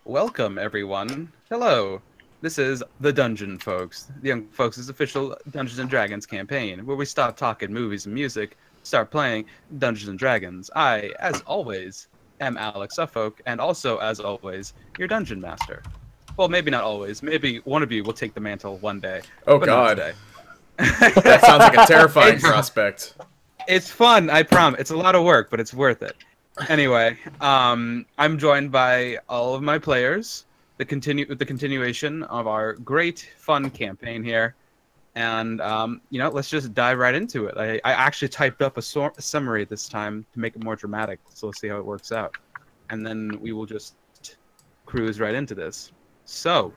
Welcome, everyone. Hello. This is the Dungeon Folks, the Young Folks' official Dungeons & Dragons campaign, where we stop talking movies and music, start playing Dungeons & Dragons. I, as always, am Alex Suffolk, and also, as always, your Dungeon Master. Well, maybe not always. Maybe one of you will take the mantle one day. Oh, but God. Not today. That sounds like a terrifying prospect. It's fun, I promise. It's a lot of work, but it's worth it. Anyway, I'm joined by all of my players. The continuation of our great fun campaign here, and let's just dive right into it. I actually typed up a summary this time to make it more dramatic, so let's see how it works out, and then we will just cruise right into this. So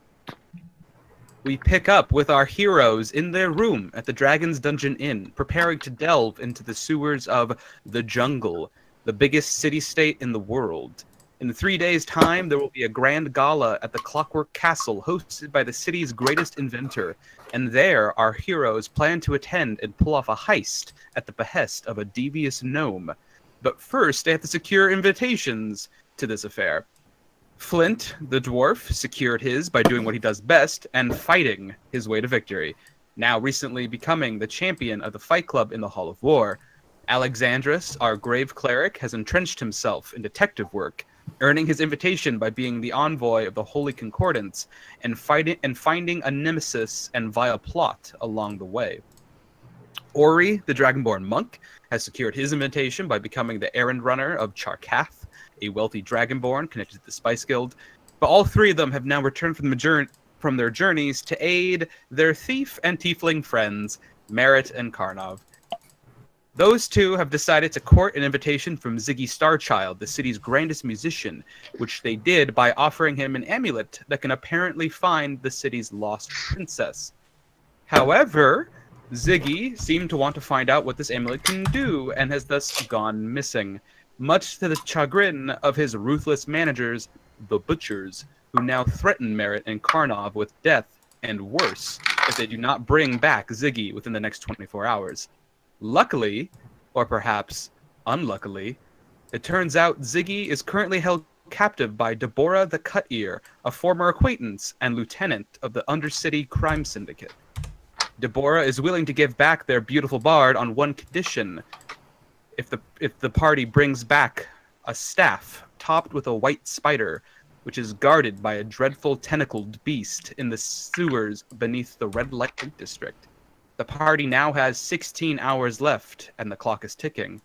we pick up with our heroes in their room at the Dragon's Dungeon Inn, preparing to delve into the sewers of the jungle, the biggest city-state in the world. In 3 days' time, there will be a grand gala at the Clockwork Castle, hosted by the city's greatest inventor. And there, our heroes plan to attend and pull off a heist at the behest of a devious gnome. But first, they have to secure invitations to this affair. Flint, the dwarf, secured his by doing what he does best and fighting his way to victory, now recently becoming the champion of the Fight Club in the Hall of War. Alexandros, our grave cleric, has entrenched himself in detective work, earning his invitation by being the envoy of the Holy Concordance and finding a nemesis and via plot along the way. Ori, the Dragonborn monk, has secured his invitation by becoming the errand runner of Charkath, a wealthy Dragonborn connected to the Spice Guild. But all three of them have now returned from their journeys to aid their thief and tiefling friends, Merritt and Karnov. Those two have decided to court an invitation from Ziggy Starchild, the city's grandest musician, which they did by offering him an amulet that can apparently find the city's lost princess. However, Ziggy seemed to want to find out what this amulet can do, and has thus gone missing, much to the chagrin of his ruthless managers, the Butchers, who now threaten Merritt and Karnov with death, and worse, if they do not bring back Ziggy within the next 24 hours. Luckily, or perhaps unluckily, it turns out Ziggy is currently held captive by Deborah the Cut-Ear, a former acquaintance and lieutenant of the Undercity Crime Syndicate. Deborah is willing to give back their beautiful bard on one condition: if the party brings back a staff topped with a white spider, which is guarded by a dreadful tentacled beast in the sewers beneath the Red Light District. The party now has 16 hours left, and the clock is ticking.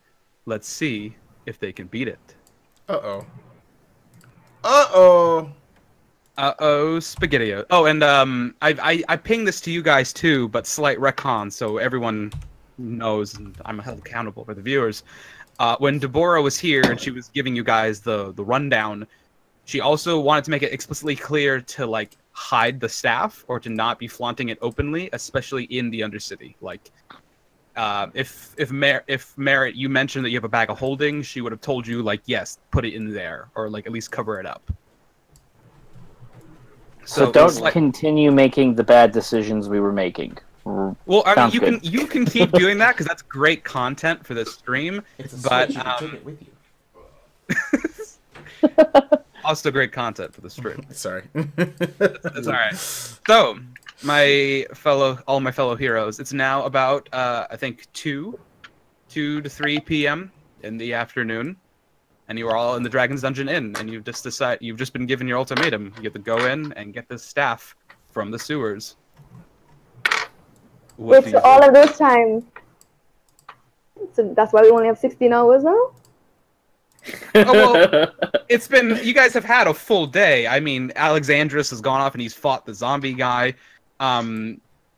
Let's see if they can beat it. Uh-oh. Uh-oh. Uh-oh, spaghetti-o. Oh, and I pinged this to you guys too, but slight retcon, so everyone knows and I'm held accountable for the viewers. When Deborah was here and she was giving you guys the rundown, she also wanted to make it explicitly clear to, like, hide the staff or to not be flaunting it openly, especially in the Undercity. Like, if Merritt, you mentioned that you have a bag of holding, she would have told you, like, yes, put it in there, or like at least cover it up. So don't continue making the bad decisions we were making. Well, I mean, you can keep doing that because that's great content for the stream. But you can take it with you. Also great content for the stream. Sorry. That's all right. So, all my fellow heroes, it's now about I think 2 to 3 p.m. in the afternoon, and you are all in the Dragon's Dungeon Inn, and you've just been given your ultimatum. You have to go in and get this staff from the sewers. It's all of this time. So that's why we only have 16 hours now? Oh, well, you guys have had a full day. I mean, Alexandros has gone off and he's fought the zombie guy.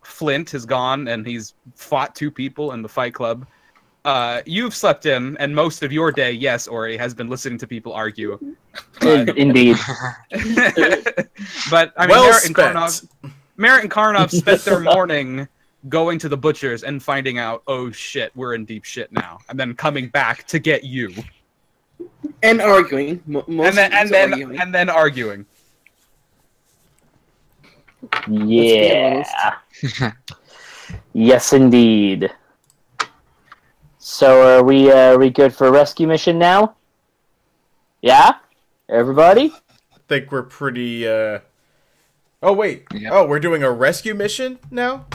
Flint has gone and he's fought 2 people in the Fight Club. You've slept in, and most of your day, yes, Ori, has been listening to people argue. Indeed. But, I mean, Merritt and Karnov spent their morning going to the Butchers and finding out, oh shit, we're in deep shit now. And then coming back to get you. And arguing. And then arguing. Yeah. Yes, indeed. So are we good for a rescue mission now? Yeah? Everybody? think we're pretty. Oh wait. Yep. Oh, we're doing a rescue mission now.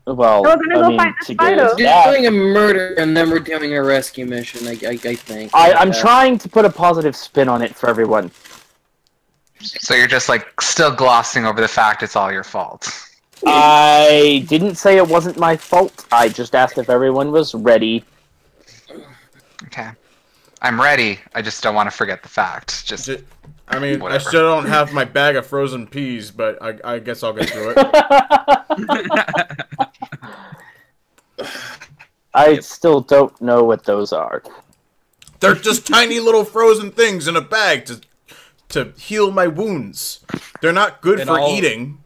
Well, We're gonna go find to the get spider. his We're dad- doing a murder and then we're doing a rescue mission. I think. I'm trying to put a positive spin on it for everyone. So you're just like still glossing over the fact it's all your fault. I didn't say it wasn't my fault. I just asked if everyone was ready. Okay. I'm ready. I just don't want to forget the fact. Just I mean, Whatever. I still don't have my bag of frozen peas, but I guess I'll get through it. I still don't know what those are. They're just tiny little frozen things in a bag to heal my wounds. They're not good And for all- eating.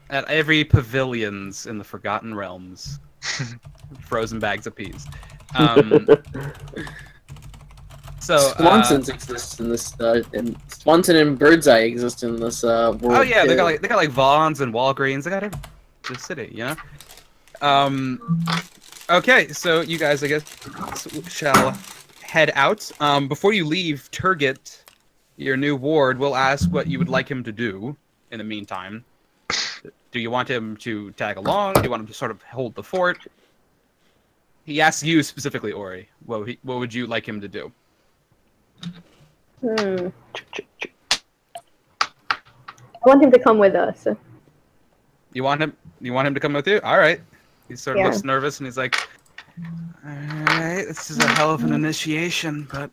At every pavilions in the Forgotten Realms, frozen bags of peas. So Swanson's exist in this, and Swanson and Birdseye exist in this world. oh yeah, too. they got like Vaughn's and Walgreens. They got every the city, you know. Okay, so you guys, I guess, shall head out. Before you leave, Turgid, your new ward, will ask what you would like him to do in the meantime. Do you want him to tag along? Do you want him to sort of hold the fort? He asks you specifically, Ori. What would you like him to do? I want him to come with us. You want him to come with you? All right. He sort of Yeah. looks nervous and he's like, "All right, this is a hell of an initiation, but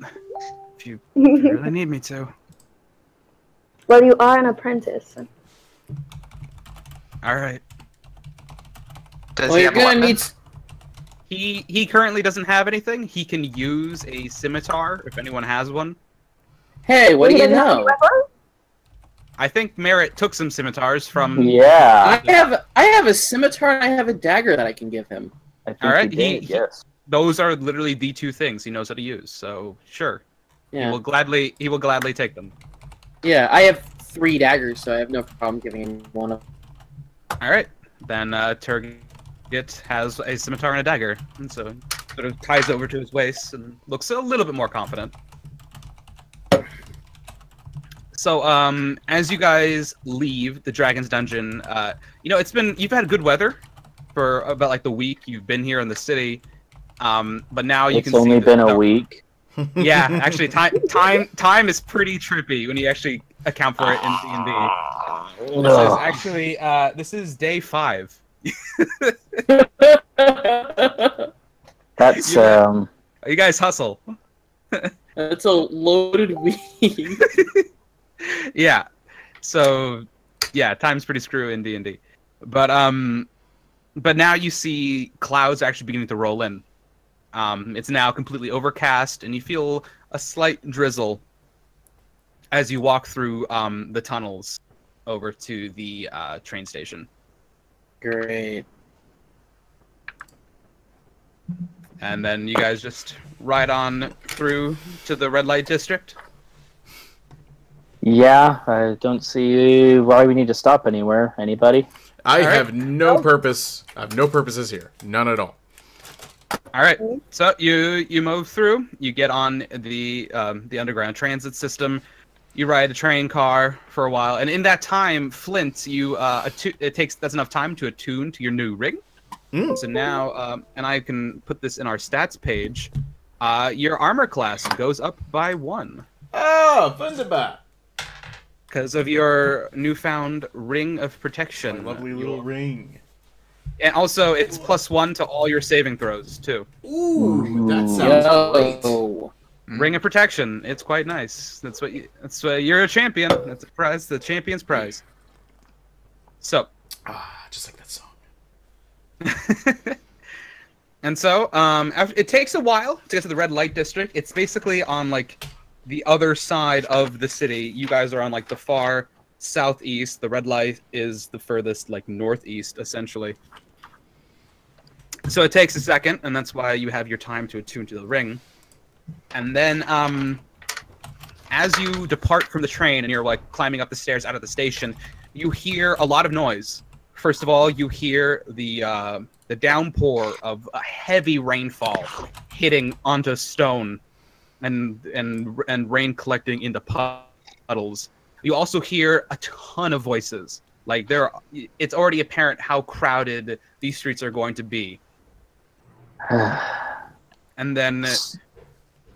if you really need me to." Well, you are an apprentice. All right. does Well, he you're have a gonna weapon? need. He currently doesn't have anything. He can use a scimitar if anyone has one. Hey, what do you doesn't have any know? weapons? I think Merritt took some scimitars from. Yeah. I have a scimitar and I have a dagger that I can give him. I think All right, you did, he- yes. Those are literally the two things he knows how to use. So sure, he Yeah, will gladly take them. yeah. I have 3 daggers, so I have no problem giving him one of. All right, then Turgid has a scimitar and a dagger, and so sort of ties over to his waist and looks a little bit more confident. So, as you guys leave the Dragon's Dungeon, you've had good weather for about like the week you've been here in the city, but now you It's can see only that been a the- week. Yeah, actually, time is pretty trippy when you actually account for it in D&D. This is actually this is day 5. That's You guys hustle. That's a loaded week. Yeah. So, yeah, time's pretty screwy in D&D. But now you see clouds actually beginning to roll in. It's now completely overcast, and you feel a slight drizzle as you walk through the tunnels over to the train station. Great. And then you guys just ride on through to the red light district. Yeah, I don't see why we need to stop anywhere. Anybody? I All right. have no purpose. I have no purposes here. None at all. All right, so you move through. You get on the underground transit system. You ride a train car for a while, and in that time, Flint, that's enough time to attune to your new ring. Mm. So now, and I can put this in our stats page. Your armor class goes up by 1 Oh, wunderbar. because of your newfound ring of protection. Lovely little ring. And also, it's +1 to all your saving throws too. Ooh, that sounds great. Yo. Ring of protection. It's quite nice. That's what you're a champion. That's a prize. The champion's prize. So, Ah, just like that song. and so, it takes a while to get to the red light district. It's basically on like the other side of the city. You guys are on like the far southeast. The red light is the furthest like northeast, essentially. So it takes a second, and that's why you have your time to attune to the ring. And then, as you depart from the train and you're like climbing up the stairs out of the station, you hear a lot of noise. First of all, you hear the downpour of a heavy rainfall hitting onto stone and rain collecting into puddles. You also hear a ton of voices. Like it's already apparent how crowded these streets are going to be. And then,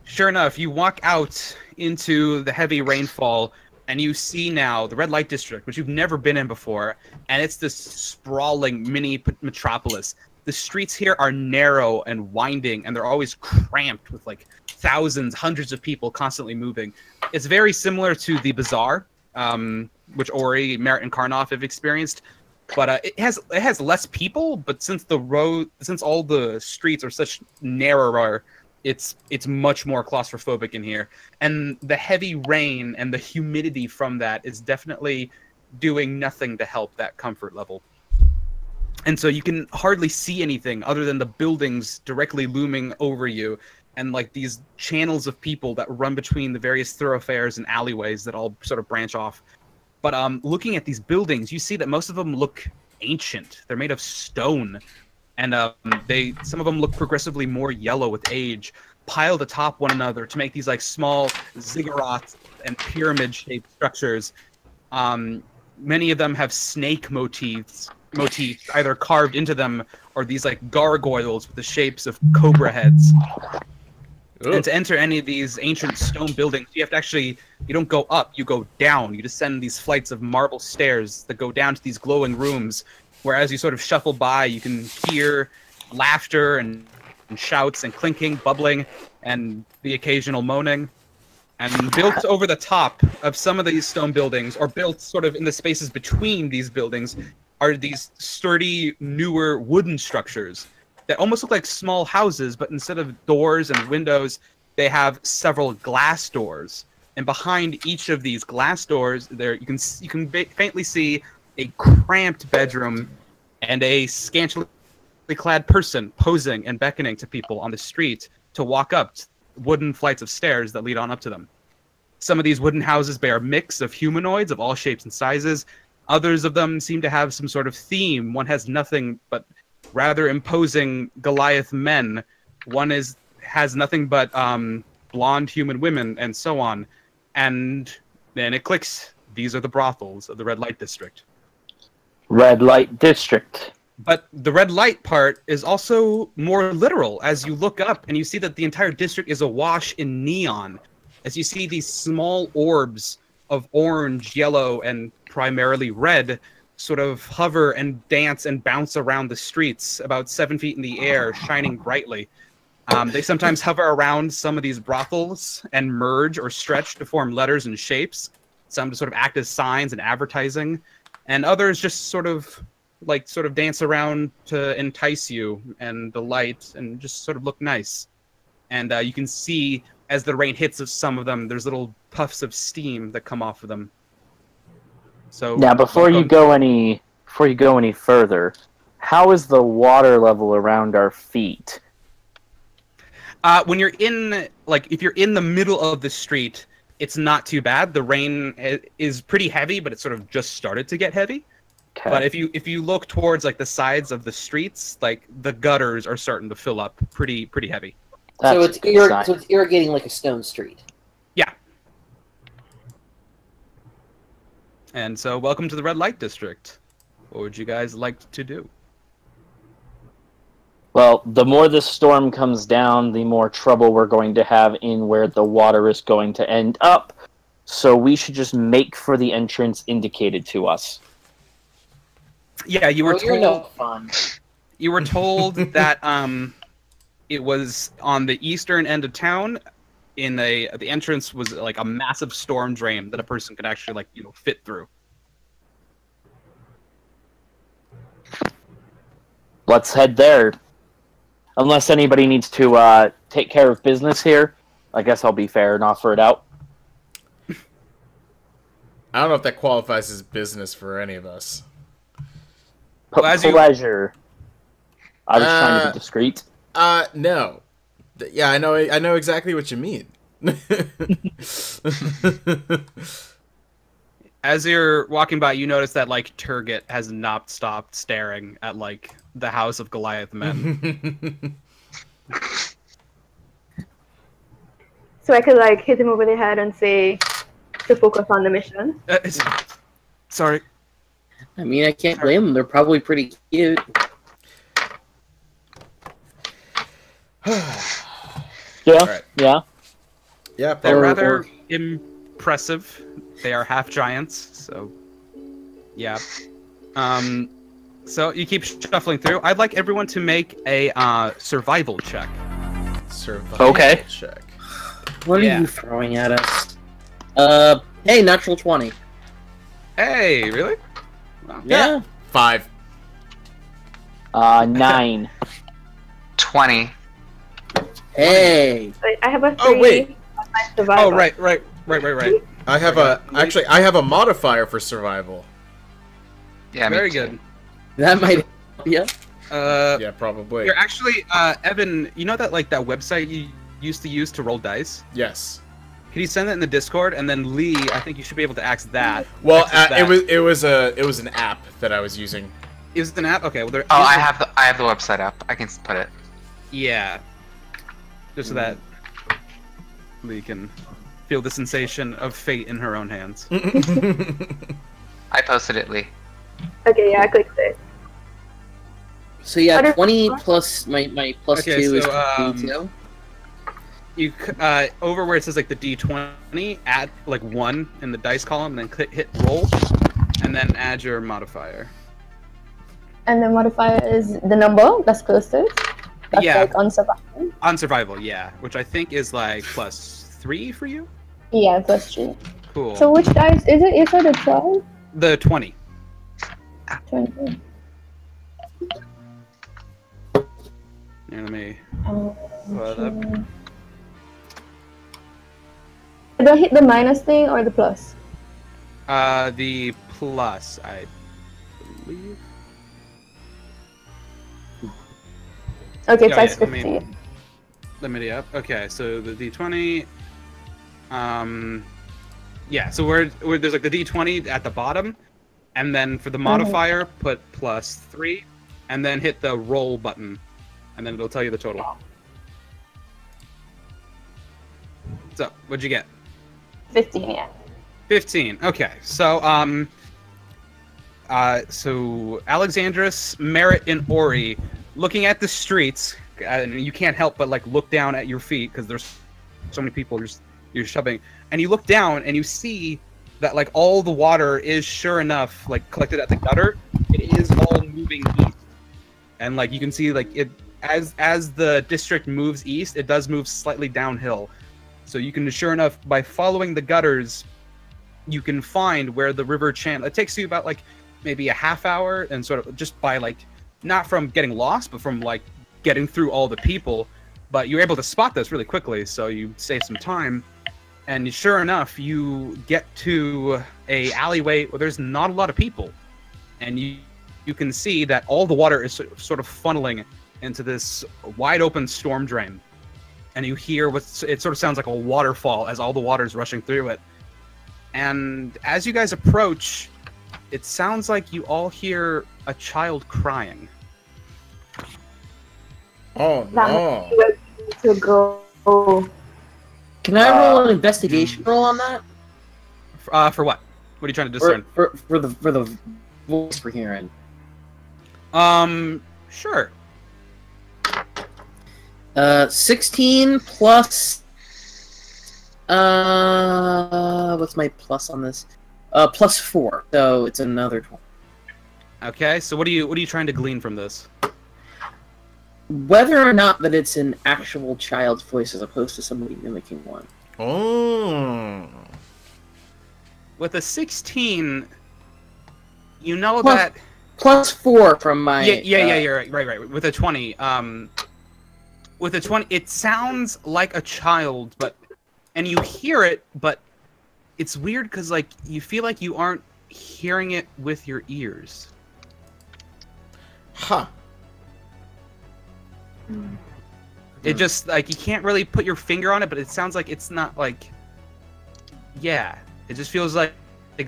sure enough, you walk out into the heavy rainfall, and you see now the red light district, which you've never been in before, and it's this sprawling mini metropolis. The streets here are narrow and winding, and they're always cramped with like thousands, hundreds of people constantly moving. It's very similar to the bazaar, which Ori, Merritt, and Karnoff have experienced, but it has less people. But since all the streets are such narrower, it's much more claustrophobic in here, and the heavy rain and the humidity from that is definitely doing nothing to help that comfort level. And so you can hardly see anything other than the buildings directly looming over you, and like these channels of people that run between the various thoroughfares and alleyways that all sort of branch off. But looking at these buildings, you see that most of them look ancient. They're made of stone, and some of them look progressively more yellow with age, piled atop one another to make these like small ziggurats and pyramid-shaped structures. Many of them have snake motifs either carved into them or these like gargoyles with the shapes of cobra heads. Ooh. And to enter any of these ancient stone buildings, you have to you don't go up, you go down. You descend these flights of marble stairs that go down to these glowing rooms, where as you sort of shuffle by, you can hear laughter and shouts and clinking, bubbling, and the occasional moaning. And built over the top of some of these stone buildings, or built sort of in the spaces between these buildings, are these sturdy, newer wooden structures that almost look like small houses, but instead of doors and windows, they have several glass doors. And behind each of these glass doors, you can faintly see a cramped bedroom and a scantily clad person posing and beckoning to people on the street to walk up wooden flights of stairs that lead on up to them. Some of these wooden houses bear a mix of humanoids of all shapes and sizes. Others of them seem to have some sort of theme. One has nothing but rather imposing Goliath men. One has nothing but blonde human women, and so on. And then it clicks. These are the brothels of the Red Light District. Red Light District. But the red light part is also more literal as you look up and you see that the entire district is awash in neon. As you see these small orbs of orange, yellow, and primarily red sort of hover and dance and bounce around the streets about 7 feet in the air, shining brightly. They sometimes hover around some of these brothels and merge or stretch to form letters and shapes. Some to sort of act as signs and advertising, and others just sort of dance around to entice you and delight and just sort of look nice. And you can see as the rain hits of some of them, there's little puffs of steam that come off of them. So now, before you go any further, how is the water level around our feet? When you're if you're in the middle of the street, it's not too bad. The rain is pretty heavy, but it sort of just started to get heavy. Okay. But if you look towards like the sides of the streets, like the gutters are starting to fill up pretty heavy. So it's irrigating like a stone street. Yeah. And so, welcome to the Red Light District. What would you guys like to do? Well, the more the storm comes down, the more trouble we're going to have in where the water is going to end up. So we should just make for the entrance indicated to us. Yeah, you were told. You're no fun. You were told that it was on the eastern end of town. The entrance was like a massive storm drain that a person could actually fit through. Let's head there. Unless anybody needs to take care of business here, I guess I'll be fair and offer it out. I don't know if that qualifies as business for any of us. Pleasure. I was trying to be discreet. No. Yeah, I know exactly what you mean. As you're walking by, you notice that Turgot has not stopped staring at the House of Goliath men. So I could like hit him over the head and say to focus on the mission. Sorry. I mean, I can't blame them. They're probably pretty cute. Yeah, Alright. yeah. Yeah, They're probably. rather impressive. They are half giants, so yeah. So you keep shuffling through. I'd like everyone to make a survival check. Survival Okay. check. What Yeah. are you throwing at us? Hey, natural 20. Hey, really? Wow. Yeah. 5. 9. 20. Hey. I have a 3 Oh, wait. on my survival. Oh, right. I have I have a modifier for survival. Yeah, me Very too. good. That might help you. Yeah, probably. You're actually, Evan, you know that like that website you used to use to roll dice? Yes. Can you send that in the Discord? And then Lee, I think you should be able to access that. Well, Access that. it was an app that I was using. Is it an app? Okay, well there Oh, is I a- have the website up. I can put it. Yeah. Just so that Lee can feel the sensation of fate in her own hands. I posted it, Lee. Okay, yeah, I clicked it. So yeah, What are- 20 plus my plus Okay, 2 is so, 22. You over where it says like the D20, add like 1 in the dice column, and then hit roll, and then add your modifier. And the modifier is the number that's closest. That's Yeah. like on survival. On survival, yeah, which I think is like +3 for you. Yeah, plus 3. Cool. So which dice is it? You said a 12? The 20. 20. Here, let me. What up? Do I hit the minus thing or the plus? The plus, I believe. Okay, Yeah, plus yeah, let me- 50. Let me up. Okay, so the D20. Yeah. So where there's like the D20 at the bottom, and then for the modifier, put +3, and then hit the roll button, and then it'll tell you the total. So what'd you get? 15, yeah. 15. Okay. So so Alexandros, Merritt, and Ori, looking at the streets, and you can't help but like look down at your feet because there's so many people you're shoving, and you look down and you see that like all the water is sure enough like collected at the gutter. It is all moving east, and like you can see like it as the district moves east, it does move slightly downhill. So you can sure enough by following the gutters, you can find where the river channel. It takes you about like maybe a half hour, and sort of just by like not from getting lost, but from like getting through all the people. But you're able to spot this really quickly, so you save some time. And sure enough, you get to a alleyway where there's not a lot of people, and you can see that all the water is sort of funneling into this wide open storm drain. And you hear it sort of sounds like a waterfall as all the water is rushing through it. And as you guys approach, it sounds like you all hear a child crying. Oh That no. might be where to go. Can I roll an investigation roll on that? For what? What are you trying to discern? For the voice we're hearing. Sure. 16 plus. What's my plus on this? Plus 4. So it's another 20. Okay, so what are you trying to glean from this? Whether or not that it's an actual child's voice as opposed to somebody mimicking one. Oh. With a 16, you know Plus- that. Plus 4 from my. Yeah, you're right. With a 20, with a 20, it sounds like a child, and you hear it, but it's weird because like you feel like you aren't hearing it with your ears. Huh. It just like you can't really put your finger on it, but it sounds like it's not like. Yeah, it just feels like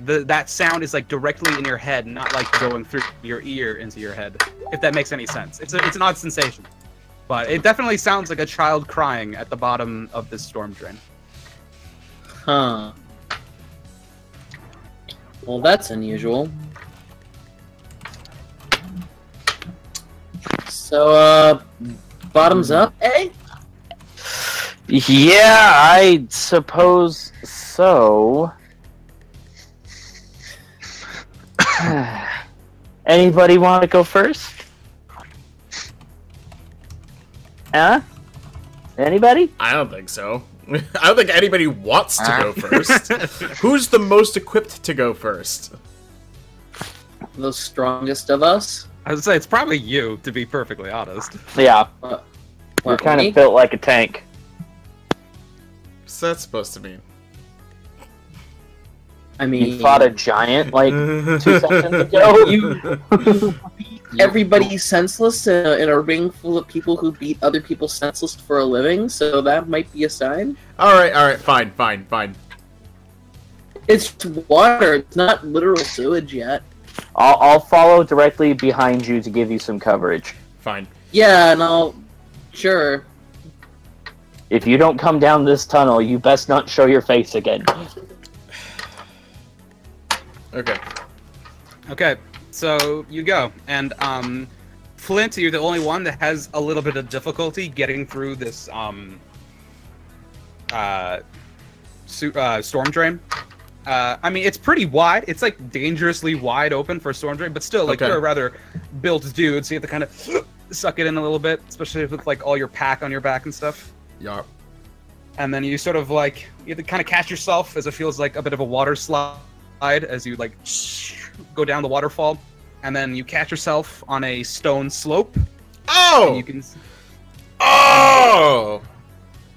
that sound is like directly in your head, not like going through your ear into your head. If that makes any sense, it's an odd sensation, but it definitely sounds like a child crying at the bottom of this storm drain. Huh. Well, that's unusual. So, bottoms up, eh? Yeah, I suppose so. Anybody want to go first? Huh? Anybody? I don't think so. I don't think anybody wants to go first. Who's the most equipped to go first? The strongest of us? I would say it's probably you, to be perfectly honest. Yeah, What, you're kind me? of built like a tank. What's that supposed to mean? I mean, You fought a giant like 2 seconds ago. you beat everybody senseless in a ring full of people who beat other people senseless for a living, so that might be a sign. Alright, fine. It's water, it's not literal sewage yet. I'll follow directly behind you to give you some coverage. Fine. Yeah, and I'll... Sure. If you don't come down this tunnel, you best not show your face again. Okay. Okay, so you go, and Flint, you're the only one that has a little bit of difficulty getting through this storm drain. I mean, it's pretty wide. It's like dangerously wide open for a storm drain, but still, like Okay. you're a rather built dude, so you have to kind of suck it in a little bit, especially with like all your pack on your back and stuff. Yup. And then you sort of like you have to kind of catch yourself as it feels like a bit of a water slide as you like go down the waterfall, and then you catch yourself on a stone slope. Oh! And you can. Oh!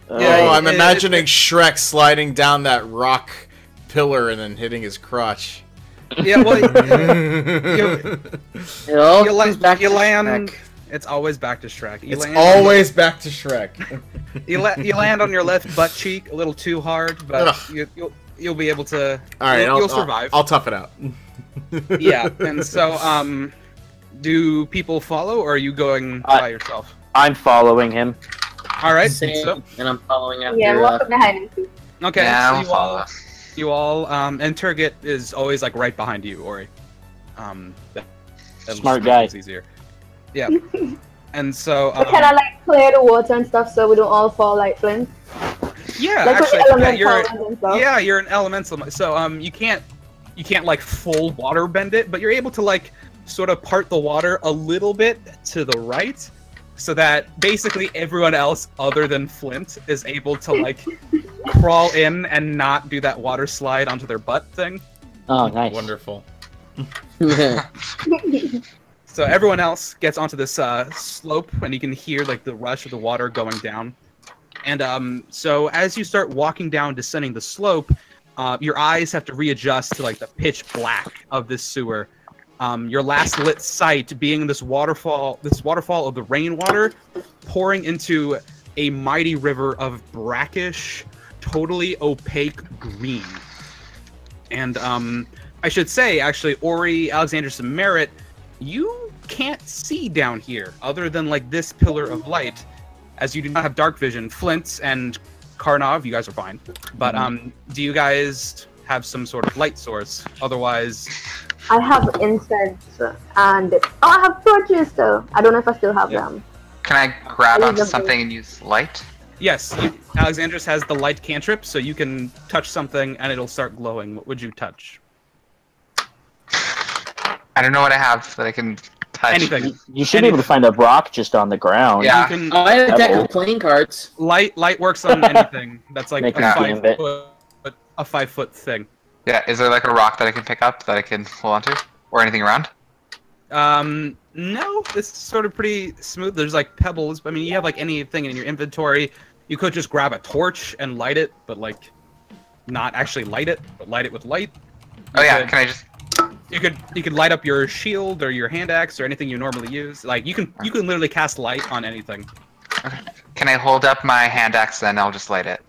Yeah, Oh, I'm it- imagining Shrek sliding down that rock pillar and then hitting his crotch. Yeah, well, It all you, comes back you to land. Shrek. It's always back to Shrek. You It's land, always back to Shrek. you land on your left butt cheek a little too hard, but Ugh. you'll be able to. Alright, you'll survive. I'll tough it out. Yeah, and so do people follow, or are you going by yourself? I'm following him. All right. Same, So, and I'm following after. Yeah, walk up behind him too. okay. Yeah, so I'll follow. you all, and Turgid is always like right behind you, Ori. That'll just Smart make guy. things easier. Yeah. And so, We kind of like clear the water and stuff so we don't all fall like Flint. yeah, Like with actually, the elemental you're and stuff. yeah, you're an elemental. So you can't like full water bend it, but you're able to like sort of part the water a little bit to the right, so that basically everyone else other than Flint is able to like crawl in and not do that water slide onto their butt thing. Oh, nice. Wonderful. So everyone else gets onto this slope, and you can hear like the rush of the water going down. And so as you start walking down, descending the slope, your eyes have to readjust to like the pitch black of this sewer. Your last lit sight being this waterfall of the rainwater pouring into a mighty river of brackish, totally opaque green. And I should say, actually, Ori, Alexandrus, and Merritt, you can't see down here other than like this pillar of light, as you do not have dark vision. Flint and Karnov, you guys are fine. But do you guys have some sort of light source? Otherwise, I have incense and I have torches though. I don't know if I still have Yeah. them. Can I grab I'll onto leave them something and use light? yes, Alexandrus has the light cantrip, so you can touch something and it'll start glowing. What would you touch? I don't know what I have that I can touch. Anything. You should be able to find a rock just on the ground. Yeah. You can I had a deck Pebble. of playing cards. light works on anything that's like Make a a 5 gambit. foot, a 5 foot thing. Yeah, is there like a rock that I can pick up that I can hold onto? Or anything around? No, this is sort of pretty smooth. There's like pebbles. I mean, you have like anything in your inventory. You could just grab a torch and light it, but like not actually light it, but light it with light. Oh yeah, could- can I just... You could light up your shield or your hand axe or anything you normally use. Like you can literally cast light on anything. Can I hold up my hand axe then? I'll just light it.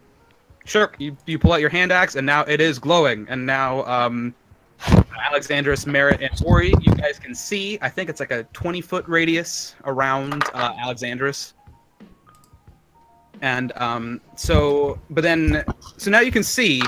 Sure, you pull out your hand axe and now it is glowing. And now Alexandrus, Merritt, and Ori, you guys can see. I think it's like a 20-foot radius around Alexandrus. And so now you can see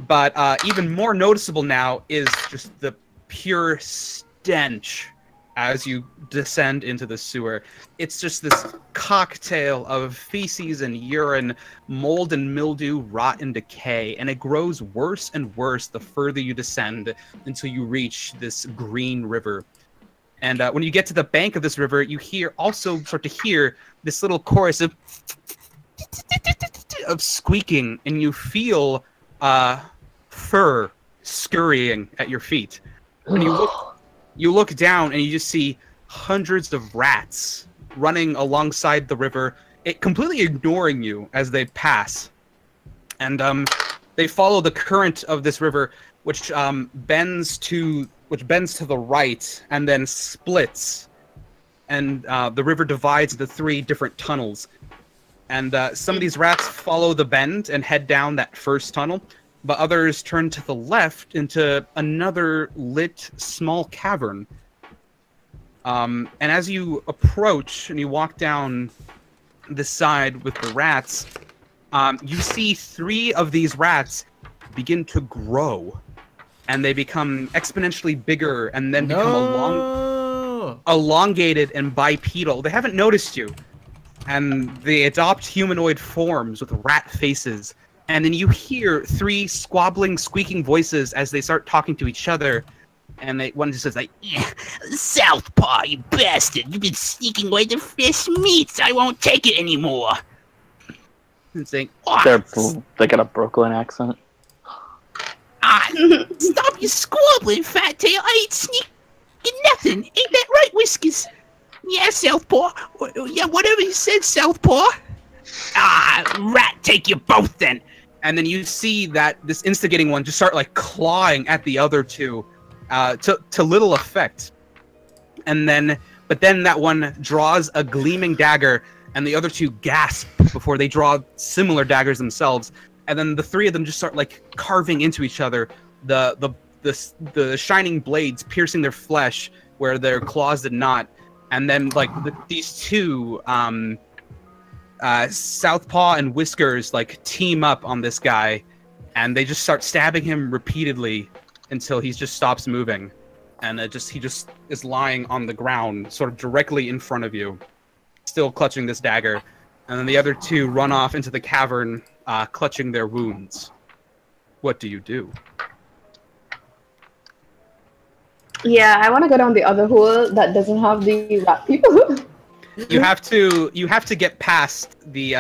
But even more noticeable now is just the pure stench as you descend into the sewer. It's just this cocktail of feces and urine, mold and mildew, rot and decay, and it grows worse and worse the further you descend until you reach this green river. And when you get to the bank of this river, you start to hear this little chorus of squeaking, and you feel fur scurrying at your feet. When you look down and you just see hundreds of rats running alongside the river, completely ignoring you as they pass. And they follow the current of this river, which bends to the right and then splits. And the river divides into 3 different tunnels. And some of these rats follow the bend and head down that first tunnel, but others turn to the left into another lit small cavern. And as you approach and you walk down the side with the rats, you see 3 of these rats begin to grow. And they become exponentially bigger and then become elongated and bipedal. They haven't noticed you. And they adopt humanoid forms with rat faces. And then you hear 3 squabbling, squeaking voices as they start talking to each other. And one just says, like, "Yeah, Southpaw, you bastard! You've been sneaking away the fresh meats! I won't take it anymore!" And saying, "Oh, they got a Brooklyn accent. Stop your squabbling, fat tail! I ain't sneaking nothing! Ain't that right, Whiskers? Yeah, Southpaw. Yeah, whatever you said, Southpaw. Rat, take you both then." And then you see that this instigating one just start like clawing at the other 2, to little effect. But then that one draws a gleaming dagger, and the other 2 gasp before they draw similar daggers themselves. And then the 3 of them just start like carving into each other. The shining blades piercing their flesh where their claws did not. And then like these 2, Southpaw and Whiskers, like team up on this guy, and they just start stabbing him repeatedly until he just stops moving, and he just is lying on the ground, sort of directly in front of you, still clutching this dagger. And then the other 2 run off into the cavern, clutching their wounds. What do you do? Yeah, I want to go down the other hole that doesn't have the rat people. You have to get past the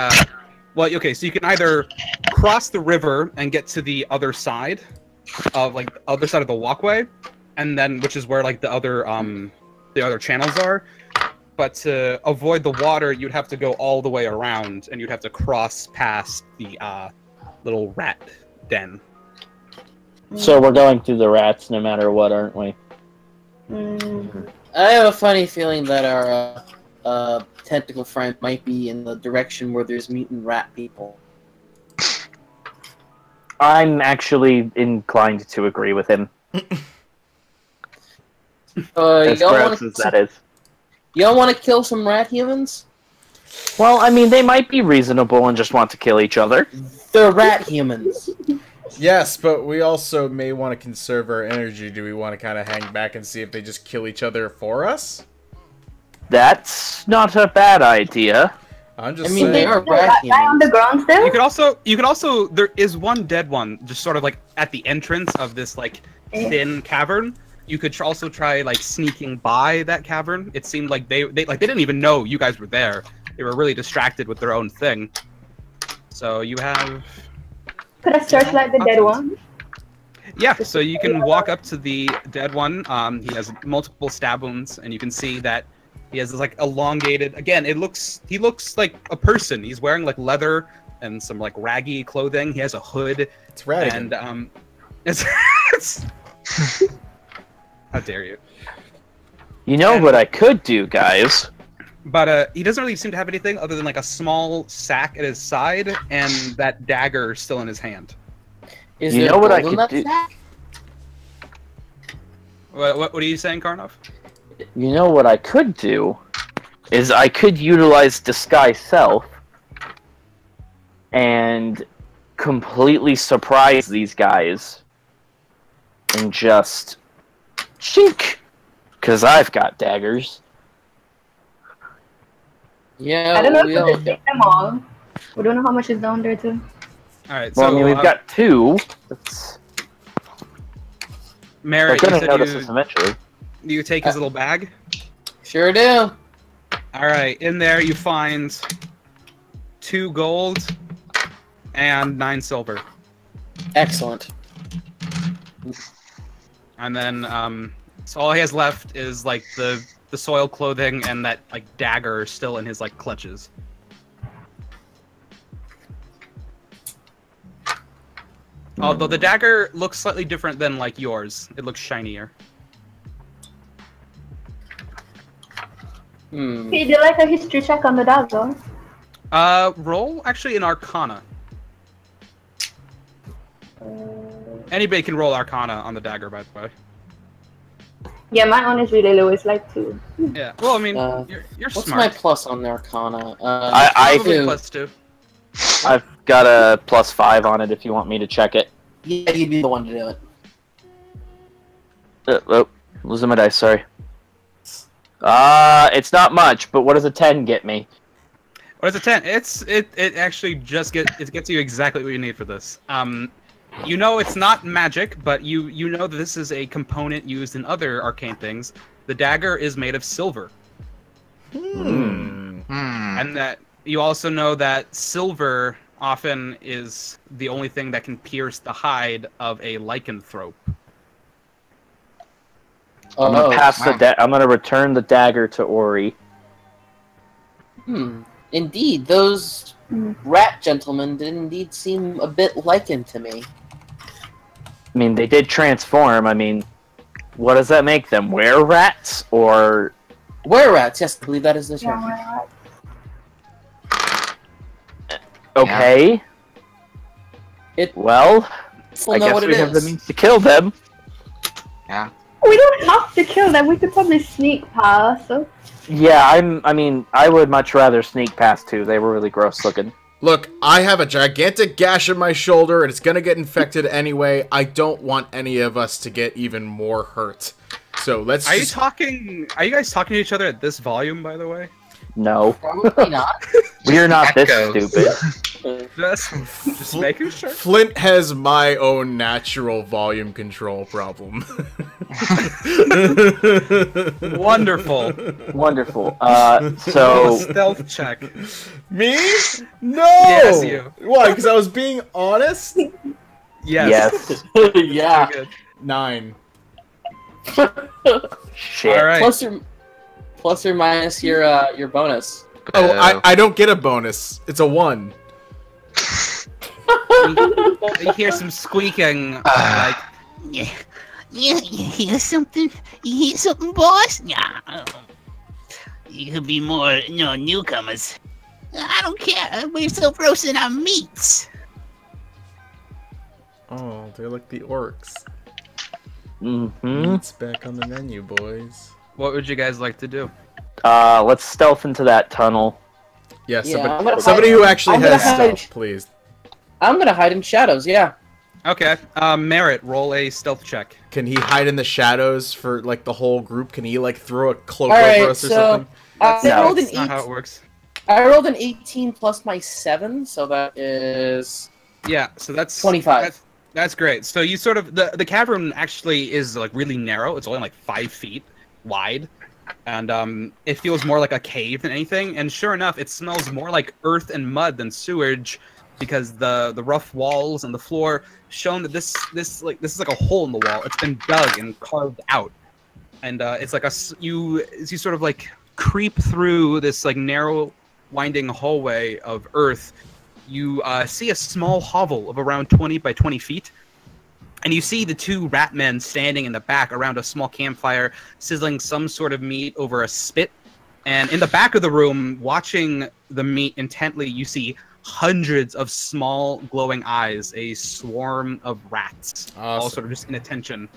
well, okay, so you can either cross the river and get to the other side of the walkway, and then which is where like the other channels are. But to avoid the water, you'd have to go all the way around, and you'd have to cross past the little rat den. So we're going through the rats no matter what, aren't we? I have a funny feeling that our tentacle friend might be in the direction where there's mutant rat people. I'm actually inclined to agree with him. As gross as that is. You don't want to kill some rat humans? Well, I mean, they might be reasonable and just want to kill each other. They're rat humans. Yes, but we also may want to conserve our energy. Do we want to kind of hang back and see if they just kill each other for us? That's not a bad idea. I'm just I mean, saying. they are rat humans. Guy on the ground still? You could also there is one dead one just sort of like at the entrance of this like thin cavern. You could also try like sneaking by that cavern. It seemed like they didn't even know you guys were there. They were really distracted with their own thing. So you have. Could I searchlight the dead one? Yeah, so you can walk up to the dead one. He has multiple stab wounds, and you can see that he has this like elongated. Again, he looks like a person. He's wearing like leather and some like raggy clothing. He has a hood. It's rad. And it's how dare you? You know what I could do, guys? But he doesn't really seem to have anything other than like a small sack at his side and that dagger still in his hand. Is You there know what I gold in could that do? sack? What are you saying, Karnov? You know what I could do? Is I could utilize disguise self and completely surprise these guys and just chink, because I've got daggers. Yeah, I don't know if we we'll... just take them all. We don't know how much is down there too. All right. Well, So I mean, we've got 2. That's... Merritt, They're you gonna notice said this eventually. you take his little bag. Sure do. All right. In there, you find 2 gold and 9 silver, Excellent. and then so all he has left is like the soiled clothing and that like dagger still in his like clutches. Although the dagger looks slightly different than like yours. It looks shinier. Hey, do you like a history check on the dagger? Roll actually an Arcana. Anybody can roll Arcana on the dagger, by the way. Yeah, my own is really low. It's like 2. Yeah. Well, I mean, you're What's smart. my plus on the Arcana? I Probably do. +2. I've got a +5 on it if you want me to check it. Yeah, you'd be the one to do it. Oh, losing my dice, sorry. It's not much, but what does a 10 get me? What is a 10? It actually just gets you exactly what you need for this. You know it's not magic, but you know that this is a component used in other arcane things. The dagger is made of silver. And that you also know that silver often is the only thing that can pierce the hide of a lycanthrope. I'm gonna pass I'm gonna return the dagger to Ori. Indeed, those rat gentlemen did indeed seem a bit likened to me. I mean, they did transform. I mean, what does that make them? Were-rats? Or... Were-rats, yes, I believe that is the term. Okay. Well, I guess we have the means to kill them. Yeah. We don't have to kill them. We could probably sneak past. So. Yeah, I mean, I would much rather sneak past 2. They were really gross looking. Look, I have a gigantic gash in my shoulder, and it's gonna get infected anyway. I don't want any of us to get even more hurt. So let's. Are you guys talking to each other at this volume, by the way? No. Probably not. We are not this Echoes. stupid. Just making sure. Flint has my own natural volume control problem. Wonderful. Wonderful. So... Stealth check. Me? No! Yes, you. Why? Because I was being honest? Yes. Yeah. Good. 9. Shit. All right. Plus or minus your bonus. Oh, I don't get a bonus. It's a 1. You hear some squeaking, like, Yeah, you hear something? You hear something, boss? Yeah. You could be more, newcomers. I don't care. We're still roasting our meats. Oh, they're like the orcs. Mm-hmm. It's back on the menu, boys. what would you guys like to do? Let's stealth into that tunnel. Yeah, Yeah, somebody who actually I'm gonna has hide. stealth, please. I'm gonna hide in shadows, yeah. Okay. Merritt, roll a stealth check. Can he hide in the shadows for, like, the whole group? Can he, like, throw a cloak Alright, over us or so something? I rolled an That's not how it works. I rolled an 18 plus my 7, so that is Yeah, so that's 25. That's great. So you sort of the cavern actually is like really narrow. It's only like 5 feet wide, and it feels more like a cave than anything. And sure enough, it smells more like earth and mud than sewage, because the rough walls and the floor shown that this is like a hole in the wall. It's been dug and carved out, and it's like you sort of like creep through this like narrow, winding hallway of earth. You see a small hovel of around 20 by 20 feet, and you see the 2 rat men standing in the back around a small campfire, sizzling some sort of meat over a spit. And in the back of the room, watching the meat intently, you see hundreds of small glowing eyes, a swarm of rats, all sort of just in attention.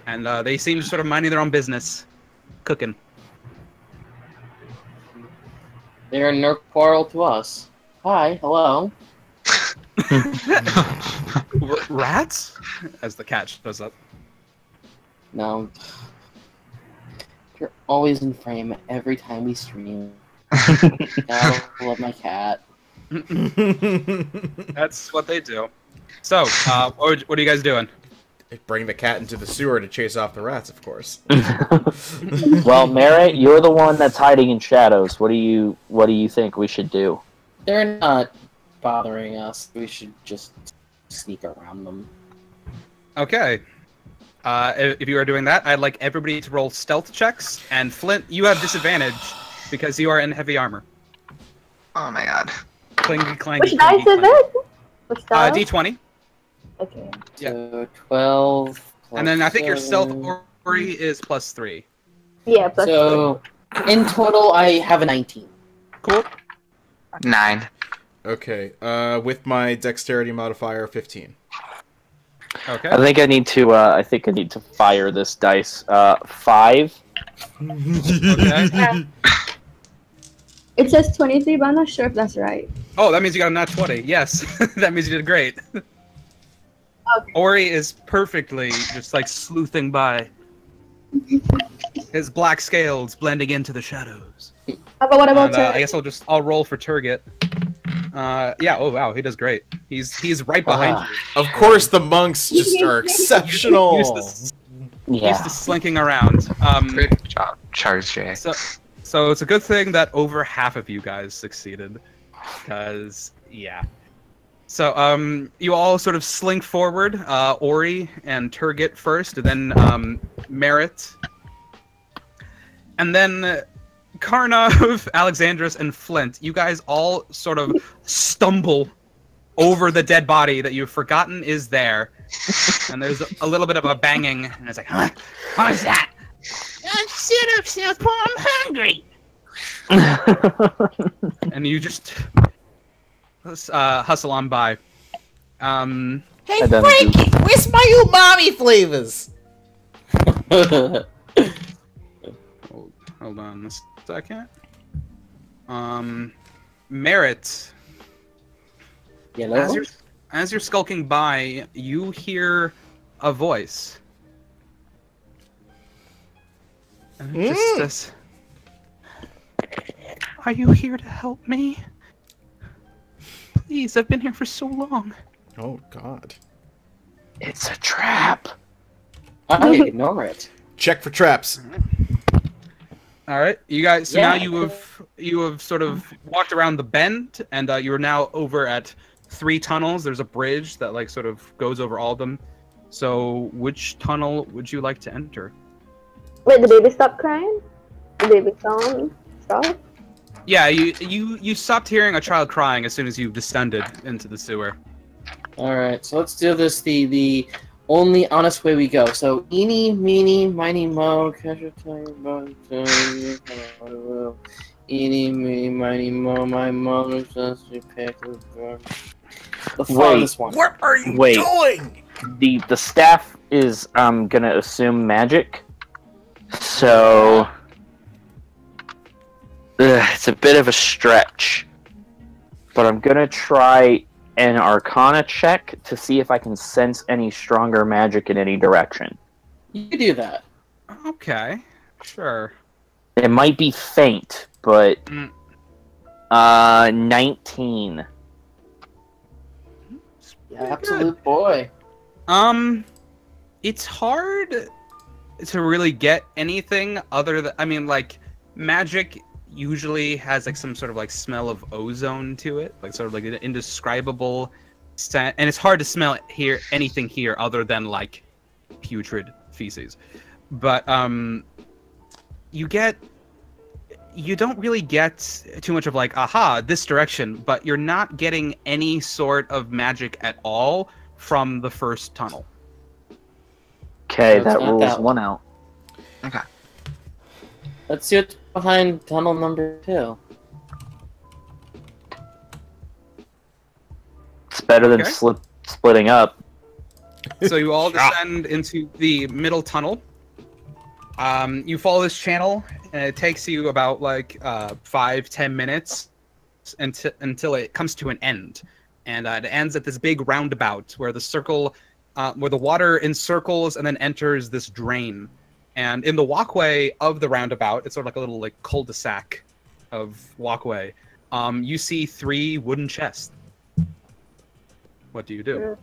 And they seem sort of minding their own business, cooking. They're no quarrel to us. Hi, hello. Rats? As the cat shows up. No. You're always in frame every time we stream. I love my cat. That's what they do. So, what are you guys doing? Bring the cat into the sewer to chase off the rats, of course. Well, Merritt, you're the one that's hiding in shadows. What do you think we should do? They're not bothering us. We should just sneak around them. Okay. If you are doing that, I'd like everybody to roll stealth checks. And Flint, you have disadvantage because you are in heavy armor. Oh my god. Clingy, clangy, Which clingy, dice is clangy. it? Which dice? D20. Okay. So 12. And then I think your stealth 7. Ori is +3. Yeah, plus So in total, I have a 19. Cool. 9. Okay, with my dexterity modifier, 15. Okay. I think I need to fire this dice. 5. Okay. Yeah. It says 23, but I'm not sure if that's right. Oh, that means you got a nat 20. Yes. That means you did great. Okay. Ori is perfectly just like sleuthing by. His black scales blending into the shadows. But what about And, I guess I'll roll for Turget. Yeah, oh wow, he does great. He's right behind you. Of course, the monks just are exceptional. Used Yeah. to slinking around. Good job, Charles J. So it's a good thing that over half of you guys succeeded. Because, yeah. So, you all sort of slink forward, Ori and Turget first, and then, Merritt. And then Karnov, Alexandros, and Flint, you guys all sort of stumble over the dead body that you've forgotten is there. And there's a little bit of a banging, and it's like, huh? What was that? Sit up, Southpaw. I'm hungry. And you just hustle on by. Hey, I done Frankie, where's my umami flavors? Hold on a second. Merritt, Yellow? as you're skulking by, you hear a voice. And it just says, "Are you here to help me? Please, I've been here for so long." Oh, God. It's a trap. I ignore it. Check for traps. All right, you guys. So Yeah. now you have sort of walked around the bend, and you are now over at 3 tunnels. There's a bridge that like sort of goes over all of them. So, which tunnel would you like to enter? Wait, the baby stopped crying? The baby song stopped? Yeah, you stopped hearing a child crying as soon as you descended into the sewer. Alright, so let's do this the only honest way we go. So, eeny, meeny, miny, mo, catch a tiger by the tail. Eeny, meeny, miny, mo, my mother says she picked the bird. The farthest one. What are you Wait. doing? The staff is gonna assume magic. So it's a bit of a stretch. But I'm gonna try an Arcana check to see if I can sense any stronger magic in any direction. You can do that. Okay, sure. It might be faint, but 19. Absolute boy. It's hard to really get anything other than, I mean, like, magic usually has like some sort of like smell of ozone to it, like sort of like an indescribable scent, and it's hard to smell anything here other than like putrid feces. But you don't really get too much of like, aha, this direction, but you're not getting any sort of magic at all from the first tunnel. Okay, So that it's not rules that one out. Okay. Let's see what's behind tunnel number 2. It's better than Okay. splitting up. So you all descend into the middle tunnel. You follow this channel, and it takes you about like 5-10 minutes until it comes to an end. and it ends at this big roundabout where where the water encircles and then enters this drain. And in the walkway of the roundabout, it's sort of like a little like cul-de-sac of walkway. You see 3 wooden chests. What do you do?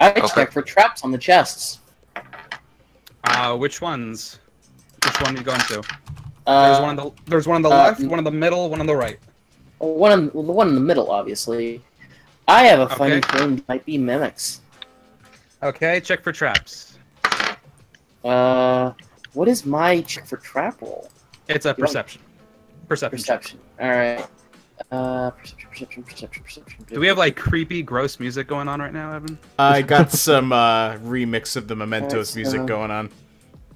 I check for traps on the chests. Which ones? Which one are you going to? There's one on the left, one in the middle, one on the right. The one in the middle, obviously. I have a funny feeling it might be mimics. Okay, check for traps. What is my check for trap roll? It's a perception. Perception. Alright. Perception. Do we have like creepy, gross music going on right now, Evan? I got some remix of the Mementos music going on.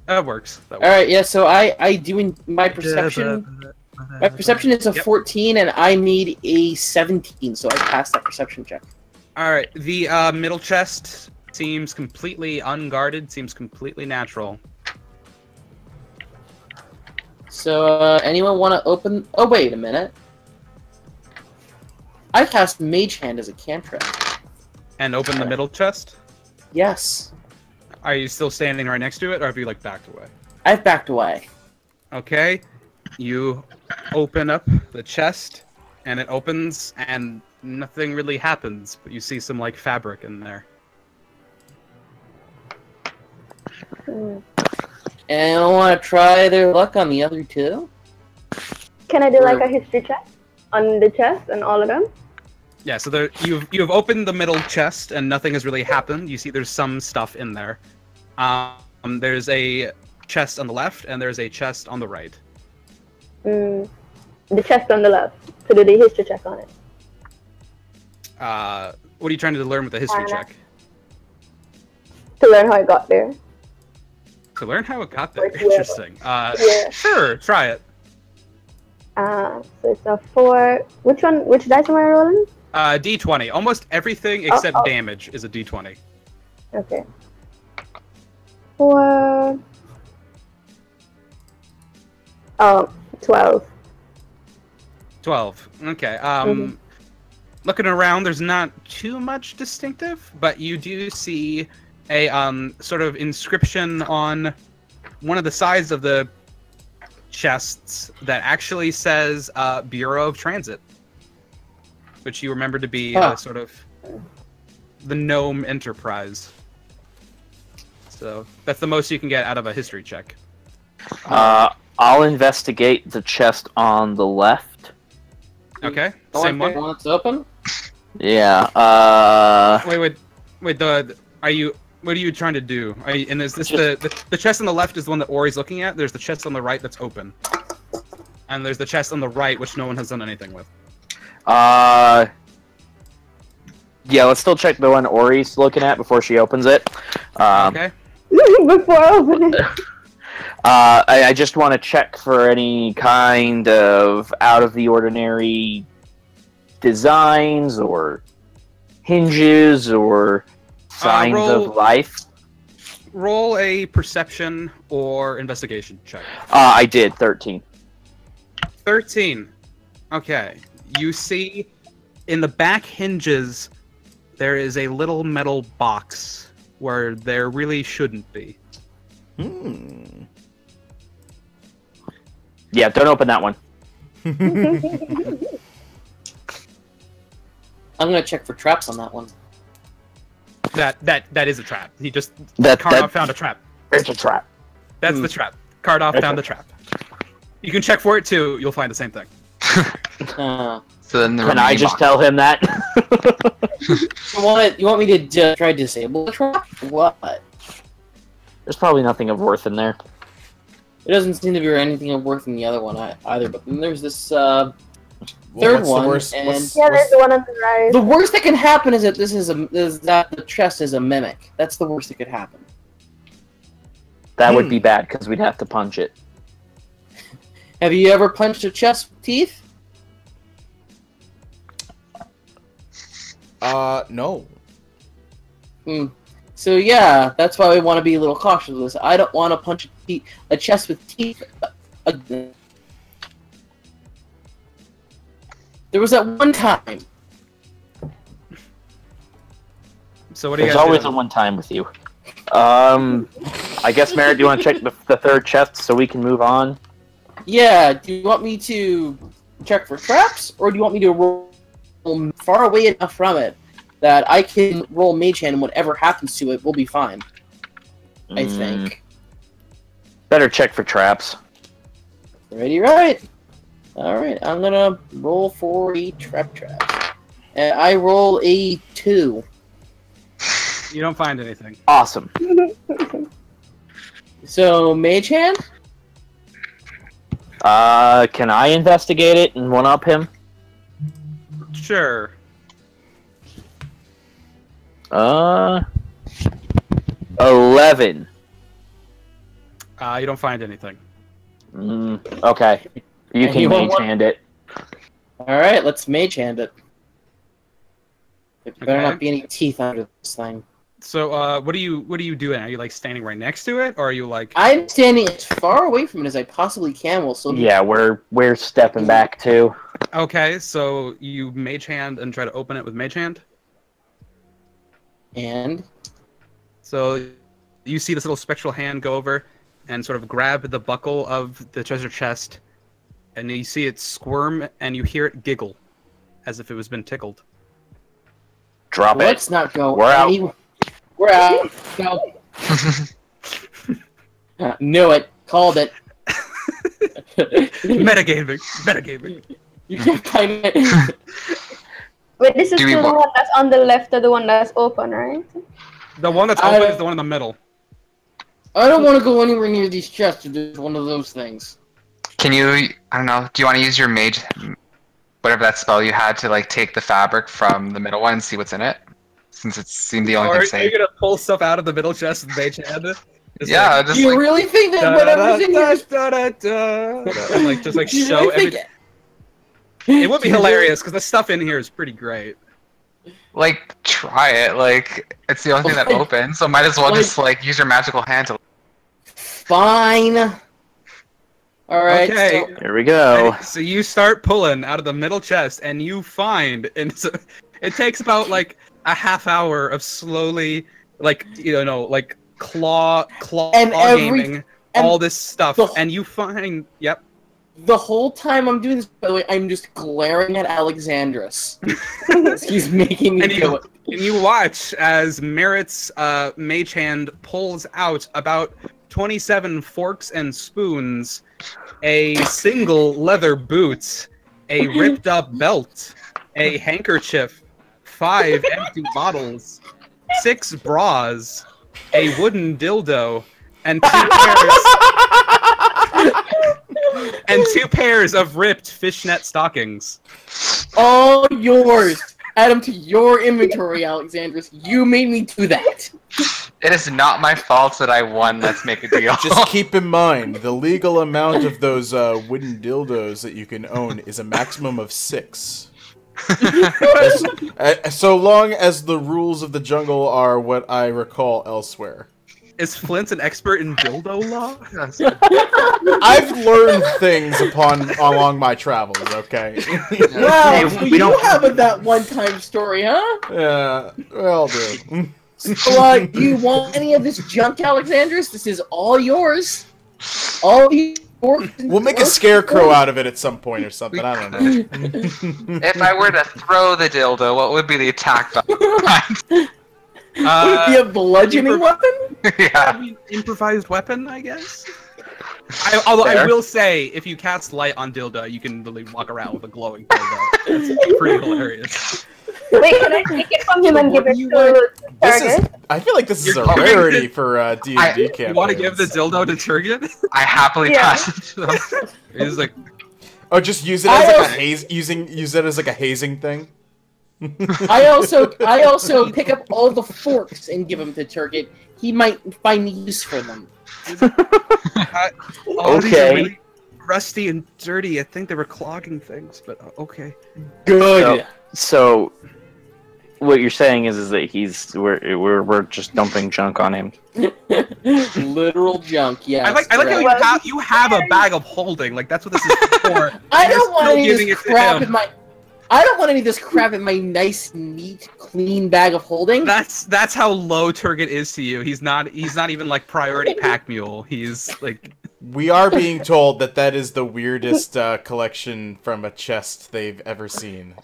That works. Alright, yeah, so I do my perception. My perception is a 14, and I need a 17, so I pass that perception check. Alright, the middle chest seems completely unguarded, seems completely natural. So, anyone want to open... Oh, wait a minute. I cast Mage Hand as a cantrip. And open the middle chest? Yes. Are you still standing right next to it, or have you, like, backed away? I've backed away. Okay. You open up the chest, and it opens, and nothing really happens, but you see some, like, fabric in there. And I want to try their luck on the other 2? Can I do like a history check on the chest and all of them? Yeah, so you've opened the middle chest, and nothing has really happened. You see there's some stuff in there. There's a chest on the left, and there's a chest on the right. The chest on the left. So do the history check on it. What are you trying to learn with the history check? To learn how it got there. To learn how it got there? Like, Interesting. yeah. Sure, try it. So it's a 4. Which one? Which dice am I rolling? D20. Almost everything except damage is a D20. Okay. 4. 12. 12. Okay. Looking around, there's not too much distinctive, but you do see a sort of inscription on one of the sides of the chests that actually says Bureau of Transit, which you remember to be sort of the Gnome Enterprise. So that's the most you can get out of a history check. I'll investigate the chest on the left. Okay, same one. The one that's open? Yeah. Wait. What are you trying to do? And is this the chest on the left is the one that Ori's looking at? There's the chest on the right that's open. And there's the chest on the right which no one has done anything with. Yeah, let's still check the one Ori's looking at before she opens it. Okay. Before opening. I just want to check for any kind of out of the ordinary designs or hinges or signs of life. Roll a perception or investigation check. I did 13. 13. Okay. You see in the back hinges there is a little metal box where there really shouldn't be. Yeah, don't open that one. I'm gonna check for traps on that one. That is a trap. He just Karnov found a trap. It's a trap. That's the trap. Karnov found the trap. You can check for it too. You'll find the same thing. Uh, So then Can I just tell him that? you want me to try to disable the trap? What? There's probably nothing of worth in there. It doesn't seem to be anything of worth in the other one either. But then there's this third one, and Yeah, there's the one on the right. the worst that can happen is that that the chest is a mimic. That's the worst that could happen. That would be bad because we'd have to punch it. Have you ever punched a chest with teeth? No. So yeah, that's why we want to be a little cautious with this. I don't want to punch a chest with teeth. There was that one time So what do you There's guys always do? a one time with you. I guess, Merritt, do you want to check the third chest so we can move on? Yeah, do you want me to check for traps, or do you want me to roll far away enough from it that I can roll Mage Hand and whatever happens to it will be fine? I think. Better check for traps. Ready, right? Alright, I'm gonna roll for a trap. And I roll a 2. You don't find anything. Awesome. So, Mage Hand? Can I investigate it and one-up him? Sure. 11. You don't find anything. Okay. You And can you want Mage one? Hand it. Alright, let's Mage Hand it. There better Okay. not be any teeth under this thing. So, what are you doing? Are you like standing right next to it, or are you like? I'm standing as far away from it as I possibly can while still Yeah, we're stepping back too. Okay, so you mage hand and try to open it with mage hand. And So you see this little spectral hand go over and sort of grab the buckle of the treasure chest, and you see it squirm, and you hear it giggle, as if it was been tickled. Drop let's it. not go. We're out. We're out. Go. Knew it. Called it. Metagaming. You can't find it. Wait, this is Do we still the wa- one that's on the left or the one that's open, right? The one that's I open don't- is the one in the middle. I don't want to go anywhere near these chests. It's one of those things. Can you? I don't know. Do you want to use your mage, whatever that spell you had, to like take the fabric from the middle one and see what's in it? Since it seemed the only Or thing are you safe. gonna pull stuff out of the middle chest with mage hand? Just Yeah, like, just Do you like really think that whatever's in here is... and like just like Do you show really everything. It would be hilarious because the stuff in here is pretty great. like try it. Like it's the only thing that Like- opens, so might as well like- just like use your magical hand to. Fine. Alright, Okay. so... Here we go. So you start pulling out of the middle chest, and you find, and so it takes about like a half hour of slowly, like like claw And every- gaming and all this stuff, the- and you find, yep. The whole time I'm doing this, by the way, I'm just glaring at Alexandros. He's making me And do it. And you watch as Merritt's mage hand pulls out about 27 forks and spoons, a single leather boot, a ripped up belt, a handkerchief, 5 empty bottles, 6 bras, a wooden dildo, and 2 pairs of ripped fishnet stockings. All yours. Add them to your inventory, Alexandros. You made me do that. It is not my fault that I won. Let's make a deal. Just keep in mind, the legal amount of those wooden dildos that you can own is a maximum of 6. So long as the rules of the jungle are what I recall elsewhere. Is Flint an expert in dildo law? I've learned things along my travels, okay? Wow, Hey, so we you don't- have a that one-time story, huh? Yeah, well, dude. So, do you want any of this junk, Alexandros? This is all yours. All yours. We'll make a scarecrow out of it at some point or something, I don't know. If I were to throw the dildo, what would be the attack value? Would it be a bludgeoning weapon? Yeah. Improvised weapon, I guess. Although I Fair. will say, if you cast light on dildo, you can literally walk around with a glowing dildo. It's pretty hilarious. Wait, can I take it from him and give it You to This is, Target? I feel like this is You're a giving rarity it- for D&D I- campaigns. You want to give the dildo to Turget? I happily Yeah. pass it to them. He's like, Oh, just use it as like a use it as like a hazing thing. I also pick up all the forks and give them to Turget. He might find use for them. these are Okay. really rusty and dirty. I think they were clogging things, but okay. Good. So what you're saying is that we're just dumping junk on him. Literal junk. Yeah. I like how you have a bag of holding. Like that's what this is for. I You're don't want still any of giving this it to crap him. in my. I don't want any of this crap in my nice, neat, clean bag of holding. That's how low Turget is to you. He's not even like priority pack mule. He's like. We are being told that is the weirdest collection from a chest they've ever seen.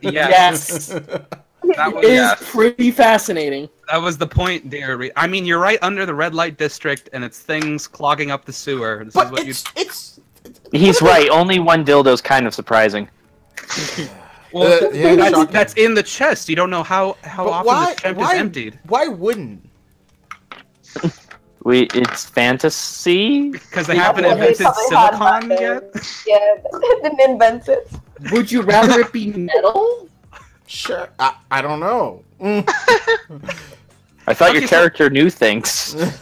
Yes. That was, It is pretty fascinating. That was the point, dear. I mean, you're right under the red light district, and it's things clogging up the sewer. This is what it's He's right. Only one dildo's kind of surprising. Well, yeah, that's in the chest. You don't know how often this chest is emptied. Why wouldn't? It's fantasy? Because they haven't invented silicon yet? Yeah, they didn't invent it. Would you rather it be metal? Sure. I don't know. I thought your character knew things.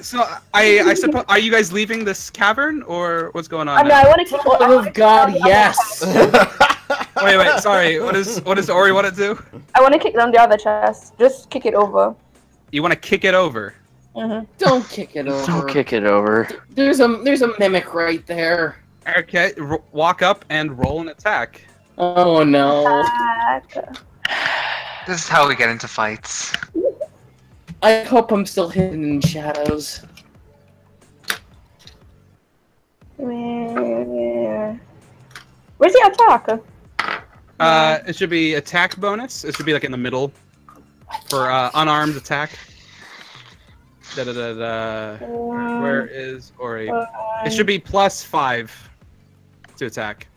So, I suppose, are you guys leaving this cavern, or what's going on? No, I want to. Oh God, yes. Wait, sorry. What does Ori want to do? I want to kick down the other chest. Just kick it over. You want to kick it over? Don't kick it over. Don't kick it over. There's a mimic right there. Okay, walk up and roll an attack. Oh no. This is how we get into fights. I hope I'm still hidden in shadows. Where's the attack? It should be attack bonus. It should be like in the middle for unarmed attack. Where is Ori? It should be +5 to attack.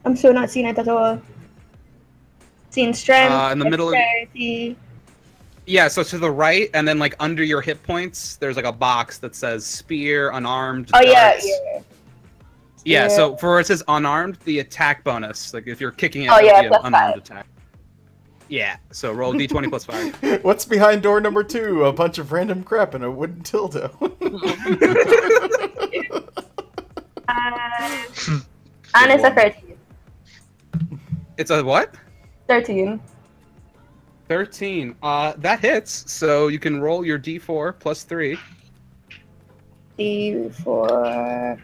I'm still not seeing it at all. Seeing strength. In the middle. Yeah, so to the right, and then like under your hit points, there's like a box that says spear, unarmed. Oh darts. yeah. So for where it says unarmed, the attack bonus, like if you're kicking it, Oh, yeah, it'd be an +5. unarmed attack. Yeah, so roll d20 +5. What's behind door number 2? A bunch of random crap and a wooden dildo. And it's a 13. It's a what? 13. 13. That hits, so you can roll your d4 +3. D4.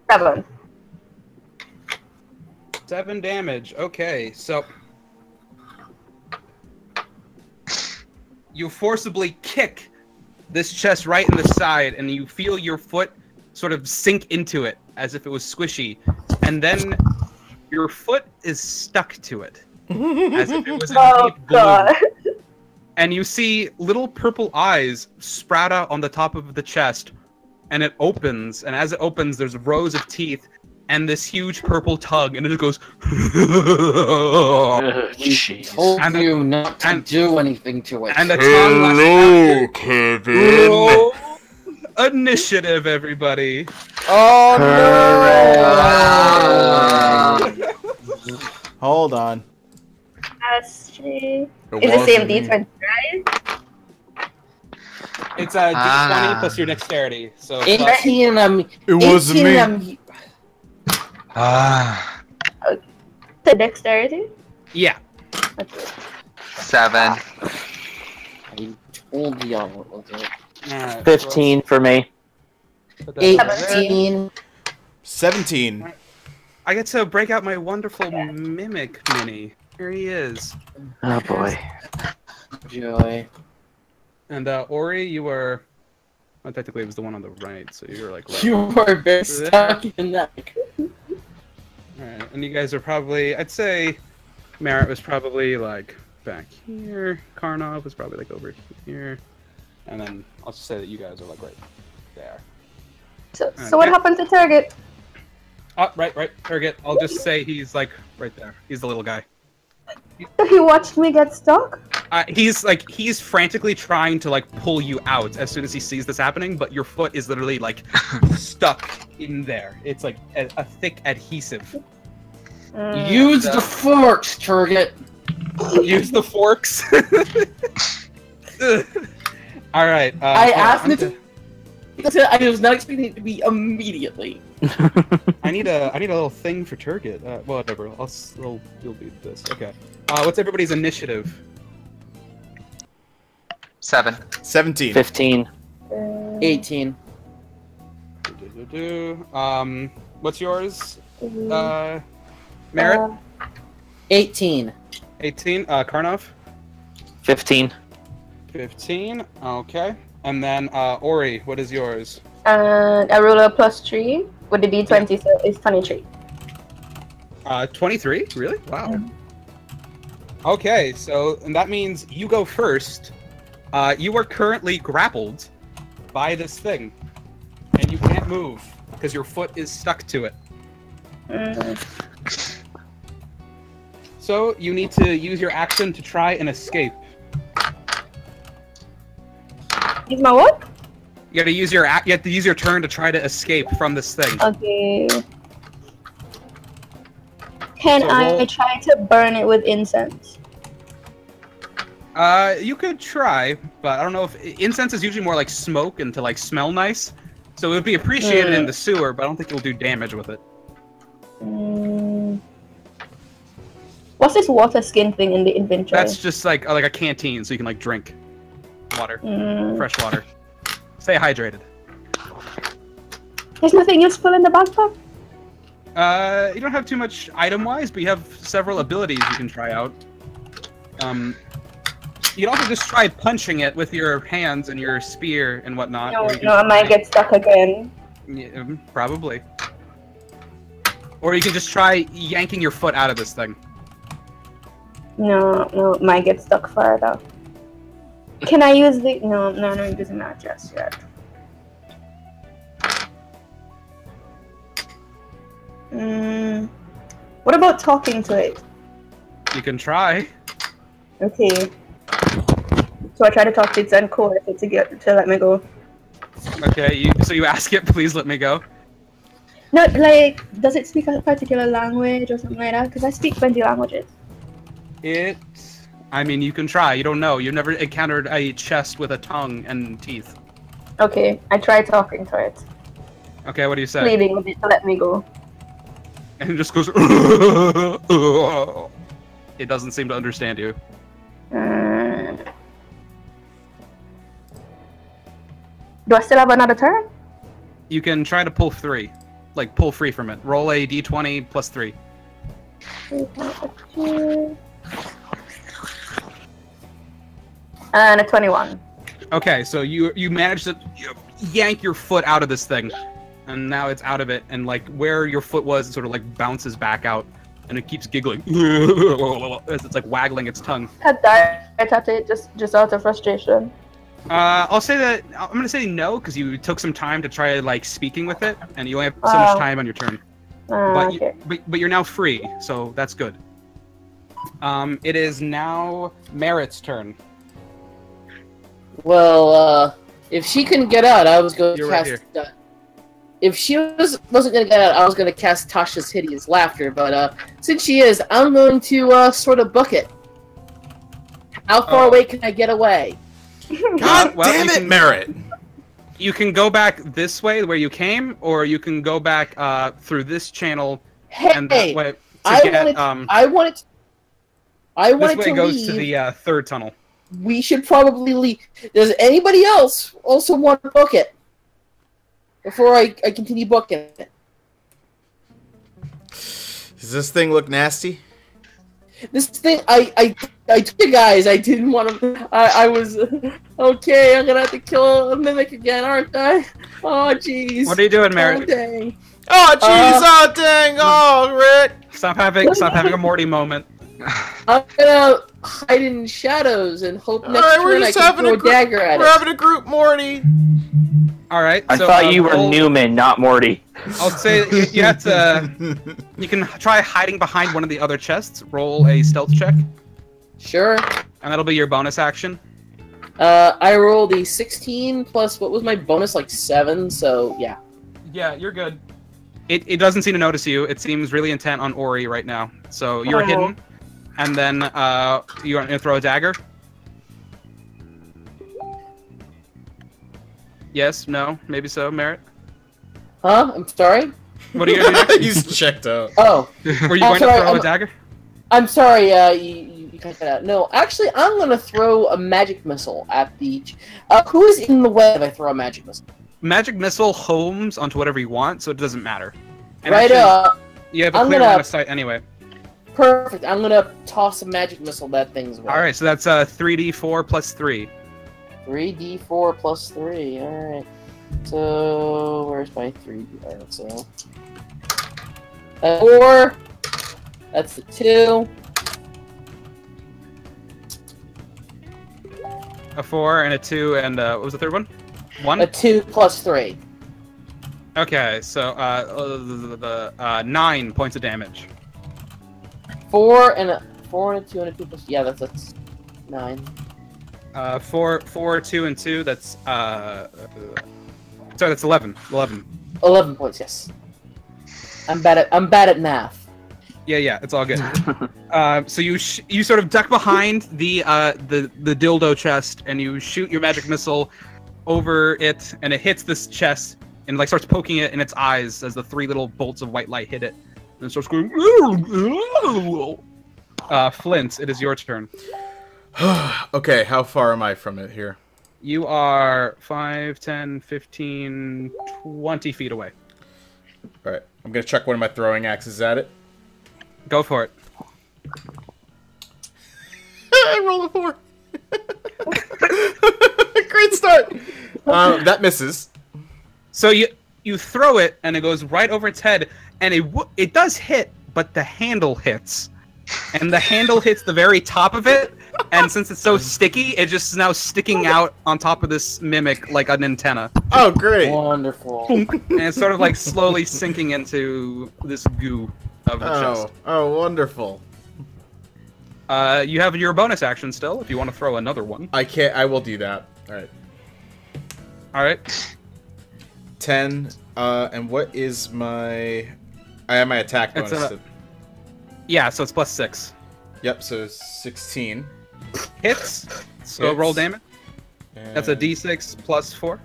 7. 7 damage. Okay, so you forcibly kick this chest right in the side, and you feel your foot sort of sink into it as if it was squishy, and then your foot is stuck to it as if it was in deep glue. And you see little purple eyes sprout out on the top of the chest, and it opens, and as it opens, there's rows of teeth and this huge purple tongue, and it just goes. Told you not to do anything to it. And the tongue. Hello, Kevin. Initiative, everybody. Oh no! Hold on. Is the same D20, right? It's a D20 plus your dexterity. So 18. It wasn't me. The dexterity? Yeah. Okay. 7. I told y'all what was it. Right, 15 for me. 18. 17. I get to break out my wonderful mimic mini. Here he is. Oh boy. Joy. And Ori, you were. Well, technically, it was the one on the right, so you're like. Right. You are very stuck in that. Alright, and you guys are probably. I'd say Merritt was probably like back here. Karnov was probably like over here. And then I'll just say that you guys are like right there. So what happened to Target? Oh, right. Target. I'll just say he's like right there. He's the little guy. He watched me get stuck? He's frantically trying to like pull you out as soon as he sees this happening, but your foot is literally like stuck in there. It's like a thick adhesive. Use the forks, Target. Use the forks. All right. I asked it to. I was not expecting it to be immediately. I need a little thing for Turget. Whatever. You'll do this. Okay. What's everybody's initiative? 7. 17. 15. 18. What's yours? Merritt? 18. 18. Karnov? 15. 15. Okay. And then Ori, what is yours? I roll a +3 with the d20, so it's 23. 23? Really? Wow. Okay, so and that means you go first. You are currently grappled by this thing, and you can't move because your foot is stuck to it. So you need to use your action to try and escape. Use my what? You have to use your turn to try to escape from this thing. Okay. Can So I roll- try to burn it with incense? You could try, but I don't know if incense is usually more like smoke and to like smell nice. So it would be appreciated in the sewer, but I don't think it'll do damage with it. What's this water skin thing in the inventory? That's just like a canteen, so you can like drink water, fresh water. Stay hydrated. There's nothing useful in the backpack? You don't have too much item-wise, but you have several abilities you can try out. You can also just try punching it with your hands and your spear and whatnot. No, or you can I might get stuck again. Yeah, probably. Or you can just try yanking your foot out of this thing. No, it might get stuck further. Can I use the... No, it doesn't matter just yet. What about talking to it? You can try. Okay. So I try to talk to it and call it to let me go. Okay, so you ask it, please let me go. No, like, does it speak a particular language or something like that? Because I speak 20 languages. I mean, you can try. You don't know. You've never encountered a chest with a tongue and teeth. Okay, I try talking to it. Okay, what do you say? Pleading with it to let me go. And it just goes... It doesn't seem to understand you. Do I still have another turn? You can try to pull 3. Like, pull free from it. Roll a d20 plus 3. And a 21. Okay, so you managed to yank your foot out of this thing. And now it's out of it. And, like, where your foot was, it sort of, like, bounces back out. And it keeps giggling. As it's, like, waggling its tongue. Had that at it just out of frustration. I'll say that I'm gonna say no because you took some time to try like speaking with it, and you only have so much time on your turn. Okay. But you're now free, so that's good. It is now Merritt's turn. Well, if she couldn't get out, I was going to You're cast. right If she wasn't going to get out, I was going to cast Tasha's Hideous Laughter. But since she is, I'm going to sort of book it. How far away can I get away? God well, damn you it, can- Merritt! You can go back this way where you came, or you can go back through this channel and that Hey, way to I get. wanted This way to goes leave. to the third tunnel. We should probably leave. Does anybody else also want to book it? Before I continue booking it. Does this thing look nasty? This thing, I told you guys I didn't want to. I was okay. I'm gonna have to kill a mimic again, aren't I? Oh jeez. What are you doing, Oh Merritt? dang. Oh jeez! Oh dang! Oh Rick! Stop having a Morty moment. I'm gonna hide in shadows and hope next Alright, we're turn I just can having throw a a dagger at We're it. having a group, Morty. All right. I so, thought you were roll- Newman, not Morty. I'll say you have to. You can try hiding behind one of the other chests. Roll a stealth check, Sure. and that'll be your bonus action. I rolled a 16 plus what was my bonus, like 7. So yeah. Yeah, you're good. It doesn't seem to notice you. It seems really intent on Ori right now. So you're Oh. hidden, and then you want to throw a dagger? Yes, no, maybe so, Merritt. Huh? I'm sorry. What are you gonna do next? He's checked out. Oh, Were you going to sorry, throw a dagger? I'm sorry. You cut that out. No, actually, I'm gonna throw a magic missile at the. Who is in the way if I throw a magic missile? magic missile homes onto whatever you want, so it doesn't matter. And Right actually, up. You have a I'm clear gonna- line of sight anyway. Perfect. I'm gonna toss a magic missile that thing's way. All right, so that's 3d4 plus 3. 3d4 plus 3. Alright. So, where's my 3d? Alright, so. 4. That's the 2. A 4 and a 2 and what was the third one? 1? A 2 plus 3. Okay, so 9 points of damage. 4 and a 2 and a 2 plus. Yeah, that's 9. 4, 2, and 2. That's sorry, that's 11. 11. 11 points. Yes. I'm bad at math. Yeah, it's all good. So you sort of duck behind the dildo chest, and you shoot your magic missile over it, and it hits this chest, and like starts poking it in its eyes as the 3 little bolts of white light hit it, and it starts going. Flint, it is your turn. Okay, how far am I from it here? You are 5, 10, 15, 20 feet away. All right, I'm gonna chuck one of my throwing axes at it. Go for it. I rolled a 4. Great start. That misses. So you throw it, and it goes right over its head, and it does hit, but the handle hits, and the handle hits the very top of it, and since it's so sticky, it just is now sticking out on top of this mimic like an antenna, Oh, great. Wonderful. and it's sort of like slowly sinking into this goo of the chest. Oh, wonderful. You have your bonus action still, if you want to throw another one. I can't. I will do that. All right. All right. 10. And what is my? I have my attack bonus. Yeah, so it's plus 6. Yep. So 16. Hits. So Hits. roll damage. That's a And d6 plus 4.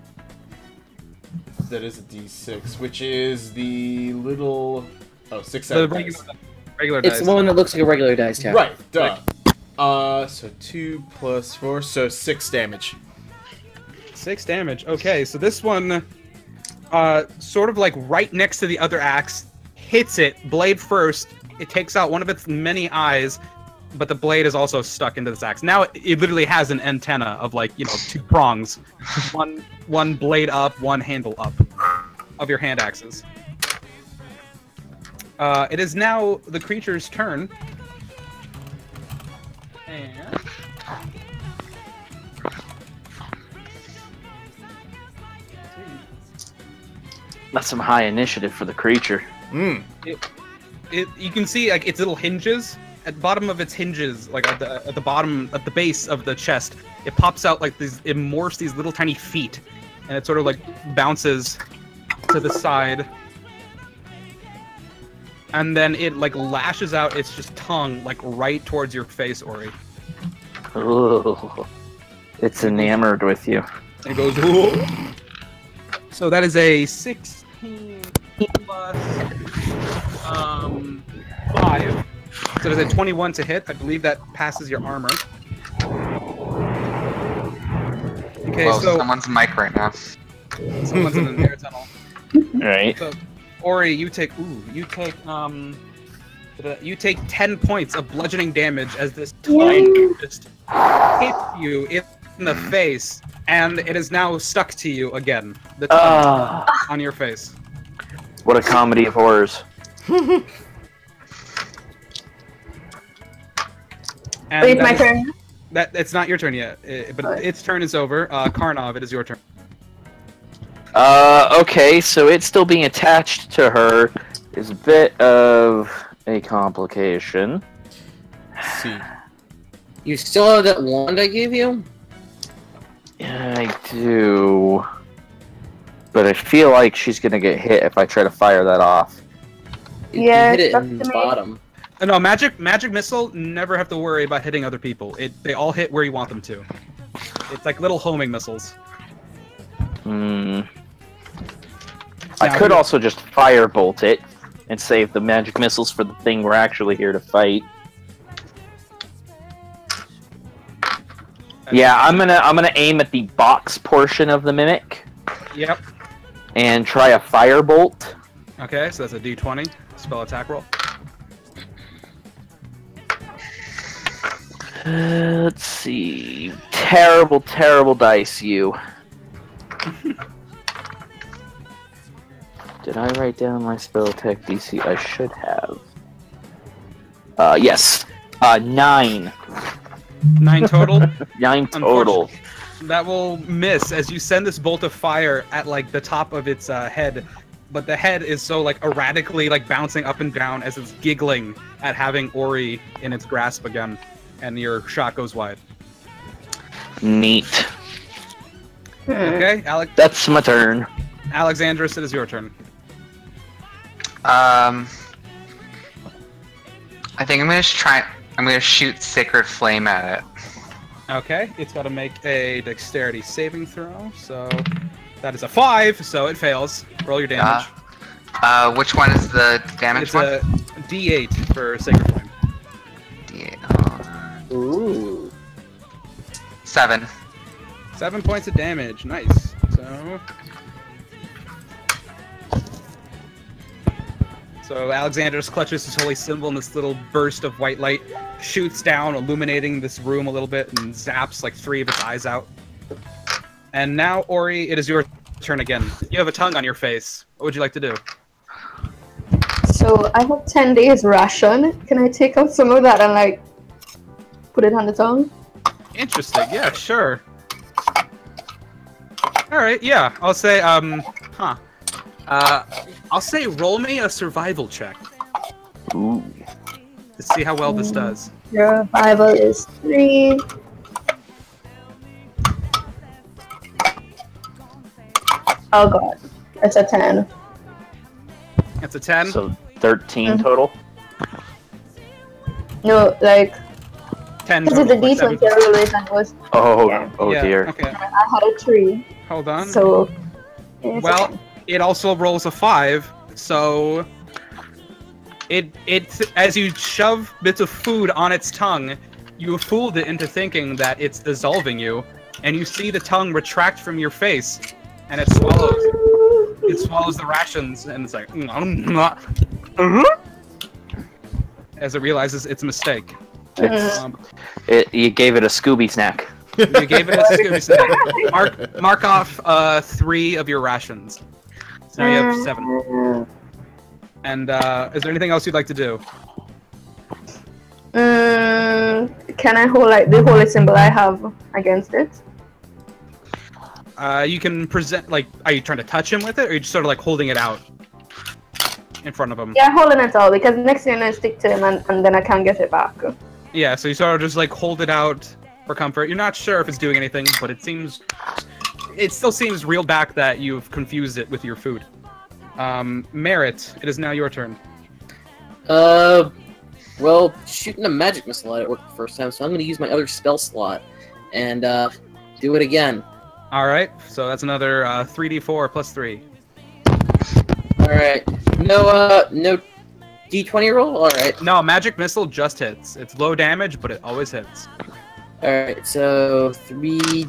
That is a d6, which is the little. Oh, 6 The dice. regular It's dice. the one that looks like a regular dice cap. Right. Duh. So 2 plus 4, so 6 damage. 6 damage. Okay, so this one, sort of like right next to the other axe, hits it, blade first. It takes out one of its many eyes, but the blade is also stuck into this axe. Now it literally has an antenna of like, 2 prongs. one blade up, one handle up of your hand axes. It is now the creature's turn. And... That's some high initiative for the creature. Mm. you can see like its little hinges at the bottom of its hinges, like at the bottom, at the base of the chest. It pops out like these, it morphs these little tiny feet, and it sort of like bounces to the side, and then it like lashes out its just tongue like right towards your face, Ori. Ooh. It's enamored with you. And it goes. Whoa. So that is a 16 plus 5. So there's a 21 to hit. I believe that passes your armor. Okay, Well, so someone's mic right now. someone's in the air tunnel. Right. So, Ori, you take 10 points of bludgeoning damage as this tongue just hits you in the face, and it is now stuck to you again. The tongue on your face. What a comedy of horrors. And Wait, it's my is- turn. It's not your turn yet, but Alright. its turn is over. Karnov, it is your turn. Okay, so it still being attached to her is a bit of a complication. See. You still have that wand I gave you? Yeah, I do. But I feel like she's gonna get hit if I try to fire that off. You Yeah, hit it it's up in to the me. bottom. No, magic missile never have to worry about hitting other people. They all hit where you want them to. It's like little homing missiles. Hmm. I Now, could also just firebolt it and save the magic missiles for the thing we're actually here to fight. Yeah, I'm gonna aim at the box portion of the mimic. Yep. And try a firebolt. Okay, so that's a D20 spell attack roll. Let's see. Terrible, terrible dice, you. Did I write down my spell attack DC? I should have. Yes. 9. 9 total? 9 total. That will miss as you send this bolt of fire at like the top of its head, but the head is so like erratically like bouncing up and down as it's giggling at having Ori in its grasp again, and your shot goes wide. Neat. Okay, Alex. That's my turn. Alexandros, it is your turn. I think I'm gonna shoot Sacred Flame at it. Okay, it's got to make a dexterity saving throw, so that is a 5, so it fails. Roll your damage. Which one is the damage It's one? a D8 for Sacred Flame. D8. Ooh. 7. 7 points of damage. Nice. So Alexander's clutches his holy symbol, and this little burst of white light shoots down, illuminating this room a little bit, and zaps like 3 of its eyes out. And now, Ori, it is your turn again. You have a tongue on your face. What would you like to do? So I have 10 days ration. Can I take out some of that and like put it on the tongue? Interesting. Yeah, sure. All right. Yeah, I'll say. I'll say roll me a survival check Ooh. to see how well this does. Survival is 3. Oh god, it's a 10. That's a 10. So 13 total. No, like 10 because it's a total. D20 always and it was. Oh, Yeah. oh Yeah, dear. Okay. I had a 3, Hold on. so. It's Well, okay. it also rolls a 5, so it as you shove bits of food on its tongue, you fooled it into thinking that it's dissolving you, and you see the tongue retract from your face, and it swallows the rations, and it's like as it realizes its mistake. You gave it a Scooby snack. You gave it a Scooby snack. Mark off 3 of your rations. So now you have 7. And is there anything else you'd like to do? Can I hold like the holy symbol I have against it? You can present, like, are you trying to touch him with it, or are you just sort of like holding it out in front of him? Yeah, holding it out because next thing I stick to him and then I can't get it back. Yeah, so you sort of just like hold it out for comfort. You're not sure if it's doing anything, but it still seems real back that you've confused it with your food. Merritt, it is now your turn. Well, shooting a magic missile at it worked the first time, so I'm going to use my other spell slot and do it again. All right, so that's another 3d4 plus 3. All right, no D20 roll. All right. No, magic missile just hits. It's low damage, but it always hits. All right, so 2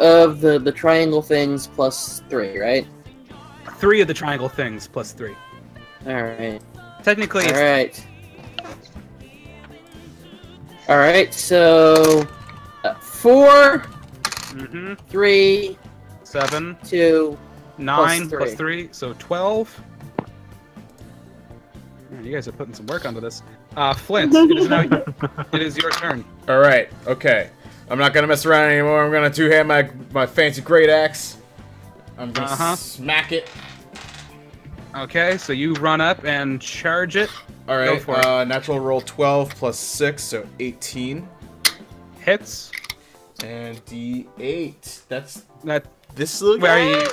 of the triangle things plus 3, right? 3 of the triangle things plus 3. All right. Technically, All right. All right. So 4, 3, 7, 2, 9 plus plus 3, so 12. Man, you guys are putting some work onto this. Flint, it is your turn. All right. Okay. I'm not gonna mess around anymore. I'm gonna two-hand my fancy great axe. I'm gonna smack it. Okay, so you run up and charge it. All right. Go for it. Natural roll 12 plus 6, so 18. Hits. And D8. That's That. this little Where guy.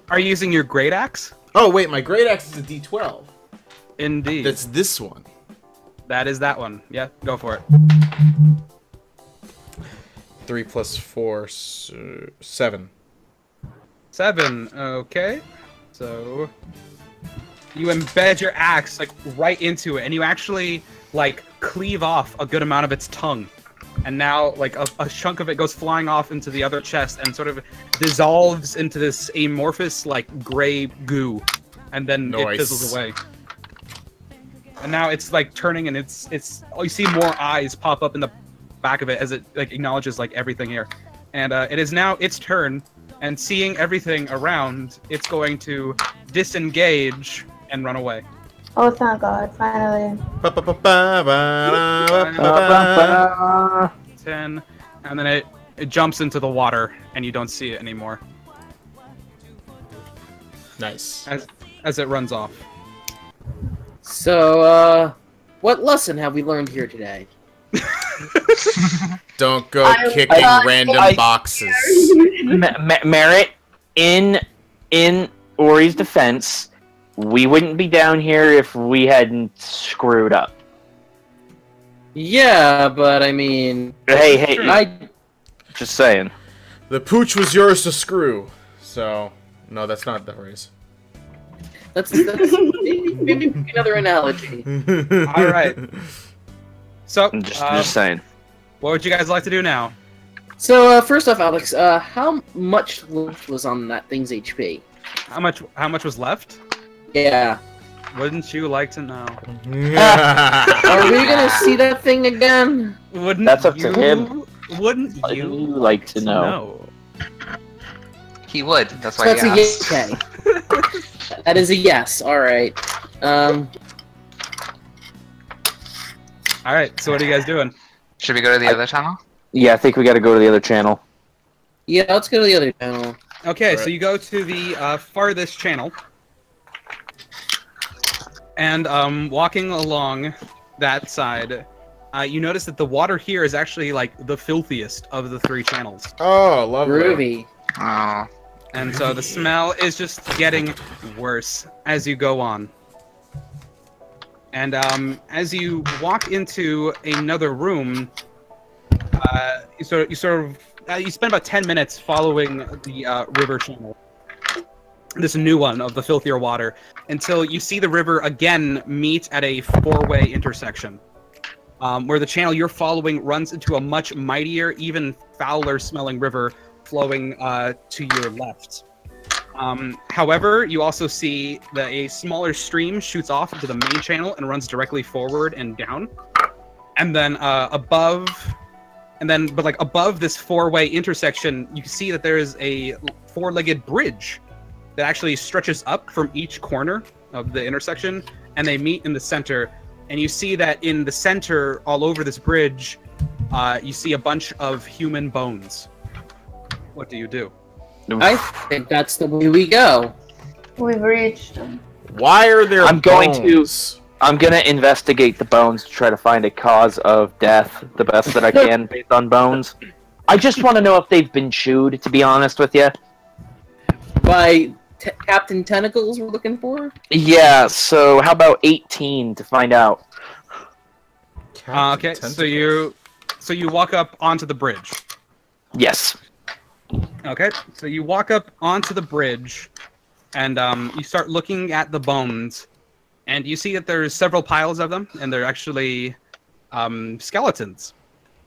are you using your great axe? Oh wait, my great axe is a D12. Indeed. That's this one. That is that one. Yeah, go for it. 3 plus 4, so 7. 7. Okay. So you embed your axe like right into it, and you actually like cleave off a good amount of its tongue and now like a chunk of it goes flying off into the other chest and sort of dissolves into this amorphous like gray goo, and then it fizzles away. And now it's like turning, and it's you see more eyes pop up in the back of it as it like acknowledges like everything here, and it is now its turn, and seeing everything around, it's going to disengage and run away. Oh, thank God! Finally. 10, and then it jumps into the water, and you don't see it anymore. Nice. As it runs off. So, what lesson have we learned here today? Don't go kicking random boxes. Merit, in Ori's defense, we wouldn't be down here if we hadn't screwed up. Yeah, but I mean... Hey, just saying. The pooch was yours to screw, so... No, that's not the phrase. That's maybe another analogy. Alright. So, I'm just saying. What would you guys like to do now? So, first off, Alex, how much left was on that thing's HP? How much was left? Yeah. Wouldn't you like to know? Are we gonna see that thing again? That's up to him. Wouldn't you like to know? He would. That's why he asked. Okay. That is a yes. All right. All right. So what are you guys doing? Should we go to the other channel? Yeah, I think we got to go to the other channel. Yeah, let's go to the other channel. Okay, so you go to the farthest channel, and walking along that side, you notice that the water here is actually like the filthiest of the three channels. Oh, lovely. Groovy. Oh. And so the smell is just getting worse as you go on. And as you walk into another room, you spend about 10 minutes following the river channel, this new one of the filthier water, until you see the river again meet at a four-way intersection, where the channel you're following runs into a much mightier, even fouler-smelling river flowing to your left. However, you also see that a smaller stream shoots off into the main channel and runs directly forward and down. And then above this four-way intersection, you see that there is a four-legged bridge that actually stretches up from each corner of the intersection, and they meet in the center. And you see that in the center, all over this bridge, you see a bunch of human bones. What do you do? I think that's the way we go. We've reached them. Why are there bones? I'm gonna investigate the bones to try to find a cause of death the best that I can based on bones. I just want to know if they've been chewed, to be honest with you. By Captain Tentacles we're looking for? Yeah, so how about 18 to find out? Okay, so you walk up onto the bridge. Yes. Okay, so you walk up onto the bridge, and you start looking at the bones, and you see that there's several piles of them, and they're actually skeletons.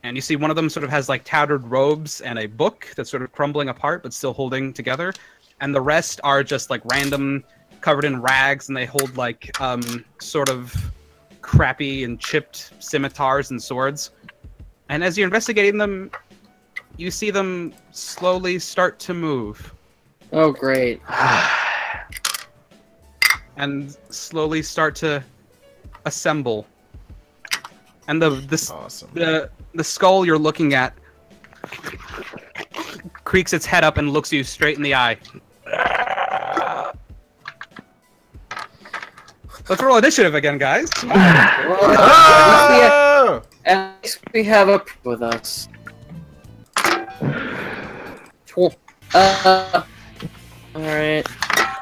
And you see one of them sort of has like tattered robes and a book that's sort of crumbling apart but still holding together, and the rest are just like random, covered in rags, and they hold like sort of crappy and chipped scimitars and swords. And as you're investigating them, you see them slowly start to move. Oh, great. And slowly start to assemble. And the skull you're looking at creaks its head up and looks you straight in the eye. Let's roll initiative again, guys. At least we have a with us. Alright.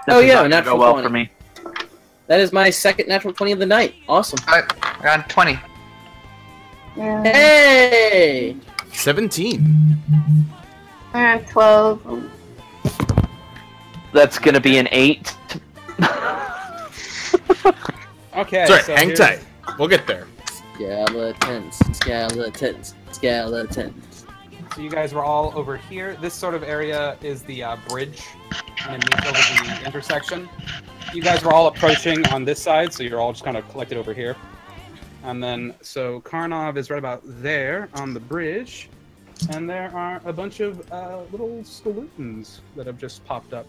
Oh yeah, natural 20. Well for me. That is my second natural 20 of the night. Awesome. I got 20. Yeah. Hey! 17. I have 12. That's gonna be an 8. Okay. Sorry, so hang tight. We'll get there. Skeletons, skeletons, skeletons. So you guys were all over here. This sort of area is the bridge underneath over the intersection. You guys were all approaching on this side, so you're all just kind of collected over here. And then, so Karnov is right about there on the bridge. And there are a bunch of little skeletons that have just popped up.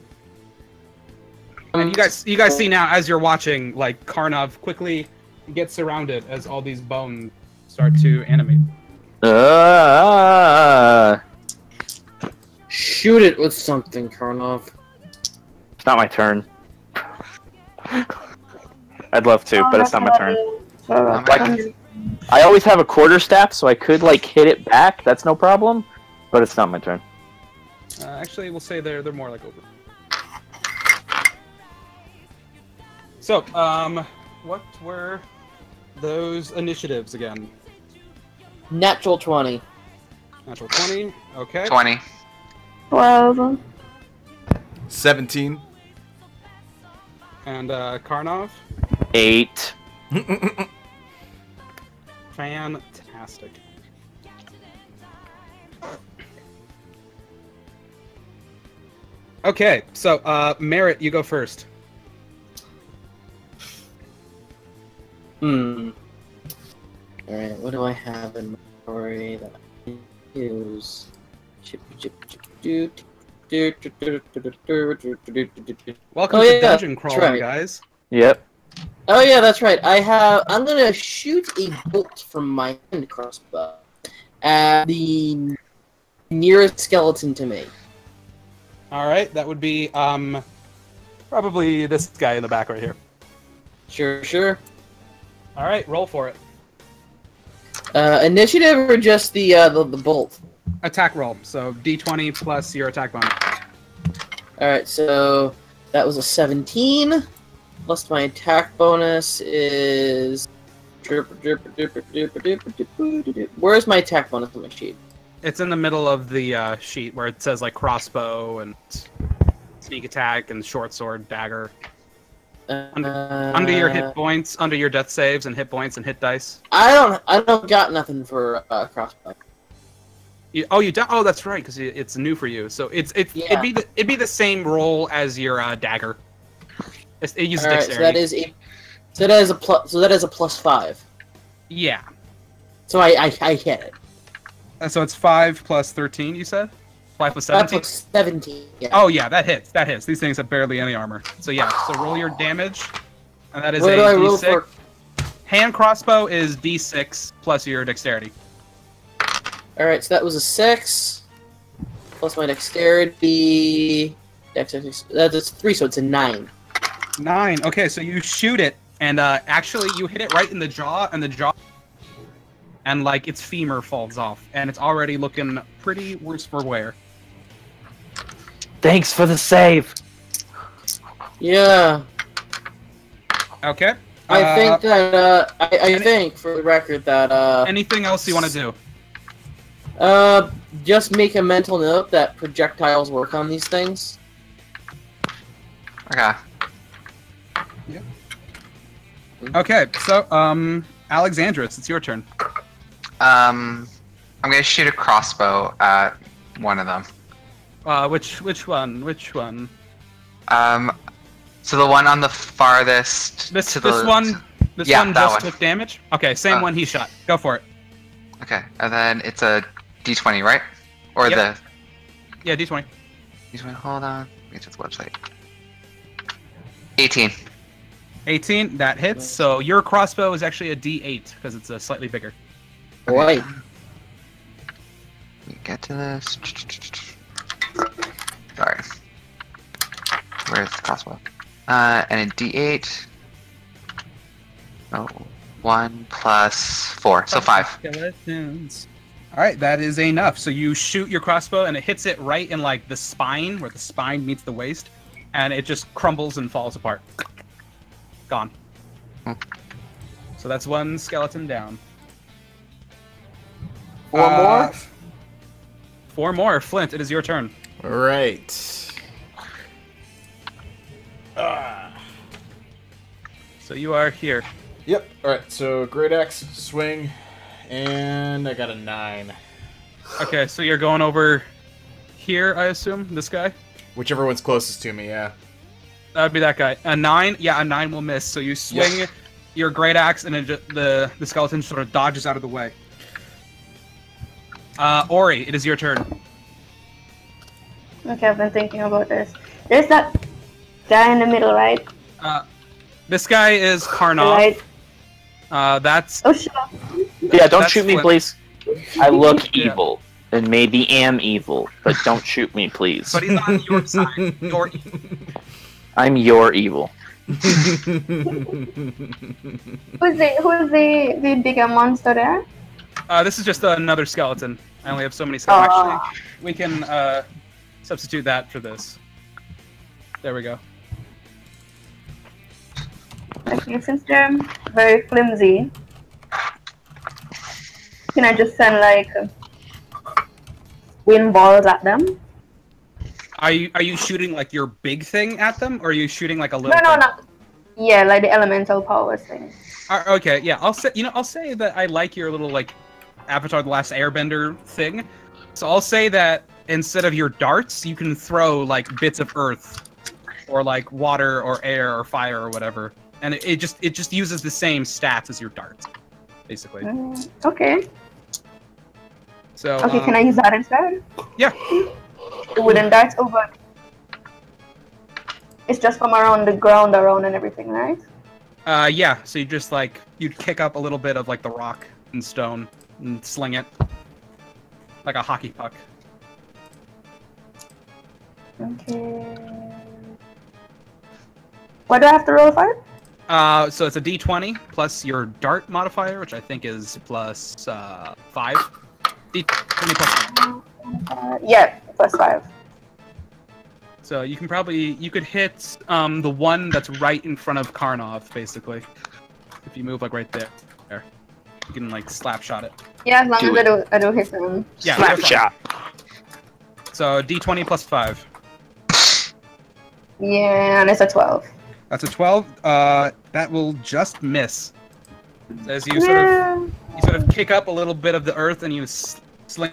And you guys see now, as you're watching, like, Karnov quickly gets surrounded as all these bones start to animate. Shoot it with something, Karnov. It's not my turn. I'd love to, but it's not my turn. Like, I always have a quarterstaff, so I could like hit it back. That's no problem, but it's not my turn. Actually, we'll say they're more like over. So, what were those initiatives again? Natural 20. Natural 20. Okay. 20. 12. 17. And Karnov. 8. Fantastic. Okay, so Merritt, you go first. Alright, what do I have in my story that I can use? Welcome Oh, to yeah, Dungeon that's Crawling, right. guys. Yep. Oh yeah, that's right. I'm gonna shoot a bolt from my hand crossbow at the nearest skeleton to me. Alright, that would be probably this guy in the back right here. Sure. Alright, roll for it. Initiative or just the bolt? Attack roll. So D20 plus your attack bonus. Alright, so that was a 17. Plus my attack bonus is... Where's my attack bonus on my sheet? It's in the middle of the sheet where it says like crossbow and sneak attack and short sword, dagger. Under your hit points, under your death saves and hit points and hit dice. I don't got nothing for crossbow. You don't? Oh, that's right, because it's new for you. So Yeah. it'd be the same roll as your dagger. It uses Alright, dexterity. so that is a +5. Yeah. So I hit it. So it's 5 plus 13. You said 5 plus 17. 5 plus 17. Yeah. Oh yeah, that hits. That hits. These things have barely any armor. So yeah. So roll your damage, and that is What a do I roll D6. for? Hand crossbow is D6 plus your dexterity. Alright, so that was a 6. Plus my dexterity. That's 3, so it's a 9. 9. Okay, so you shoot it, and actually you hit it right in the jaw, and like its femur falls off, and it's already looking pretty worse for wear. Thanks for the save. Yeah. Okay. I think that I think for the record that Anything else you want to do? just make a mental note that projectiles work on these things. Okay. Okay, so Alexandros, it's your turn. I'm gonna shoot a crossbow at one of them. Which one? Which one? So the one on the farthest. This to the, one. This Yeah, one that just one. took damage. Okay, same one he shot. Go for it. Okay, and then it's a D20, right? Or Yep. Yeah, D20. the D20. Hold on. Let me get to the website. 18. 18. That hits. So your crossbow is actually a D8 because it's slightly bigger. Boy. Let me get to this. Sorry. Where's the crossbow? And a D8. Oh, 1 plus 4, so 5. Skeletons. All right, that is enough. So you shoot your crossbow, and it hits it right in like the spine, where the spine meets the waist, and it just crumbles and falls apart. Gone. So that's one skeleton down. 4 more? 4 more. Flint, it is your turn. All right. So you are here. Yep. All right. So great axe, swing, and I got a 9. Okay, so you're going over here, I assume. This guy. Whichever one's closest to me. Yeah. That would be that guy. A 9. Yeah, a 9 will miss. So you swing your great axe, and the skeleton sort of dodges out of the way. Ori, it is your turn. Okay, I've been thinking about this. There's that guy in the middle, right? This guy is Karnov. Right. That's. Oh, shut up. Yeah, don't That's shoot me, Flint. please. I look Yeah. evil, and maybe am evil, but don't shoot me, please. But he's on your side. You're evil. I'm your evil. Who's the bigger monster there? This is just another skeleton. I only have so many skeletons. Actually, we can substitute that for this. There we go. Okay, since they're very flimsy, can I just send like wind balls at them? Are you shooting like your big thing at them, or are you shooting like a little? No, thing? not. Yeah, like the elemental powers thing. Okay, yeah. I'll say that I like your little like Avatar: The Last Airbender thing. So I'll say that instead of your darts, you can throw like bits of earth, or like water, or air, or fire, or whatever, and it just uses the same stats as your darts, basically. Okay. So. Okay, can I use that instead? Yeah. The wooden darts over. It's just from around the ground around and everything, right? Yeah. So you just like you'd kick up a little bit of like the rock and stone and sling it like a hockey puck. Okay. What do I have to roll for it? So it's a D20 plus your dart modifier, which I think is plus 5. D20 plus 5. Yeah, plus 5. So you could hit the one that's right in front of Karnov, basically. If you move like right there, you can like slap shot it. Yeah, as long as I do hit them. Yeah, Slap shot. So D20 plus 5. Yeah, and it's a 12. That's a 12. That will just miss. As you sort of kick up a little bit of the earth and you sling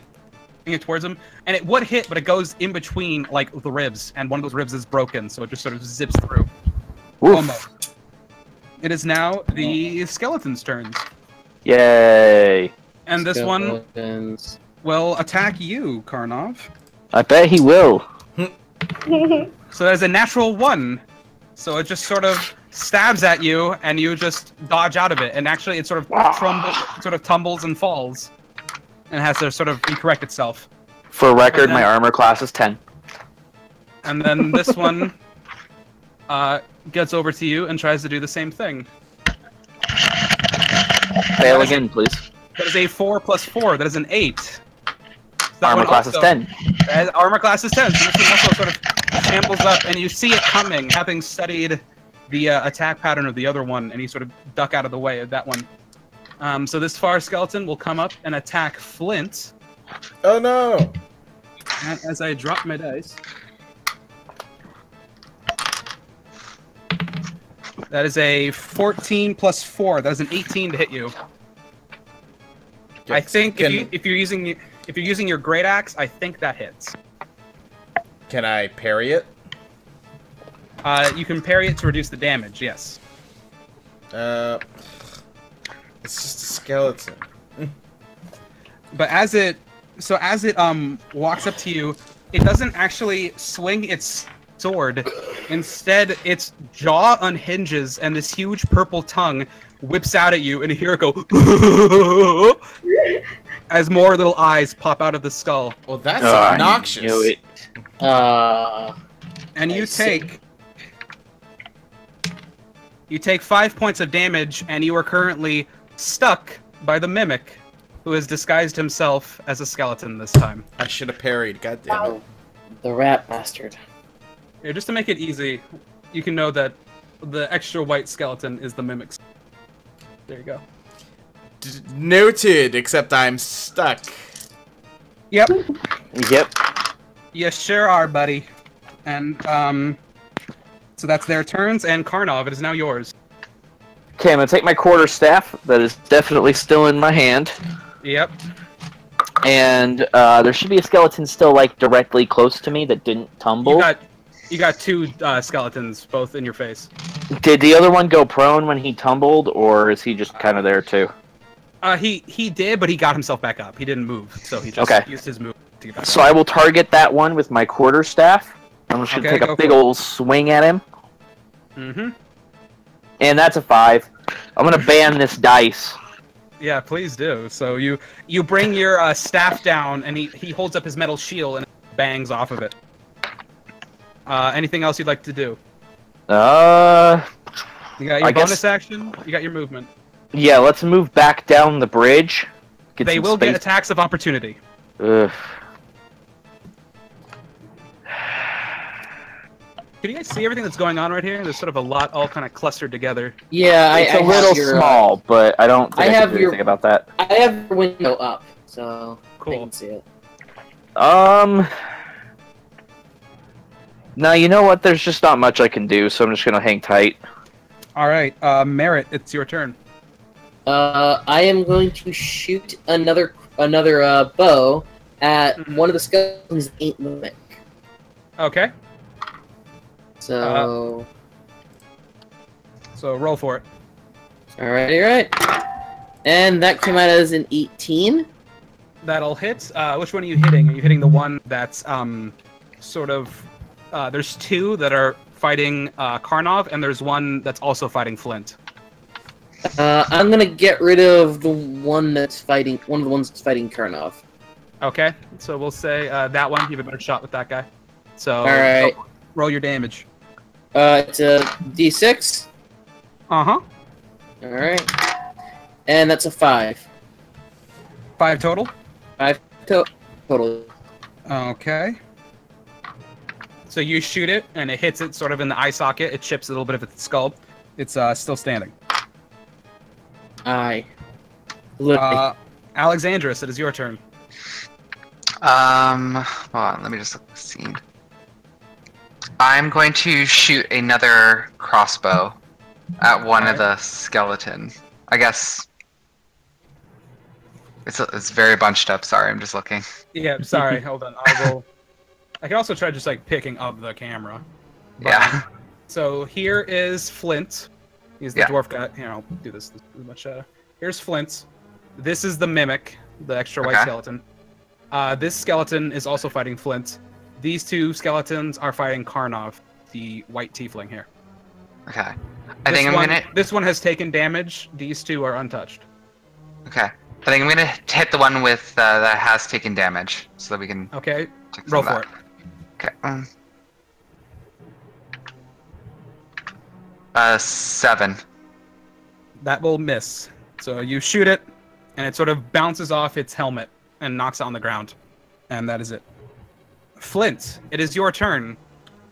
it towards him, and it would hit, but it goes in between like the ribs, and one of those ribs is broken, so it just sort of zips through. Oof. Almost. It is now the skeleton's turns, Yay. and this one Skeletons. will attack you, Karnov. I bet he will. So there's a natural 1. So it just sort of stabs at you, and you just dodge out of it. And actually, it sort of tumbles and falls, and has to sort of recorrect itself. For record, my armor class is 10. And then this one gets over to you and tries to do the same thing. Fail again, please. That is a 4 plus 4. That is an 8. Armor class is 10. Armor class is 10. So this one also sort of shambles up, and you see it coming, having studied the attack pattern of the other one, and you sort of duck out of the way of that one. So this far skeleton will come up and attack Flint. Oh no! And as I drop my dice, that is a 14 plus 4. That is an 18 to hit you. I think if you're using your great axe, I think that hits. Can I parry it? You can parry it to reduce the damage. Yes. It's just a skeleton. But as it walks up to you, it doesn't actually swing its sword. Instead, its jaw unhinges and this huge purple tongue whips out at you, and you hear it go as more little eyes pop out of the skull. Well, that's obnoxious. I knew it. And you take 5 points of damage, and you are currently stuck by the mimic, who has disguised himself as a skeleton this time. I should have parried. God damn it. The rat bastard. Here, just to make it easy, you can know that the extra white skeleton is the mimic's. There you go. Noted, except I'm stuck. Yep. Yep. You sure are, buddy. And, so that's their turns, and Karnov, it is now yours. Okay, I'm gonna take my quarterstaff. That is definitely still in my hand. Yep. And there should be a skeleton still like directly close to me that didn't tumble. You got two skeletons, both in your face. Did the other one go prone when he tumbled, or is he just kind of there too? He did, but he got himself back up. He didn't move, so he just used his move to get back So up. I will target that one with my quarterstaff. I'm just gonna take a big old swing at him. Mm-hmm. And that's a 5. I'm gonna ban this dice. Yeah, please do. So you bring your staff down, and he holds up his metal shield and it bangs off of it. Anything else you'd like to do? You got your bonus action. You got your movement. Yeah, let's move back down the bridge. They will get attacks of opportunity. Ugh. Can you guys see everything that's going on right here? There's sort of a lot all kind of clustered together. Yeah, it's a little small, but I don't think I can do anything about that. I have your window up, so cool. I can see it. No, you know what? There's just not much I can do, so I'm just gonna hang tight. All right, Merritt, it's your turn. I am going to shoot another bow at one of the skeletons that ain't mimic. Okay. So roll for it. Alright. And that came out as an 18. That'll hit. Which one are you hitting? Are you hitting the one that's sort of... there's two that are fighting Karnov, and there's one that's also fighting Flint. I'm gonna get rid of the one that's fighting... one of the ones that's fighting Karnov. Okay, so we'll say that one. You have a better shot with that guy. So Alright. Roll your damage. It's a D6. Uh-huh. Alright. And that's a 5. 5 total? 5 total. Okay. So you shoot it, and it hits it sort of in the eye socket. It chips a little bit of its skull. It's still standing. Aye. Alexandros, it is your turn. Hold on, let me just look at the scene. I'm going to shoot another crossbow at one of the skeleton. I guess it's very bunched up. Sorry, I'm just looking. Yeah, sorry. Hold on. I can also try just like picking up the camera. But, yeah. So here is Flint. He's the dwarf guy. Here, I'll do this much. Here's Flint. This is the mimic, the extra white skeleton. This skeleton is also fighting Flint. These two skeletons are fighting Karnov, the white tiefling here. Okay. I think I'm gonna... This one has taken damage. These two are untouched. Okay. I think I'm gonna hit the one with that has taken damage, so that we can... Okay. Roll for it. Okay. 7. That will miss. So you shoot it, and it sort of bounces off its helmet and knocks it on the ground. And that is it. Flint, it is your turn.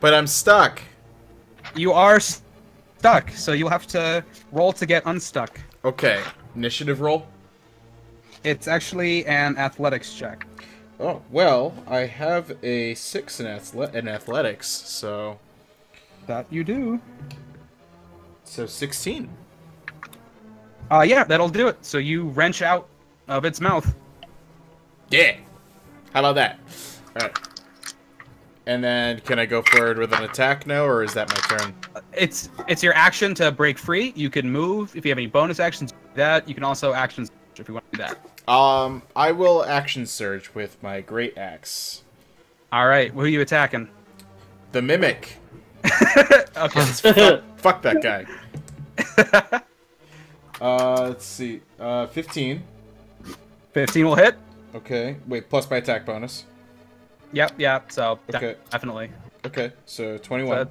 But I'm stuck. You are stuck, so you'll have to roll to get unstuck. Okay. Initiative roll? It's actually an athletics check. Oh, well, I have a 6 in athletics, so... That you do. So 16. Yeah, that'll do it. So you wrench out of its mouth. Yeah! How about that? Alright. And then, can I go forward with an attack now, or is that my turn? It's your action to break free. You can move. If you have any bonus actions, do that. You can also action surge if you want to do that. I will action surge with my great axe. Alright, who are you attacking? The mimic. Okay. Fuck that guy. Let's see. 15. 15 will hit. Okay. Wait, plus my attack bonus. Yep, so okay. Definitely. Okay, so 21.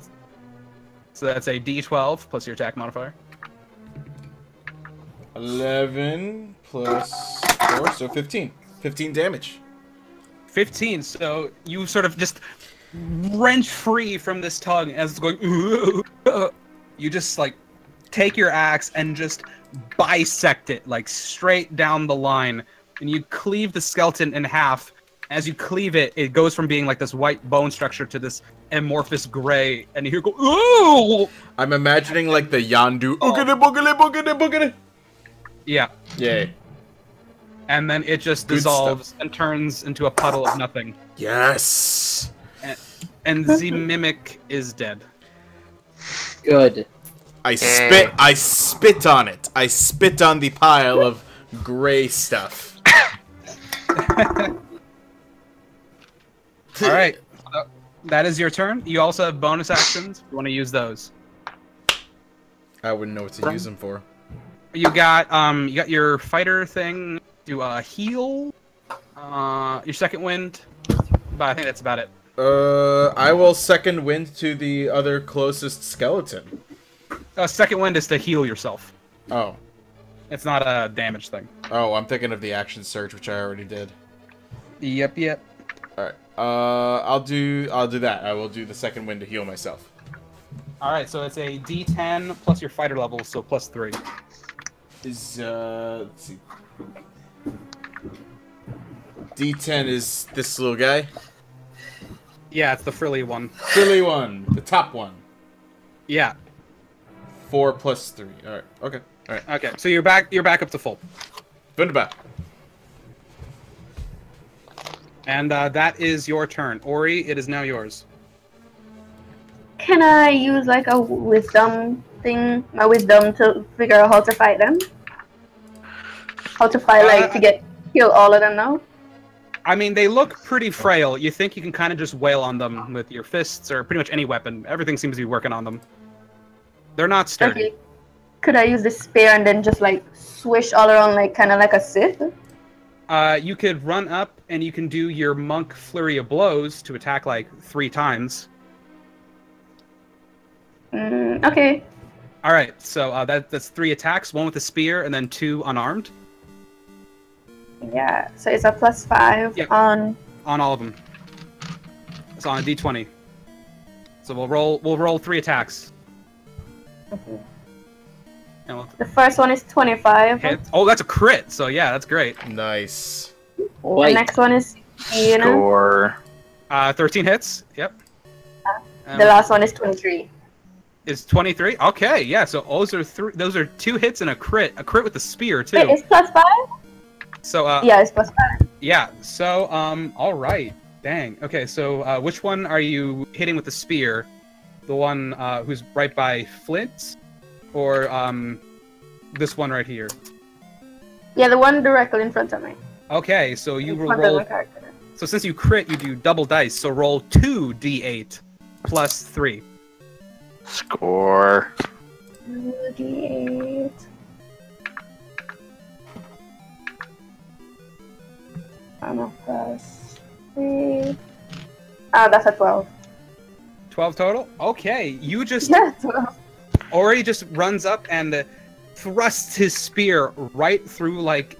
So that's a D12 plus your attack modifier. 11 plus 4, so 15. 15 damage. 15, so you sort of just wrench free from this tug as it's going... You just, like, take your axe and just bisect it, like, straight down the line. And you cleave the skeleton in half, As you cleave it, it goes from being like this white bone structure to this amorphous gray, and you hear go, ooh! I'm imagining like the Yandu. Oogity boogity boogity boogity. Yeah. Yay. And then it just Good dissolves and turns into a puddle of nothing. Yes. And the mimic is dead. Good. I spit on it. I spit on the pile of gray stuff. All right, so that is your turn. You also have bonus actions. If you want to use those. I wouldn't know what to use them for. You got your fighter thing. Do heal. Your second wind. But I think that's about it. I will second wind to the other closest skeleton. Second wind is to heal yourself. Oh. It's not a damage thing. Oh, I'm thinking of the action surge, which I already did. Yep. Alright. I'll do that. I will do the second wind to heal myself. Alright, so it's a D10 plus your fighter level, so plus 3. Let's see. D10 is this little guy? Yeah, it's the frilly one. Frilly one. The top one. Yeah. 4 plus 3. Alright. Okay. Alright. Okay, so you're back up to full. Wunderbar. And that is your turn. Ori, it is now yours. Can I use like a wisdom thing, my wisdom, to figure out how to fight them? How to fight, to kill all of them now? I mean, they look pretty frail. You think you can kind of just wail on them with your fists or pretty much any weapon. Everything seems to be working on them. They're not sturdy. Okay. Could I use the spear and then just like swish all around, like kind of like a Sith? You could run up and you can do your monk flurry of blows to attack like 3 times. Okay. All right, so that's 3 attacks, 1 with a spear and then 2 unarmed. Yeah, so it's a +5 on all of them. It's on a D20. So we'll roll 3 attacks. Okay. And The first one is 25. hit. Oh, that's a crit. So yeah, that's great. Nice. The next one is 16. Score. 13 hits. Yep. The last one is 23. Is 23? Okay, yeah. So those are 2 hits and a crit. A crit with the spear too. Wait, it's +5? So yeah, it's +5. Yeah. So all right. Dang. Okay. So which one are you hitting with the spear? The one who's right by Flint, or this one right here? Yeah, the one directly in front of me. Okay. So you will In front of roll. my character. So since you crit, you do double dice. So roll 2d8 plus 3. Score. 2d8. Plus 3. That's a 12. 12 total. Okay. You just Yeah, 12. Ori just runs up and thrusts his spear right through right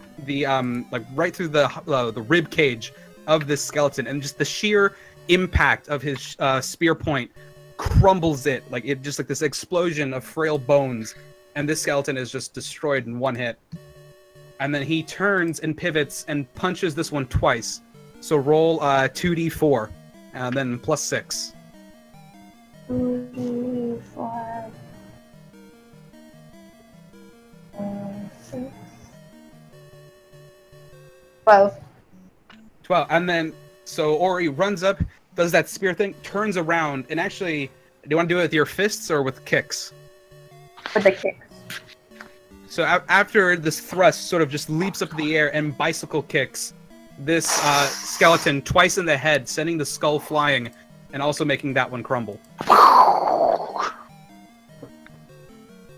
through the rib cage of this skeleton, and just the sheer impact of his spear point crumbles it, just like this explosion of frail bones, and this skeleton is just destroyed in 1 hit. And then he turns and pivots and punches this one twice. So roll 2d4 and then plus 6. 2d4. 6. 12. 12. And then, so Ori runs up, does that spear thing, turns around, and actually, do you want to do it with your fists or with kicks? With the kicks. So after this thrust sort of just leaps up in the air and bicycle kicks this skeleton twice in the head, sending the skull flying, and also making that one crumble.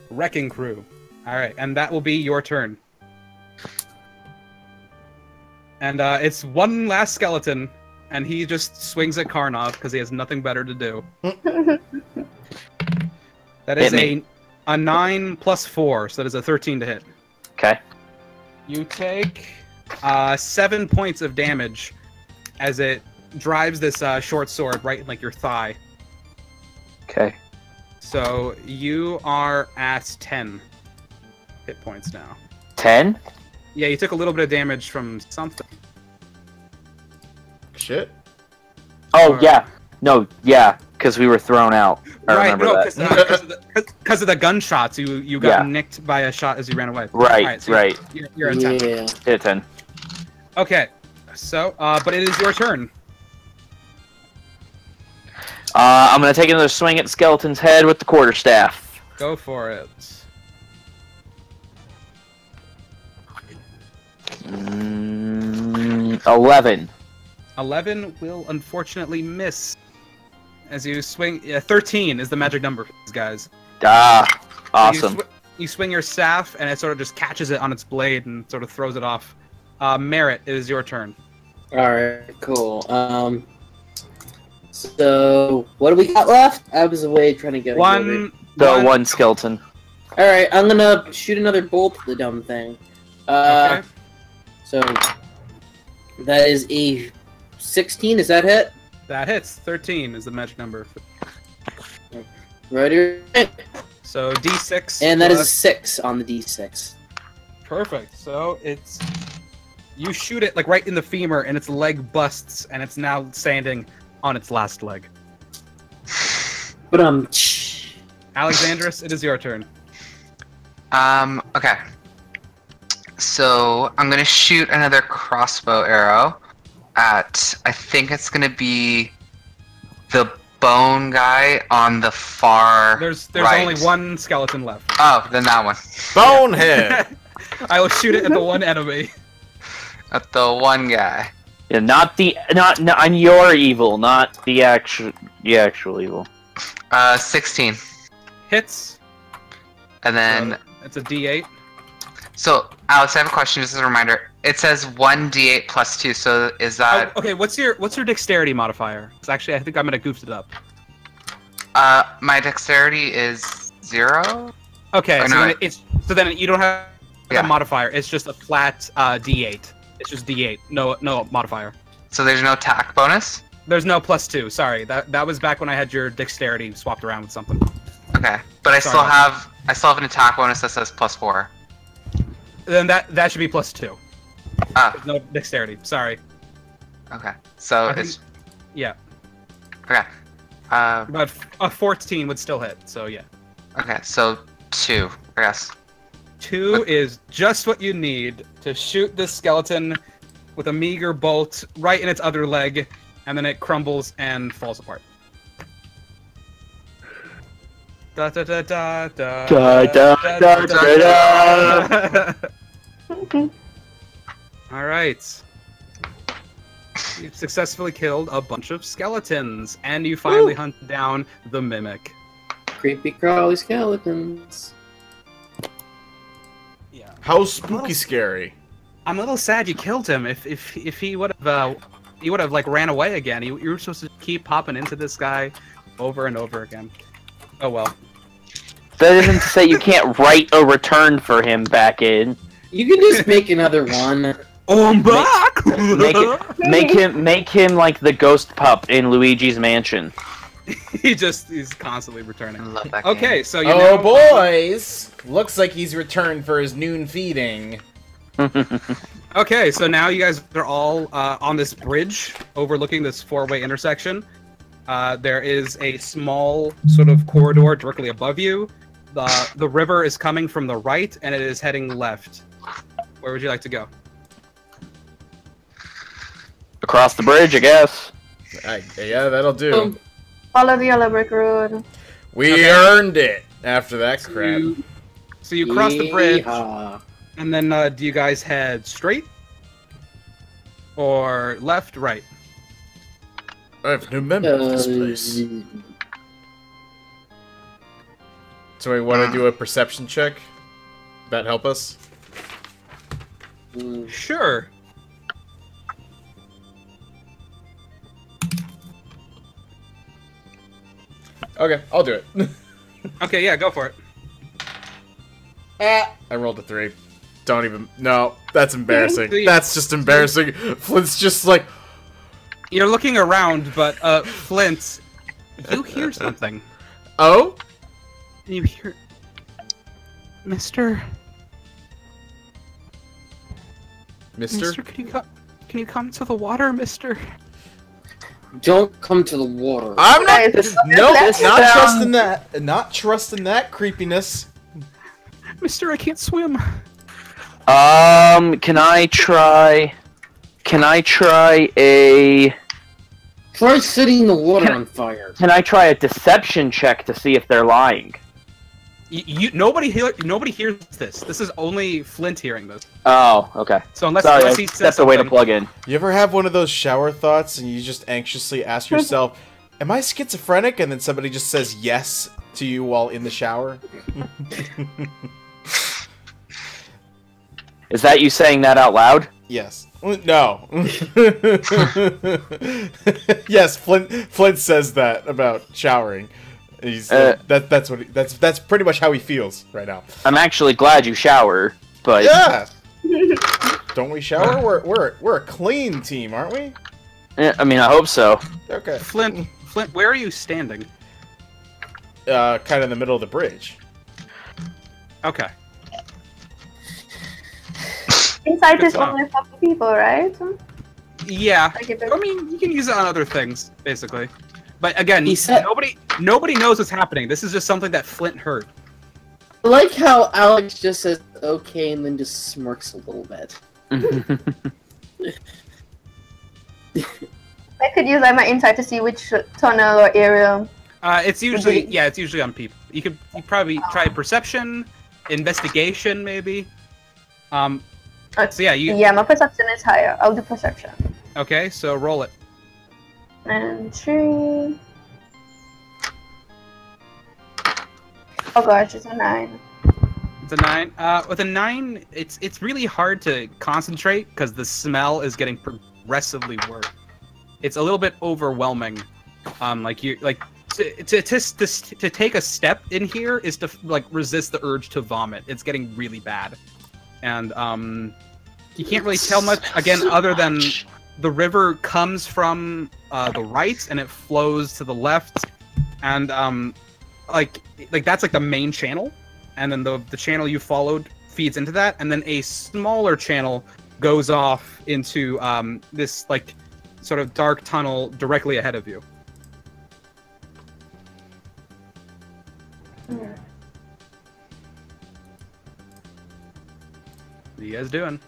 Wrecking crew. Alright, and that will be your turn. And it's one last skeleton, and he just swings at Karnov because he has nothing better to do. That is a 9 plus 4, so that is a 13 to hit. Okay. You take 7 points of damage as it drives this short sword right in your thigh. Okay. So you are at 10 hit points now. 10? Yeah, you took a little bit of damage from something. shit. Oh, yeah. No, yeah, because we were thrown out. I Right, remember no, that. because of the gunshots, you got nicked by a shot as you ran away. Right, Alright, so right. You're at 10. Yeah. Hit 10. Okay, so, but it is your turn. I'm gonna take another swing at Skeleton's head with the quarterstaff. Go for it. 11. 11 will unfortunately miss. As you swing, 13 is the magic number for these guys. Ah, awesome. You swing your staff, and it sort of just catches it on its blade and sort of throws it off. Merritt, it is your turn. Alright, cool. So, what do we got left? I was away trying to get One skeleton. Alright, I'm gonna shoot another bolt at the dumb thing. Okay. So, that is a 16, is that hit? That hits. 13 is the magic number. Right here. So D6. And that is a plus- 6 on the D6. Perfect. So it's you shoot it like right in the femur, and its leg busts, and it's now standing on its last leg. But Alexandros, it is your turn. Okay. So I'm gonna shoot another crossbow arrow at, I think it's gonna be the bone guy on the far There's right. only one skeleton left. Oh, then that one. Bonehead! I will shoot it at the one enemy. At the one guy. Yeah, not on your evil, not the actual evil. 16. Hits. And then, It's a D8. so Alex, I have a question just as a reminder. It says 1d8 plus 2, so is that... Okay, what's your dexterity modifier? 'Cause actually, I think I'm gonna goofed it up. My dexterity is 0? Okay, Oh, so, no, then you don't have Yeah. a modifier. It's just a flat D8. It's just D8. No modifier. So there's no attack bonus? There's no +2. Sorry, that was back when I had your dexterity swapped around with something. Okay, but I Sorry still about have an attack bonus that says +4. Then that should be +2. Ah, There's no dexterity. Sorry. okay. So I think- it's Yeah, okay. but a 14 would still hit. So yeah, Okay, so 2, I guess. 2 is just what you need to shoot this skeleton with a meager bolt right in its other leg, and then it crumbles and falls apart. Da da da da da Da, da, da, da. All right. You've successfully killed a bunch of skeletons, and you finally hunt down the mimic. creepy crawly skeletons. Yeah. How spooky scary. I'm a little sad you killed him. If he would have like ran away again. You were supposed to keep popping into this guy over and over again. Oh well. That isn't to say you can't write a return for him back in. You can just make another one. Oh, I'm back. Make him like the ghost pup in Luigi's Mansion. He's constantly returning. I love that Okay, game. so you Oh now- boys! Looks like he's returned for his noon feeding. Okay, so now you guys are all on this bridge overlooking this four-way intersection. There is a small sort of corridor directly above you. The river is coming from the right, and it is heading left. Where would you like to go? Across the bridge, I guess. Yeah, that'll do. Follow the yellow brick road. We Okay. earned it after that crap. So you cross the bridge, Yeehaw. and then do you guys head straight? Or left, right? I have no memory of this place. So we want to do a perception check? That help us? Sure. Okay, I'll do it. Okay, yeah, go for it. I rolled a 3. Don't even... No, that's embarrassing. See- That's just embarrassing. Flint's just like... You're looking around, but Flint, you hear something. Oh? You hear, Mister, Mister? can you come to the water, Mister? Don't come to the water. I'm not. Guys, Nope, let's- not trusting that. Not trusting that creepiness. Mister, I can't swim. Can I try a... Try setting the water on fire. Can I try a deception check to see if they're lying? Nobody hears this. This is only Flint hearing this. Oh, okay. So unless Sorry, he says that's the way to something- plug in. You ever have one of those shower thoughts and you just anxiously ask yourself, "Am I schizophrenic?" And then somebody just says yes to you while in the shower. Is that you saying that out loud? Yes. No. Yes, Flint says that about showering. He's that's pretty much how he feels right now. I'm actually glad you shower, but Yeah. Don't we shower? We're a clean team, aren't we? I mean, I hope so. Okay. Flint, where are you standing? Kind of in the middle of the bridge. Okay. Insight Good is to know. only for people, right? Yeah. Like if I mean, you can use it on other things, basically. But again, He said- nobody knows what's happening. This is just something that Flint heard. I like how Alex just says okay and then just smirks a little bit. I could use like my insight to see which tunnel or area. It's usually on people. You probably try perception, investigation, maybe. So yeah, Yeah, my perception is higher. I'll do perception. Okay, so roll it. And 3. Oh gosh, it's a 9. It's a 9. With a 9, it's really hard to concentrate because the smell is getting progressively worse. It's a little bit overwhelming. To take a step in here is to like resist the urge to vomit. It's getting really bad, and you can't really tell much again other than the river comes from the right and it flows to the left, and like that's like the main channel, and then the channel you followed feeds into that, and then a smaller channel goes off into this like sort of dark tunnel directly ahead of you. What are you guys doing?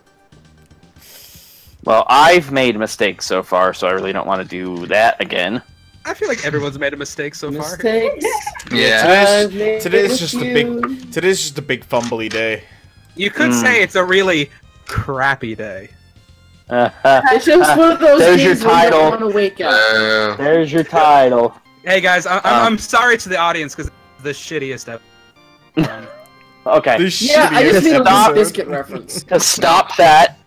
Well, I've made mistakes so far, so I really don't want to do that again. I feel like everyone's made a mistake so far. Mistakes. Yeah. Today's just a big fumbly day. You could say it's a really crappy day. It's just one of those There's your days when you title. don't want to wake up. There's your title. Hey guys, I'm sorry to the audience because it's the shittiest episode. Okay. This Yeah, I just shittiest made a Stop. Limp Biscuit reference. To stop that,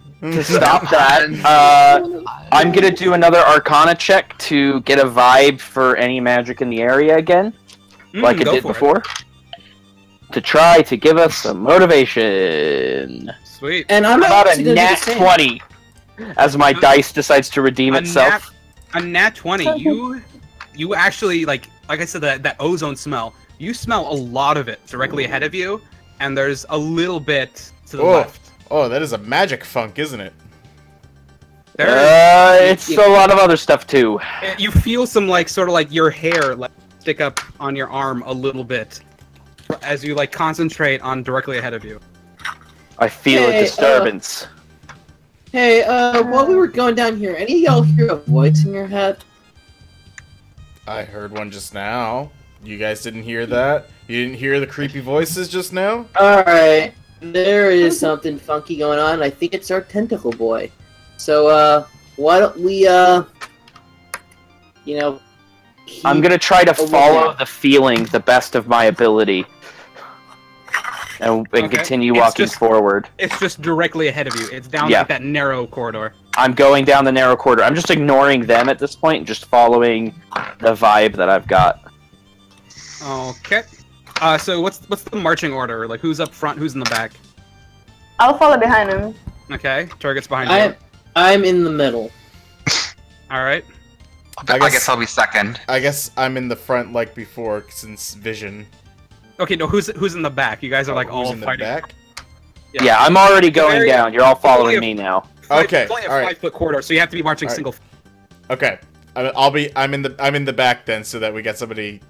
I'm gonna do another Arcana check to get a vibe for any magic in the area again, like I go did for it. before. To try to give us some motivation. Sweet. And I'm About actually a gonna do nat the same. 20, as my dice decides to redeem itself. A nat 20. You actually like I said that ozone smell. You smell a lot of it directly ahead of you, and there's a little bit to the left. Oh, that is a magic funk, isn't it? It's a lot of other stuff too. You feel some sort of your hair stick up on your arm a little bit as you concentrate on directly ahead of you. I feel a Hey, disturbance. Hey, while we were going down here, any of y'all hear a voice in your head? I heard one just now. You guys didn't hear that? You didn't hear the creepy voices just now? Alright, there is something funky going on. I think it's our tentacle boy. So, why don't we, I'm gonna try to over follow there. the feeling the best of my ability. And Okay. continue It's walking just- forward. It's just directly ahead of you. It's down Yeah. that narrow corridor. I'm going down the narrow corridor. I'm just ignoring them at this point and just following the vibe that I've got. Okay. So what's the marching order? Who's up front? Who's in the back? I'll follow behind him. Okay. Target's behind you. I'm in the middle. All right. I guess I'll be second. I guess I'm in the front like before, since vision. Okay. No. Who's in the back? You guys are Who's all in the fighting. back? Yeah, I'm already going Very- down. You're all following only me now. Okay, It's only a alright. 5-foot corridor, so you have to be marching Alright. single. Okay. I'm in the back then, so that we got somebody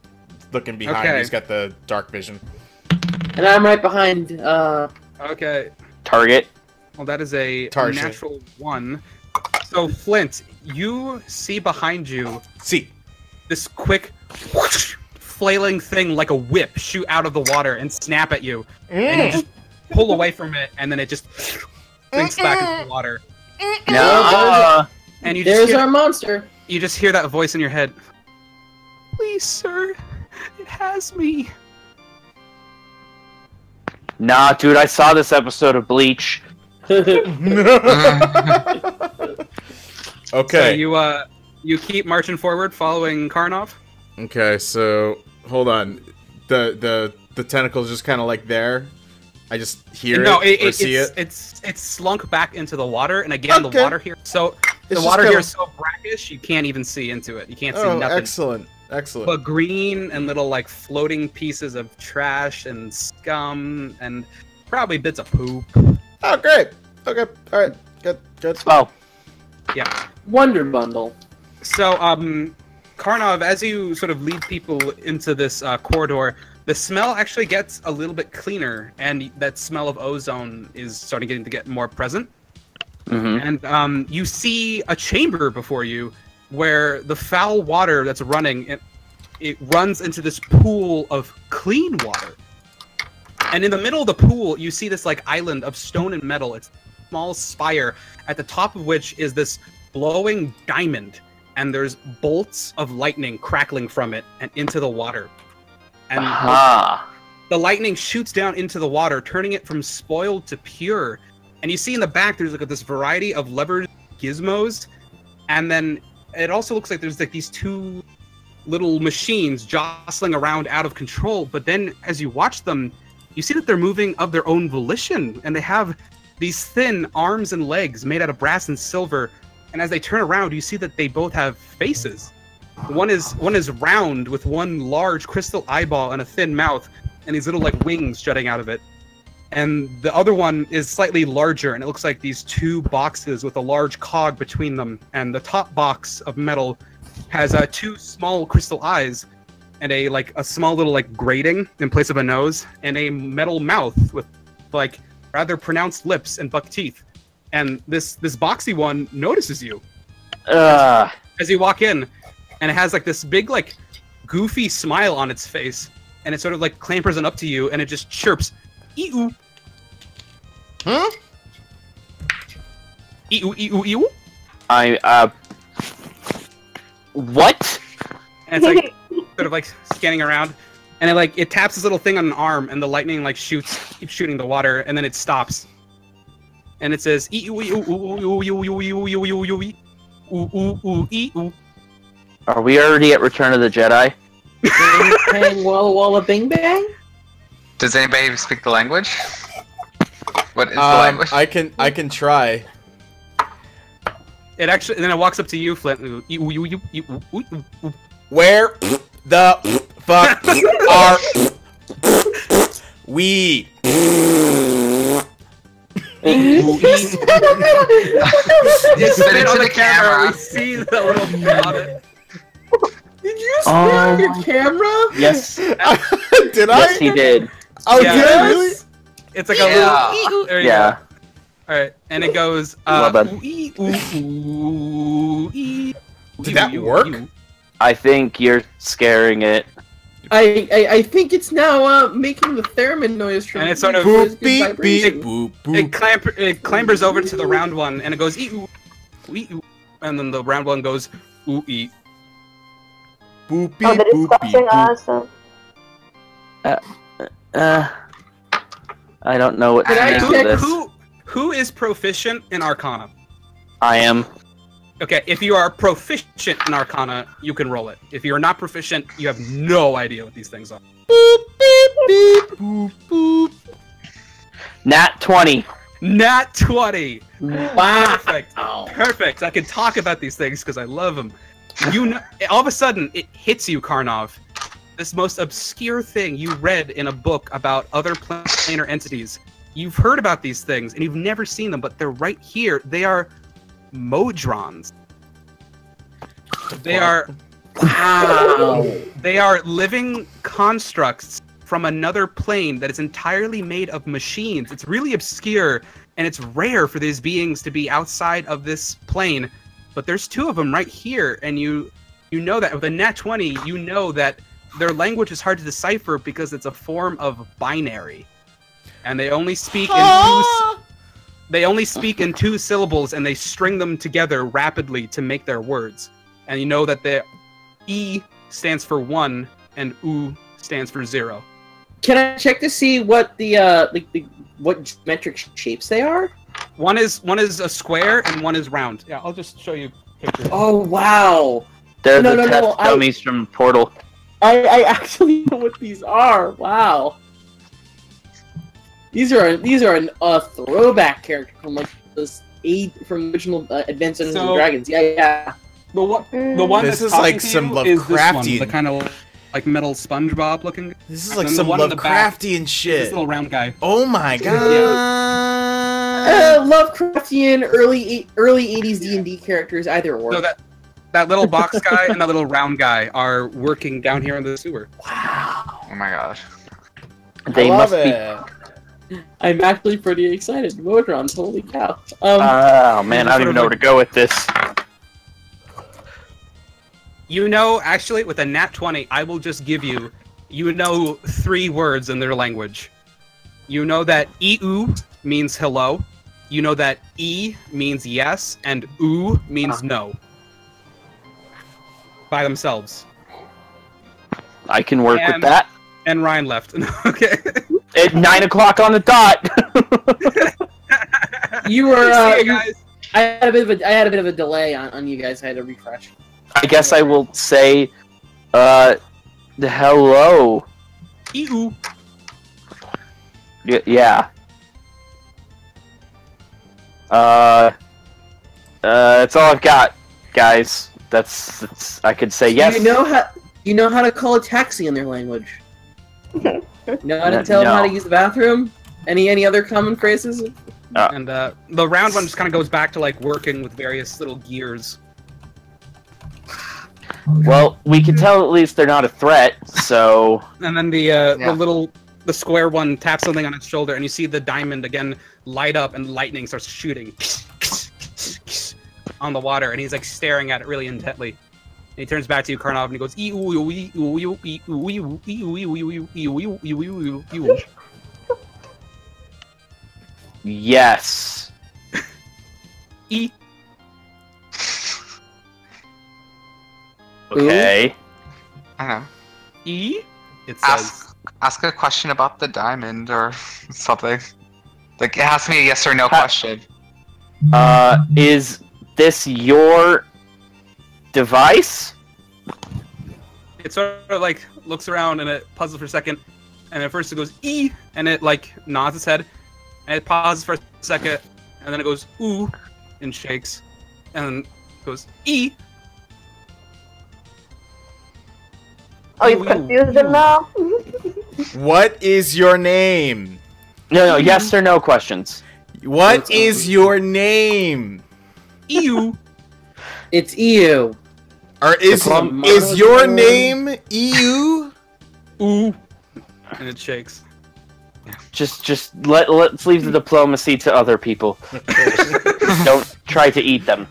looking behind Okay. who's got the dark vision. And I'm right behind. Okay. Target. Well, that is a Target. natural 1. So, Flint, you see behind you See. this quick whoosh, flailing thing like a whip shoot out of the water and snap at you. And you just pull away from it, and then it just sinks back into the water. No. And you just There's hear, our monster. you just hear that voice in your head. Please, sir, it has me. Nah, dude, I saw this episode of Bleach. Okay. So you keep marching forward, following Karnov. Okay, so hold on. The tentacle's just kind of like there. I just hear it or see it. It's slunk back into the water, and again Okay. the water here. So the It's water just here kinda- is so brackish you can't even see into it. You can't see Oh, nothing. excellent, excellent. But green and little like floating pieces of trash and scum and probably bits of poop. Oh, great. Okay, all right, good. Oh, Yeah. Wonder Bundle. So, Karnov, as you sort of lead people into this corridor, the smell actually gets a little bit cleaner, and that smell of ozone is starting to get more present. mm-hmm. And you see a chamber before you where the foul water that's running, it runs into this pool of clean water. And in the middle of the pool, you see this like island of stone and metal. It's a small spire, at the top of which is this glowing diamond. And there's bolts of lightning crackling from it and into the water. And the lightning shoots down into the water, turning it from spoiled to pure. And you see in the back, there's like this variety of levers, gizmos, and then it also looks like there's like these two little machines jostling around out of control. But then as you watch them, you see that they're moving of their own volition, and they have these thin arms and legs made out of brass and silver. And as they turn around, you see that they both have faces. One is round with one large crystal eyeball and a thin mouth, and these little like wings jutting out of it. And the other one is slightly larger, and it looks like these two boxes with a large cog between them. And the top box of metal has two small crystal eyes and a small little like grating in place of a nose, and a metal mouth with like rather pronounced lips and buck teeth. And this boxy one notices you as you walk in, and it has like this big like goofy smile on its face, and it sort of like clampers on up to you, and it just chirps, "Ee-oo." Huh? "Ee-oo, ee-oo, ee-oo." What? And it's like sort of like scanning around, and it taps this little thing on an arm, and the lightning like keeps shooting the water, and then it stops. And it says, Are we already at Return of the Jedi? Bang, walla walla bing bang? Does anybody speak the language? What is the language? I can try. It actually, and then it walks up to you, Flint. Where the fuck are we? It's Spit it on to the the camera. camera. We see the little bit of it. Did you spare your camera? Yes. Did I? Yes, he did. Oh, Yeah. did I really? It's like Yeah. a little. There you Yeah. go. All right, and it goes. Well done. Did that work? I think you're scaring it. I think it's now making the theremin noise from And it's sort of Boop good beep vibration. beep boop It, boop. it clambers over to the round one, and it goes ee-oo, ee-oo, and then the round one goes ooh-ee. Boop Oh, beep the boop beep disgusting boop. awesome. I don't know what to Did I make of check this. Who is proficient in Arcana? I am. Okay, if you are proficient in Arcana, you can roll it. If you're not proficient, you have no idea what these things are. Boop beep beep boop boop. Nat 20. Nat 20! Wow. Perfect. Perfect. I can talk about these things because I love them. You know, all of a sudden, it hits you, Karnov. This most obscure thing you read in a book about other planar entities. You've heard about these things, and you've never seen them, but they're right here. They are Modrons. They are Wow. they are living constructs from another plane that is entirely made of machines. It's really obscure, and it's rare for these beings to be outside of this plane. But there's two of them right here, and you know that with a nat 20, you know that their language is hard to decipher because it's a form of binary, and they only speak in two syllables, and they string them together rapidly to make their words. And you know that the E stands for 1 and U stands for 0. Can I check to see what the what geometric shapes they are? One is a square and one is round. Yeah, I'll just show you pictures. Oh wow! They're the test dummies from Portal. I actually know what these are. Wow. These are a throwback character from like from the original Advanced Dungeons and Dragons. Yeah. The one This that's is like talking to some you is this one, Lovecraftian. the kind of like metal SpongeBob looking. This is And like then the some one in the back Lovecraftian is shit. This little round guy. Oh my god. Lovecraftian early 80s D&D characters either or. So that little box guy and that little round guy are working down here in the sewer. Wow. Oh my gosh. They I love must be. it. I'm actually pretty excited. Modrons, holy cow. Oh man, I don't even know where to go with this. You know, actually, with a nat 20, I will just give you, 3 words in their language. You know that EU means hello. You know that E means yes, and U means no. By themselves. I can work with that. And Ryan left. Okay. At 9 o'clock on the dot. You were. See you guys. I had a bit of a delay on you guys. I had to refresh. I guess I will say, hello. EU. Yeah. That's all I've got, guys. That's I could say yes. You know how to call a taxi in their language. You know how to tell them how to No. use the bathroom. Any other common phrases? And the round one just kind of goes back to like working with various little gears. Well, we can tell at least they're not a threat, so... And then the square one taps something on its shoulder, and you see the diamond again light up, and lightning starts shooting on the water, and he's like staring at it really intently. And he turns back to you, Karnov, and he goes, Yes. E. Okay. I don't know. E. It says. Ask a question about the diamond or something. Like it has to be a yes or no question. Is this your device? It sort of like looks around and it puzzles for a second, and at first it goes E, and it like nods its head, and it pauses for a second, and then it goes ooh, and shakes, and then it goes E. Oh, you've confused them now? What is your name? No, yes or no questions. What is your name? EU. It's EU. Or is your name EU? Ooh. And it shakes. Just let's leave the diplomacy to other people. Don't try to eat them.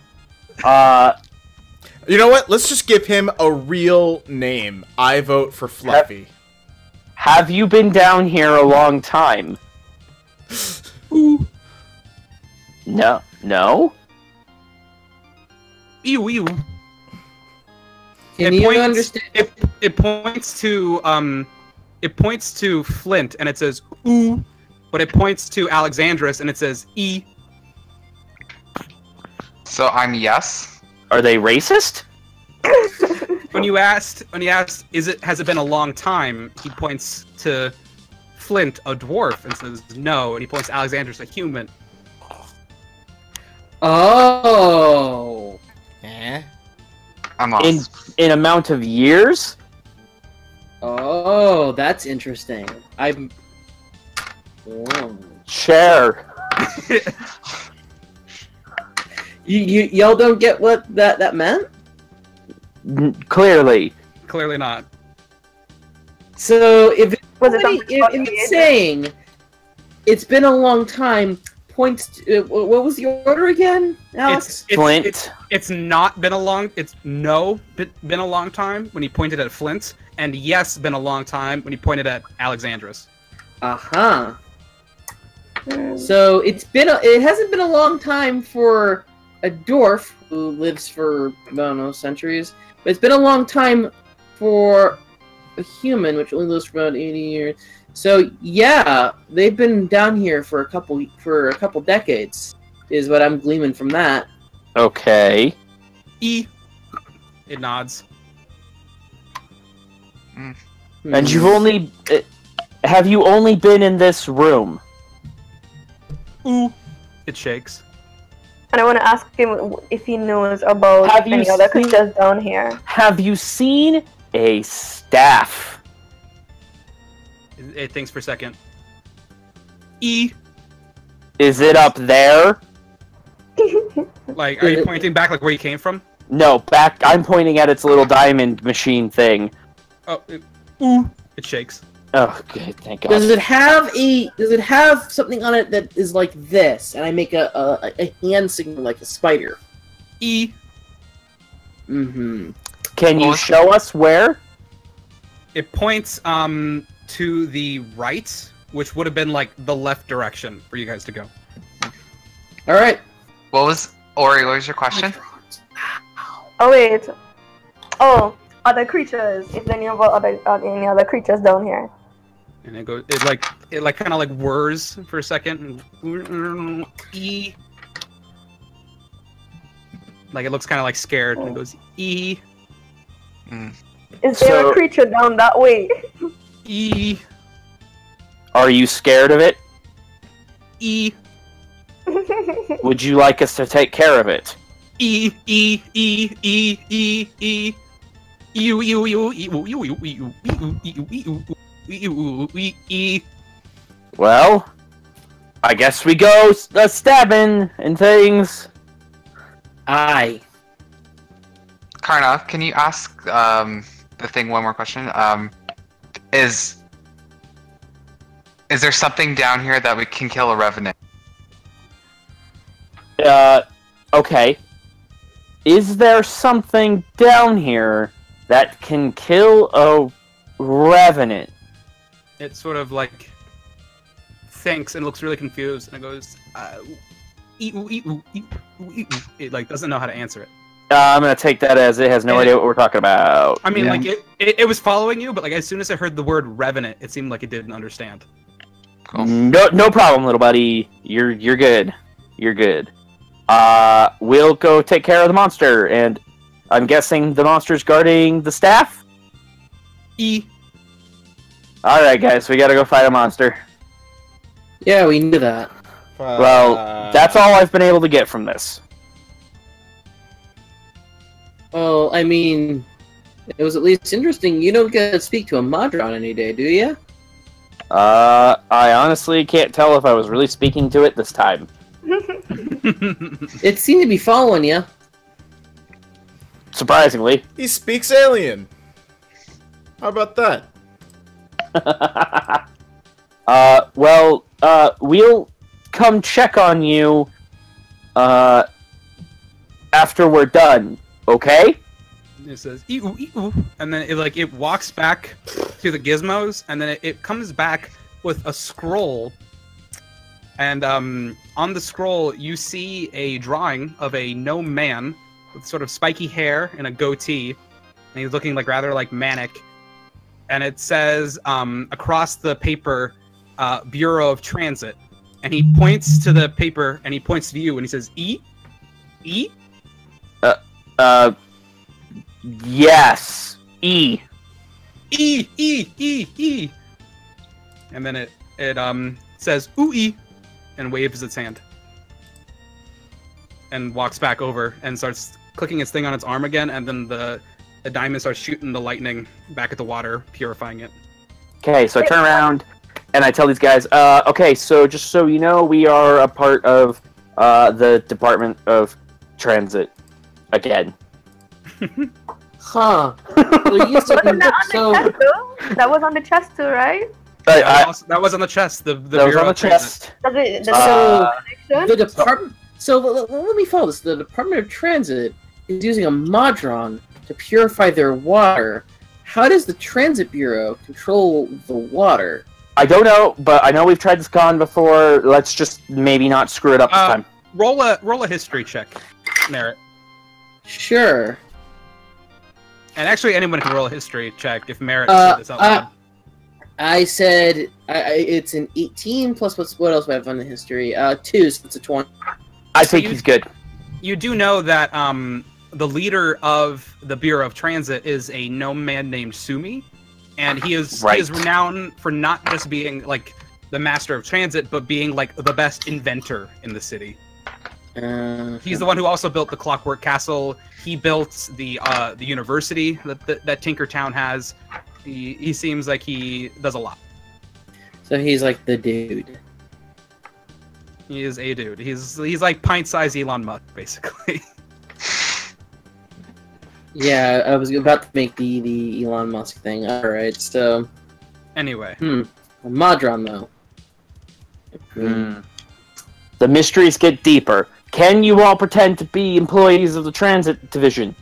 You know what? Let's just give him a real name. I vote for Fluffy. Have you been down here a long time? Ooh. No. EU. Can you understand? It points to Flint, and it says ooh, but it points to Alexandros, and it says E. So I'm yes. Are they racist? When you asked, has it been a long time? He points to Flint, a dwarf, and says no, and he points to Alexandros, a human. Oh. I'm lost. In amount of years? Oh, that's interesting. I'm. Whoa. Share. Y'all don't get what that meant? Clearly. Clearly not. So if Was it something if it's saying it's been a long time, points. What was the order again, Alex? Flint. It's not been a long. It's no been a long time when he pointed at Flint, and yes, been a long time when he pointed at Alexandros. Uh-huh. So it hasn't been a long time for a dwarf who lives for, I don't know, centuries, but it's been a long time for a human, which only lives for about 80 years. So yeah, they've been down here for a couple decades, is what I'm gleaming from that. Okay. It nods. And you've only... have you only been in this room? Ooh. It shakes. And I want to ask him if he knows about Have you any other seen- creatures down here. Have you seen a staff? It thinks for a second. Is it up there? Like, are you pointing back like where you came from? No, back. I'm pointing at its little diamond machine thing. Oh, it shakes. Oh, good, thank God. Does it have something on it that is like this? And I make a hand signal like a spider. Mm-hmm. Can you show us where? It points to the right, which would have been like the left direction for you guys to go. All right. What was Ori? What was your question? Oh wait. Oh, other creatures. If there any other creatures down here. And it goes. It kind of like whirs for a second. Like it looks kind of like scared. And it goes Is there a creature down that way? Are you scared of it? Would you like us to take care of it? Well, I guess we go stabbing and things. Aye. Karna, can you ask the thing one more question? Is there something down here that we can kill a revenant? Okay. Is there something down here that can kill a revenant? It sort of like thinks and looks really confused, and it goes, it like doesn't know how to answer it. I'm gonna take that as it has no idea what we're talking about. I mean, like it was following you, but like as soon as it heard the word revenant, it seemed like it didn't understand. Cool. No problem, little buddy. You're good. You're good. We'll go take care of the monster, and I'm guessing the monster's guarding the staff? Alright, guys, we gotta go fight a monster. Yeah, we knew that. Well, that's all I've been able to get from this. Well, I mean, it was at least interesting. You don't get to speak to a Madron any day, do you? I honestly can't tell if I was really speaking to it this time. It seemed to be following you. Surprisingly. He speaks alien. How about that? We'll come check on you, after we're done, okay? It says, and then it walks back to the gizmos, and then it comes back with a scroll. And on the scroll, you see a drawing of a gnome man with sort of spiky hair and a goatee, and he's looking like rather like manic. And it says across the paper, Bureau of Transit, and he points to the paper and he points to you and he says, E. Yes, E. E. And then it says ooh and waves its hand. And walks back over and starts clicking its thing on its arm again, and then the diamond starts shooting the lightning back at the water, purifying it. Okay, so I turn around and I tell these guys, okay, so just so you know, we are a part of the Department of Transit again. Huh. Well, you said- Wasn't that on so, the chest too? That was on the chest too, right? That was on the chest. The that was Bureau on the of Transit. chest. Does it, So, connection? the department. So let me follow this. The Department of Transit is using a modron to purify their water. How does the Transit Bureau control the water? I don't know, but I know we've tried this con before. Let's just maybe not screw it up this time. Roll a history check, Merritt. Sure. And actually, anyone can roll a history check if Merritt said this out loud. I said it's an 18 plus what else do I have on the history? 2, so it's a 20. I think he's good. You do know that the leader of the Bureau of Transit is a gnome man named Sumi, and he is renowned for not just being like the master of transit, but being like the best inventor in the city. He's the one who also built the Clockwork Castle. He built the university that Tinkertown has. He seems like he does a lot. So he's like the dude. He is a dude. He's like pint-sized Elon Musk, basically. Yeah, I was about to make the Elon Musk thing. Alright, so... Anyway. A modron, though. The mysteries get deeper. Can you all pretend to be employees of the transit division?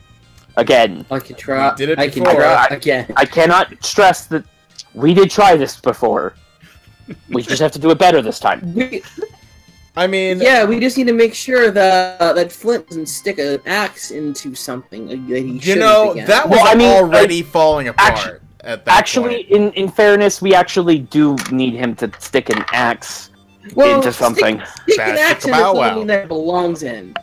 Again. I can try. We did it I can before. try again. I cannot stress that we did try this before. We just have to do it better this time. I mean, Yeah, we just need to make sure that Flint doesn't stick an axe into something that he you shouldn't know, again. that was Well, I mean, already falling apart at that Actually, point. in fairness, we actually do need him to stick an axe into something. Stick an axe into Bow wow. something that it belongs in.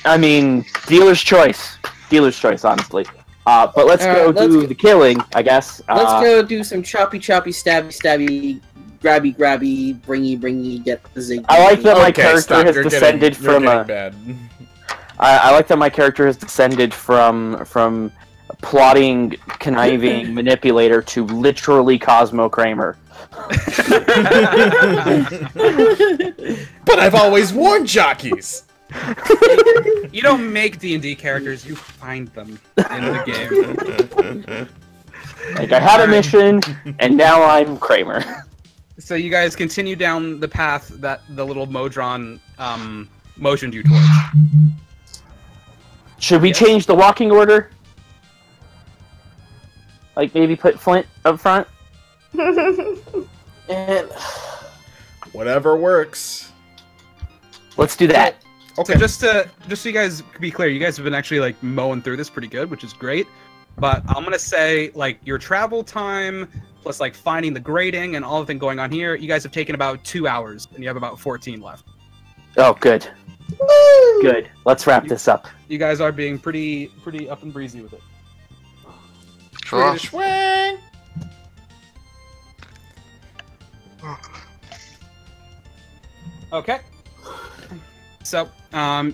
I mean, dealer's choice. Dealer's choice, honestly. But let's go do the killing, I guess. Let's go do some choppy, stabby, grabby, bringy, get the zig. I like that my character stop. has You're descended getting, from you're a. getting bad. I like that my character has descended from plotting, conniving manipulator to literally Cosmo Kramer. But I've always warned jockeys. You don't make D&D characters, you find them in the game. Like, I had a mission, and now I'm Kramer. So you guys continue down the path that the little Modron motioned you towards. Should we change the walking order? Like, maybe put Flint up front? And Whatever works. Let's do that. Okay. So just so you guys be clear, you guys have been actually like mowing through this pretty good, which is great. But I'm gonna say like your travel time plus like finding the grading and all the thing going on here, you guys have taken about 2 hours and you have about 14 left. Oh, good. Good. Let's wrap this up. You guys are being pretty up and breezy with it. Cool. Swing. Okay. So,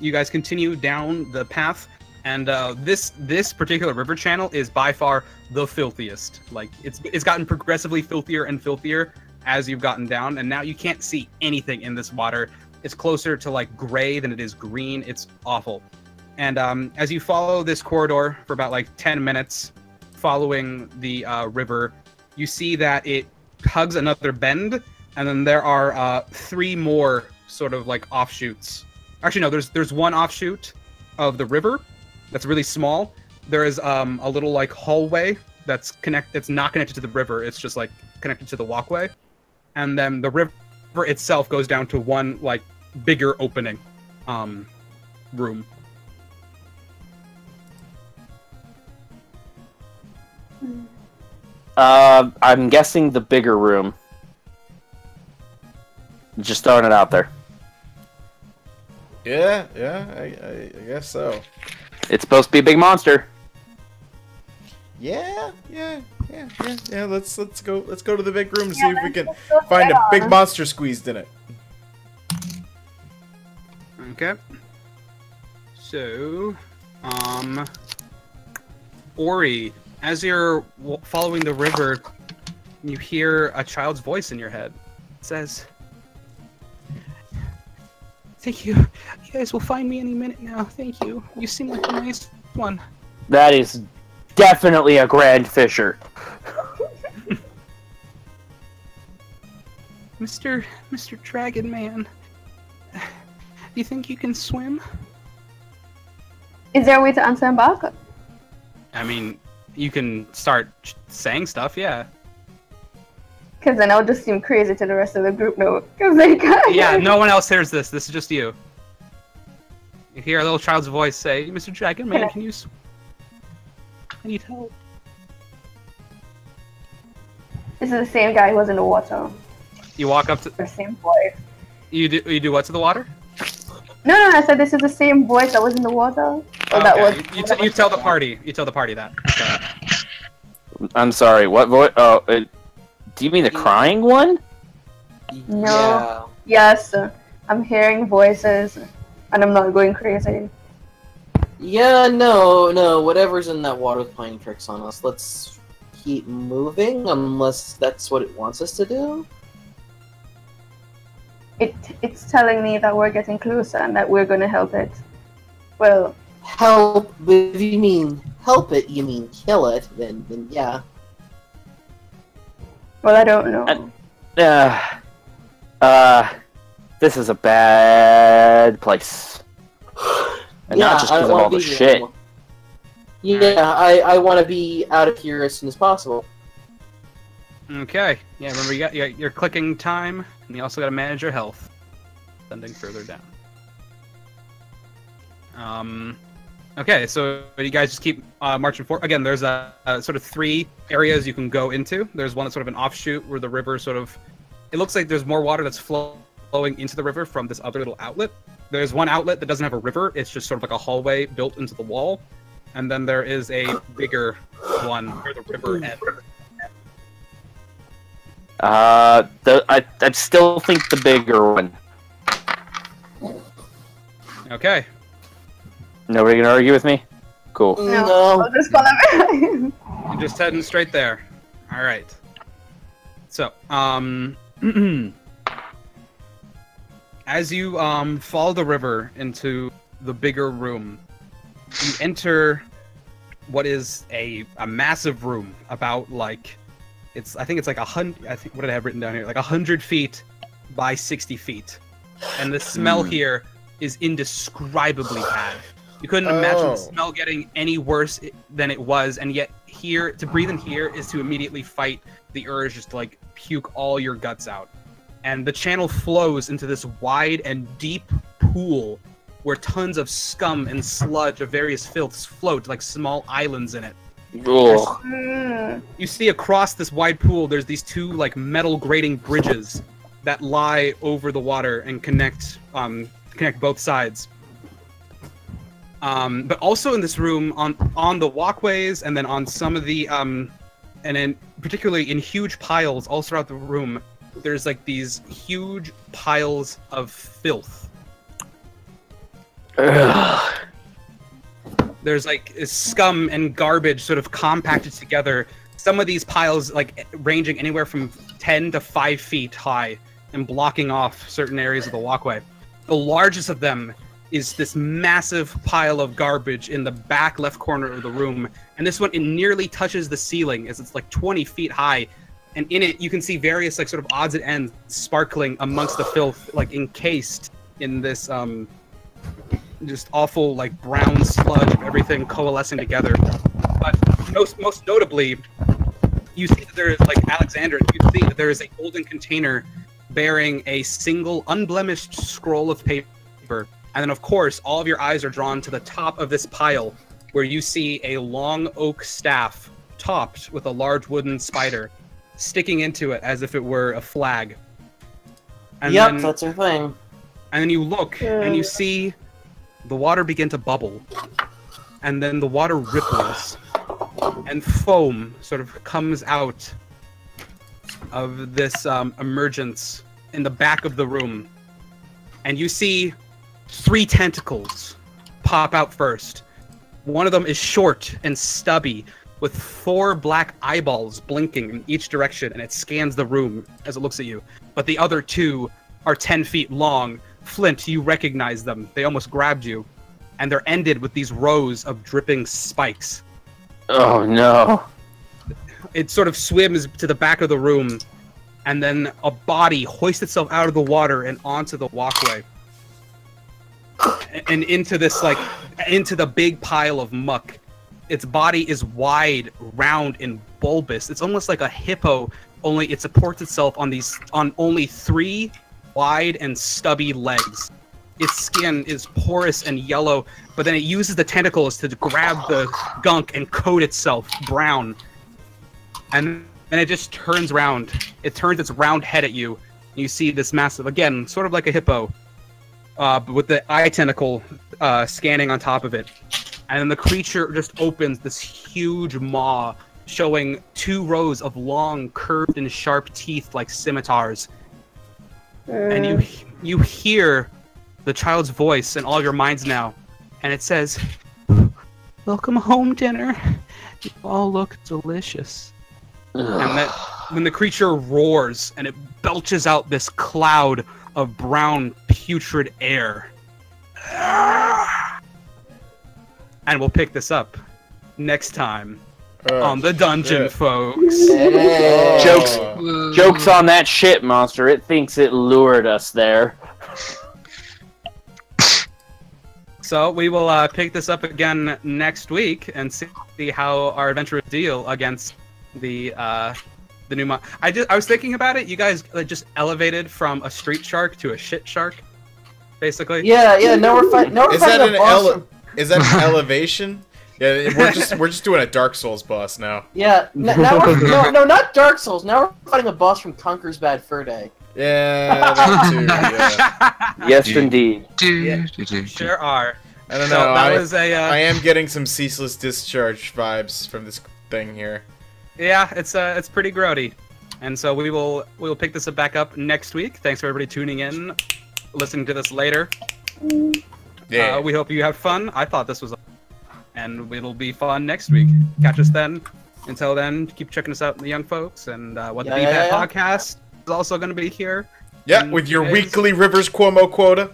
you guys continue down the path, and this particular river channel is by far the filthiest. Like, it's gotten progressively filthier and filthier as you've gotten down, and now you can't see anything in this water. It's closer to like gray than it is green. It's awful. And as you follow this corridor for about like 10 minutes, following the river, you see that it hugs another bend, and then there are 3 more sort of like offshoots. Actually, no, there's one offshoot of the river that's really small. There is a little like hallway that's not connected to the river. It's just like connected to the walkway, and then the river itself goes down to one like bigger opening room. I'm guessing the bigger room. Just throwing it out there. Yeah, I guess so. It's supposed to be a big monster. Yeah. Let's go to the big room and see if we can find a big monster squeezed in it. Okay. So, Ori, as you're following the river, you hear a child's voice in your head. It says, "Thank you. You guys will find me any minute now. Thank you. You seem like a nice one." That is definitely a grand fisher. Mr. Dragon Man, do you think you can swim? Is there a way to answer him back? I mean, you can start saying stuff, yeah. Because then I'll just seem crazy to the rest of the group now. Because they can't. Yeah, no one else hears this. This is just you. You hear a little child's voice say, Mr. Dragon Man, can you swim? I need help. This is the same guy who was in the water. You walk up to... The same voice. You do what to the water? No, I said this is the same voice that was in the water. Oh, that was. You tell the party. You tell the party that. I'm sorry. What voice? Oh, do you mean the crying one? No. Yeah. Yes, I'm hearing voices, and I'm not going crazy. Yeah, no. Whatever's in that water is playing tricks on us. Let's keep moving, unless that's what it wants us to do. It's telling me that we're getting closer and that we're gonna help it. Well, help. If you mean help it, you mean kill it. Then yeah. Well, I don't know. This is a bad place. And not just because of all the shit. Yeah, I want to be out of here as soon as possible. Okay. Yeah, remember you got your clicking time, and you also got to manage your health. Sending further down. Okay, so you guys just keep marching forward. Again, there's a sort of 3 areas you can go into. There's one that's sort of an offshoot where the river sort of... It looks like there's more water that's flowing into the river from this other little outlet. There's one outlet that doesn't have a river. It's just sort of like a hallway built into the wall. And then there is a bigger one where the river ends. I still think the bigger one. Okay. Nobody gonna argue with me? Cool. No. I'll just follow me. You're just heading straight there. All right. So, as you follow the river into the bigger room, you enter what is a massive room, about like I think it's like 100. I think what did I have written down here? Like 100 feet by 60 feet, and the smell here is indescribably bad. You couldn't imagine the smell getting any worse than it was, and yet here to breathe in here is to immediately fight the urge just to like puke all your guts out. And the channel flows into this wide and deep pool where tons of scum and sludge of various filths float like small islands in it. You see across this wide pool, there's these 2 like metal grating bridges that lie over the water and connect both sides. But also in this room, on the walkways, and then on some of the and then particularly in huge piles all throughout the room, there's like these huge piles of filth. There's like scum and garbage sort of compacted together. Some of these piles like ranging anywhere from 10 to 5 feet high and blocking off certain areas of the walkway. The largest of them is this massive pile of garbage in the back left corner of the room. And this one, it nearly touches the ceiling as it's like 20 feet high. And in it, you can see various like sort of odds and ends sparkling amongst the filth, like encased in this just awful like brown sludge of everything coalescing together. But most notably, you see that there is like Alexander. You see that there is a golden container bearing a single unblemished scroll of paper. And then, of course, all of your eyes are drawn to the top of this pile, where you see a long oak staff topped with a large wooden spider sticking into it as if it were a flag. And yep, then, that's our thing. And then you look, and you see the water begin to bubble. And then the water ripples, and foam sort of comes out of this emergence in the back of the room. And you see 3 tentacles pop out first. One of them is short and stubby, with 4 black eyeballs blinking in each direction, and it scans the room as it looks at you. But the other 2 are 10 feet long. Flint, you recognize them. They almost grabbed you. and they're ended with these rows of dripping spikes. Oh no. It sort of swims to the back of the room, and then a body hoists itself out of the water and onto the walkway. And into this, like, into the big pile of muck. Its body is wide, round, and bulbous. It's almost like a hippo, only it supports itself on only 3 wide and stubby legs. Its skin is porous and yellow, but then it uses the tentacles to grab the gunk and coat itself brown. And then it just turns around. It turns its round head at you. And you see this massive, again, sort of like a hippo, but with the eye tentacle scanning on top of it. And then the creature just opens this huge maw, showing 2 rows of long, curved and sharp teeth like scimitars. And you hear the child's voice in all your minds now, and it says, "Welcome home, dinner. You all look delicious." And that when the creature roars and it belches out this cloud of brown, putrid air. And we'll pick this up next time on the dungeon, folks. Hey. Jokes on that shit monster. It thinks it lured us there. So we will pick this up again next week and see how our adventurers deal against the new mod. I was thinking about it. You guys just elevated from a street shark to a shit shark, basically. Yeah. Now we're fighting. Now we're fighting a boss. Is that an elevation? Yeah, we're just doing a Dark Souls boss now. Yeah. Now we're no, not Dark Souls. Now we're fighting a boss from Conker's Bad Fur Day. Yeah, that too. Yeah. Yes, indeed. Sure are. I don't So know. that was a. I am getting some ceaseless discharge vibes from this thing here. Yeah, it's pretty grody, and so we will pick this back up next week. Thanks for everybody tuning in, listening to this later. Yeah. We hope you have fun. I thought this was, and it'll be fun next week. Catch us then. Until then, keep checking us out, the young folks, and what the BPAT podcast is also going to be here. Yeah, with your weekly Rivers Cuomo quota.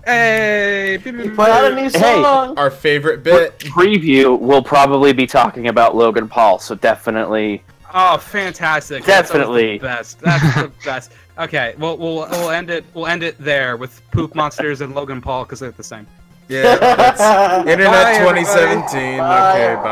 Hey, We put out a new song. Our favorite bit. Preview, we'll probably be talking about Logan Paul, so definitely. Oh, fantastic! Definitely. That's the best. That's the best. Okay, well, we'll end it. We'll end it there with Poop Monsters and Logan Paul because they're the same. Yeah, that's Internet Bye, 2017. Bye. Okay, bye.